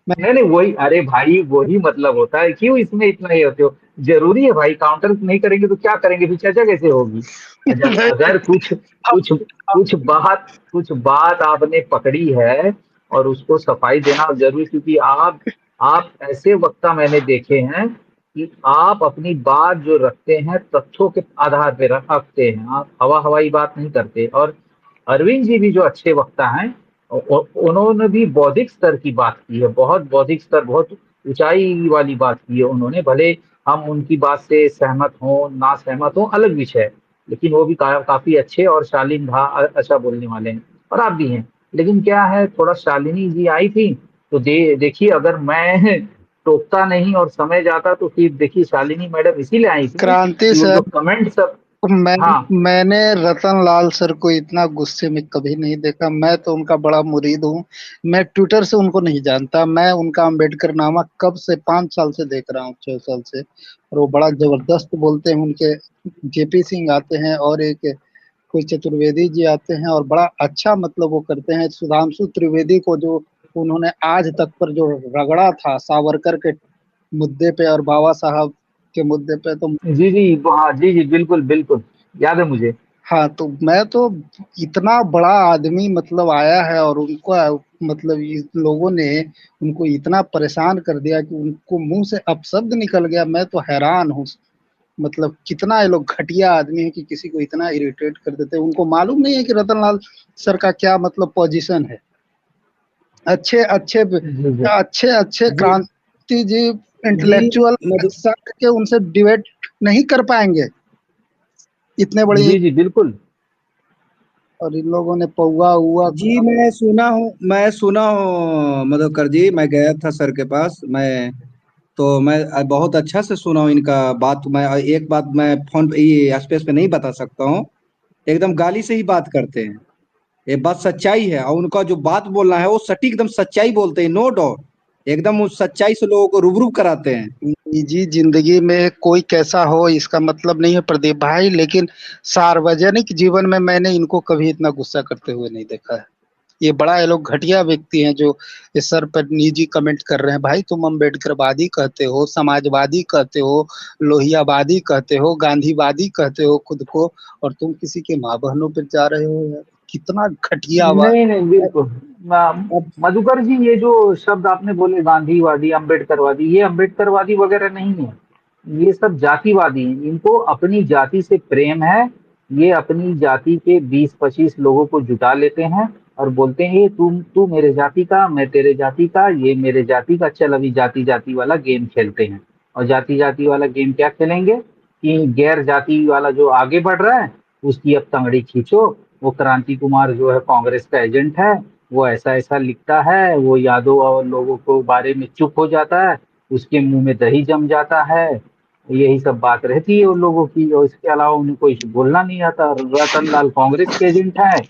मैं नहीं नहीं वही, अरे भाई वही मतलब होता है। क्यों इसमें इतना ये होते हो? जरूरी है भाई, काउंटर नहीं करेंगे तो क्या करेंगे, फिर चर्चा कैसे होगी? अगर अगर कुछ बात आपने पकड़ी है और उसको सफाई देना जरूरी, क्योंकि आप ऐसे वक्ता मैंने देखे हैं कि आप अपनी बात जो रखते हैं तथ्यों के आधार पे रखते हैं, आप हवा हवाई बात नहीं करते। और अरविंद जी भी जो अच्छे वक्ता हैं, उन्होंने भी बौद्धिक स्तर की बात की है, बहुत बौद्धिक स्तर, बहुत ऊंचाई वाली बात की है उन्होंने। भले हम उनकी बात से सहमत हों ना सहमत हों अलग विषय है, लेकिन वो भी काफी अच्छे और शालीन अच्छा बोलने वाले हैं, और आप भी हैं। लेकिन क्या है, थोड़ा शालिनी जी आई थी तो देखिए, अगर मैं टोकता नहीं और समय जाता तो फिर देखिए शालिनी मैडम इसीलिए आई थी क्रांति कि वो जो सर, कमेंट सब। मैं हाँ मैंने रतन लाल सर को इतना गुस्से में कभी नहीं देखा। मैं तो उनका बड़ा मुरीद हूँ। मैं ट्विटर से उनको नहीं जानता, मैं उनका अम्बेडकर नामा कब से 5 साल से देख रहा हूँ, 6 साल से। और वो बड़ा जबरदस्त बोलते हैं। उनके जेपी सिंह आते हैं और एक कोई चतुर्वेदी जी आते हैं और बड़ा अच्छा मतलब वो करते हैं। सुधांशु त्रिवेदी को जो उन्होंने आज तक पर जो रगड़ा था सावरकर के मुद्दे पे और बाबा साहब के मुद्दे पे, तो जी जी, हाँ जी जी, बिल्कुल बिल्कुल याद है मुझे। हाँ, तो मैं तो इतना बड़ा आदमी मतलब आया है और उनको मतलब इस लोगों ने उनको इतना परेशान कर दिया कि उनको मुंह से अपशब्द निकल गया। मैं तो हैरान हूँ, मतलब कितना ये लोग घटिया आदमी है कि किसी को इतना इरिटेट कर देते हैं। उनको मालूम नहीं है कि रतनलाल सर का क्या मतलब पोजीशन है। अच्छे अच्छे जी जी अच्छे अच्छे जी क्रांति जी जी इंटेलेक्चुअल मधु सर के उनसे डिबेट नहीं कर पाएंगे इतने बड़ी। जी जी बिल्कुल। और इन लोगों ने पौवा हुआ जी मैं सुना हूँ मधुकर जी, मैं गया था सर के पास। मैं बहुत अच्छा से सुना हूँ इनका बात। मैं एक बात मैं फोन पे ये स्पेस पे नहीं बता सकता हूँ, एकदम गाली से ही बात करते हैं। ये बात सच्चाई है और उनका जो बात बोलना है वो सटीक एकदम सच्चाई बोलते हैं, नो डाउट। एकदम उस सच्चाई से लोगों को रूबरू कराते हैं। निजी जिंदगी में कोई कैसा हो इसका मतलब नहीं है प्रदीप भाई, लेकिन सार्वजनिक जीवन में मैंने इनको कभी इतना गुस्सा करते हुए नहीं देखा है। ये बड़ा ये लोग घटिया व्यक्ति हैं जो इस सर पर निजी कमेंट कर रहे हैं। भाई तुम अम्बेडकरवादी कहते हो, समाजवादी कहते हो, लोहियावादी कहते हो, गांधीवादी कहते हो खुद को, और तुम किसी के माँ बहनों पर जा रहे हो यार, कितना घटिया बात। नहीं नहीं बिल्कुल मधुकर जी, ये जो शब्द आपने बोले गांधीवादी, अम्बेडकरवादी, ये अम्बेडकरवादी वगैरह नहीं है, ये सब जातिवादी हैं। इनको अपनी जाति से प्रेम है। ये अपनी जाति के 20-25 लोगों को जुटा लेते हैं और बोलते हैं, ये तू मेरे जाति का, मैं तेरे जाति का, ये मेरे जाति का, चल अभी जाति जाति वाला गेम खेलते हैं। और जाति जाति वाला गेम क्या खेलेंगे कि गैर जाति वाला जो आगे बढ़ रहा है उसकी अब तंगड़ी खींचो। वो क्रांति कुमार जो है कांग्रेस का एजेंट है, वो ऐसा ऐसा लिखता है, वो यादव और लोगों को बारे में चुप हो जाता है, उसके मुंह में दही जम जाता है। यही सब बात रहती है उन लोगों की, और इसके अलावा उन्हें कोई बोलना नहीं आता। रतन लाल कांग्रेस के एजेंट है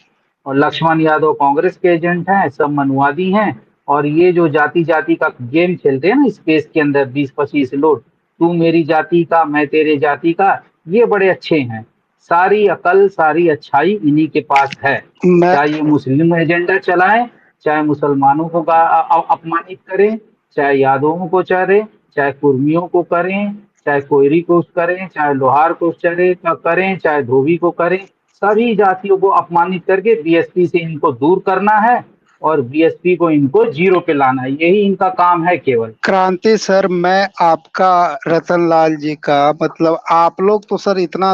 और लक्ष्मण यादव कांग्रेस के एजेंट हैं, सब मनुवादी हैं। और ये जो जाति जाति का गेम खेलते हैं ना स्पेस के अंदर 20-25 लोग, तू मेरी जाति का, मैं तेरे जाति का, ये बड़े अच्छे हैं। सारी अकल, सारी अच्छाई इन्हीं के पास है। चाहे ये मुस्लिम एजेंडा चलाएं, चाहे मुसलमानों को अपमानित करें, चाहे यादवों को चरे, चाहे कुर्मियों को करें, चाहे कोयरी को करें, चाहे लोहार को करें, चाहे धोबी को करें, सभी जातियों को अपमानित करके बीएसपी से इनको दूर करना है और बीएसपी को इनको जीरो पे लाना है। यही इनका काम है केवल। क्रांति सर, मैं आपका, रतन लाल जी का, मतलब आप लोग तो सर इतना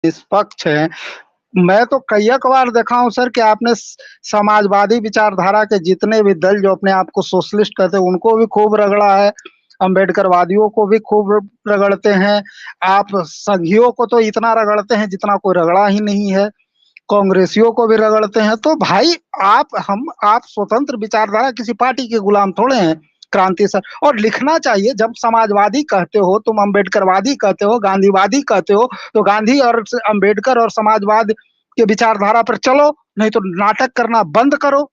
निष्पक्ष है। मैं तो कई बार देखा हूं सर कि आपने समाजवादी विचारधारा के जितने भी दल जो अपने आप को सोशलिस्ट कहते हैं उनको भी खूब रगड़ा है, अम्बेडकरवादियों को भी खूब रगड़ते हैं। आप संघियों को तो इतना रगड़ते हैं जितना कोई रगड़ा ही नहीं है, कांग्रेसियों को भी रगड़ते हैं। तो भाई आप स्वतंत्र विचारधारा किसी पार्टी के गुलाम थोड़े हैं क्रांति सर। और लिखना चाहिए, जब समाजवादी कहते हो, तुम अम्बेडकरवादी कहते हो, गांधीवादी कहते हो, तो गांधी और अम्बेडकर और समाजवाद के विचारधारा पर चलो, नहीं तो नाटक करना बंद करो।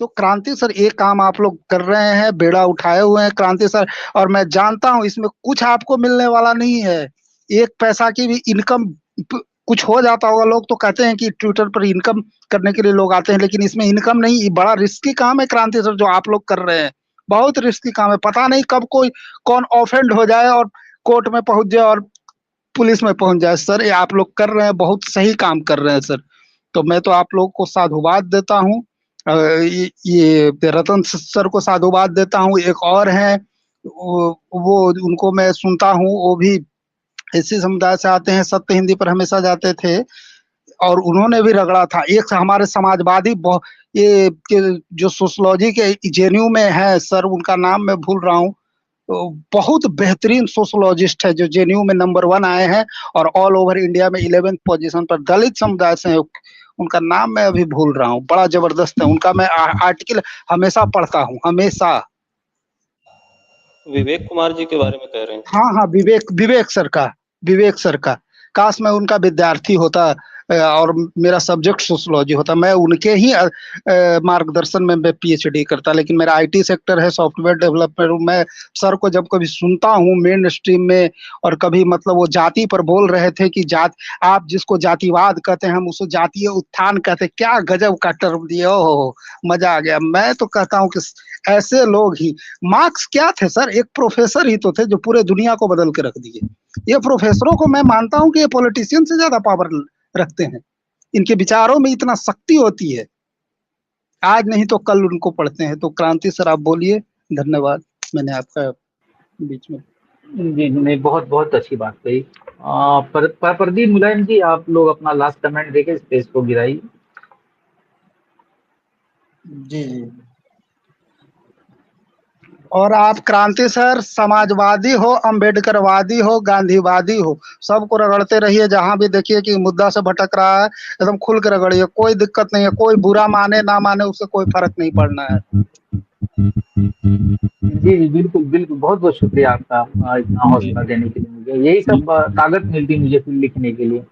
तो क्रांति सर एक काम आप लोग कर रहे हैं, बेड़ा उठाए हुए हैं क्रांति सर। और मैं जानता हूं इसमें कुछ आपको मिलने वाला नहीं है, एक पैसा की भी इनकम कुछ हो जाता होगा। लोग तो कहते हैं कि ट्विटर पर इनकम करने के लिए लोग आते हैं, लेकिन इसमें इनकम नहीं। बड़ा रिस्की काम है क्रांति सर जो आप लोग कर रहे हैं, बहुत रिस्की काम है। पता नहीं कब कौन ऑफेंड हो जाए और कोर्ट में पहुंच जाए और पुलिस में पहुंच जाए। सर ये आप लोग कर रहे हैं, बहुत सही काम कर रहे हैं सर। तो मैं तो आप लोग को साधुवाद देता हूँ, ये रतन सर को साधुवाद देता हूँ। एक और है वो उनको मैं सुनता हूँ, वो भी इसी समुदाय से आते हैं, सत्य हिंदी पर हमेशा जाते थे और उन्होंने भी रगड़ा था। एक हमारे समाजवादी ये जो सोशलॉजी के जेएनयू में है सर, उनका नाम मैं भूल रहा हूँ, बहुत बेहतरीन सोशलॉजिस्ट है जो जेएनयू में नंबर 1 आए हैं और ऑल ओवर इंडिया में 11th पोजीशन पर, दलित समुदाय से है। उनका नाम मैं अभी भूल रहा हूँ, बड़ा जबरदस्त है उनका। मैं आर्टिकल हमेशा पढ़ता हूँ, हमेशा। विवेक कुमार जी के बारे में कह रहे हैं? हाँ, विवेक सर का काश मैं उनका विद्यार्थी होता और मेरा सब्जेक्ट सोशलॉजी होता, मैं उनके ही मार्गदर्शन में मैं पीएचडी करता। लेकिन मेरा आईटी सेक्टर है, सॉफ्टवेयर डेवलपमेंट। मैं सर को जब कभी सुनता हूँ मेन स्ट्रीम में, और कभी मतलब वो जाति पर बोल रहे थे कि आप जिसको जातिवाद कहते हैं हम उसको जातीय उत्थान कहते हैं, क्या गजब का टर्म दिए, ओहो मजा आ गया। मैं तो कहता हूँ कि ऐसे लोग ही, मार्क्स क्या थे सर, एक प्रोफेसर ही तो थे जो पूरे दुनिया को बदल के रख दिए। ये प्रोफेसरों को मैं मानता हूँ कि ये पॉलिटिशियन से ज्यादा पावर रखते हैं, इनके विचारों में इतना शक्ति होती है, आज नहीं तो कल उनको पढ़ते हैं। तो क्रांति सर आप बोलिए। धन्यवाद, मैंने आपका बीच में। जी नहीं, बहुत बहुत अच्छी बात कही। प्रदीप मुलायम जी, आप लोग अपना लास्ट कमेंट देके स्पेस को गिराइए। जी जी। और आप क्रांति सर समाजवादी हो, अम्बेडकरवादी हो, गांधीवादी हो, सबको रगड़ते रहिए। जहां भी देखिए कि मुद्दा से भटक रहा है एकदम खुल के रगड़िए, कोई दिक्कत नहीं है। कोई बुरा माने ना माने उससे कोई फर्क नहीं पड़ना है। जी जी बिल्कुल बिल्कुल, बहुत बहुत शुक्रिया आपका इतना हौसला देने के लिए। मुझे यही सब ताकत मिलती मुझे फिर लिखने के लिए।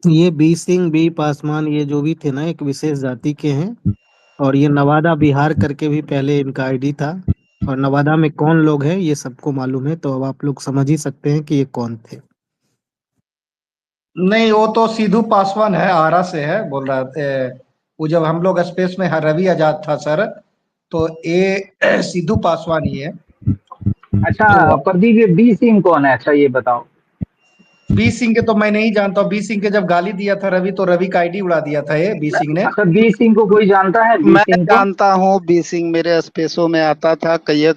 ये बी सिंह, बी पासवान, ये जो भी थे ना एक विशेष जाति के हैं, और ये नवादा बिहार करके भी पहले इनका आईडी था। और नवादा में कौन लोग हैं ये सबको मालूम है, तो अब आप लोग समझ ही सकते हैं कि ये कौन थे। नहीं, वो तो सिद्धू पासवान है, आरा से है, बोल रहा है। वो जब हम लोग स्पेस में रवि आजाद था सर, तो ये सिद्धू पासवान ही है। अच्छा प्रदीप, ये बी सिंह कौन है? अच्छा ये बताओ। बी सिंह के तो मैं नहीं जानता हूँ। बी सिंह के जब गाली दिया था रवि, तो रवि का आईडी उड़ा दिया था ये बी सिंह ने। अच्छा, बी सिंह को कोई जानता है? बी मैं सिंह को जानता हूँ, बी सिंह मेरे स्पेसों में आता था, कैयद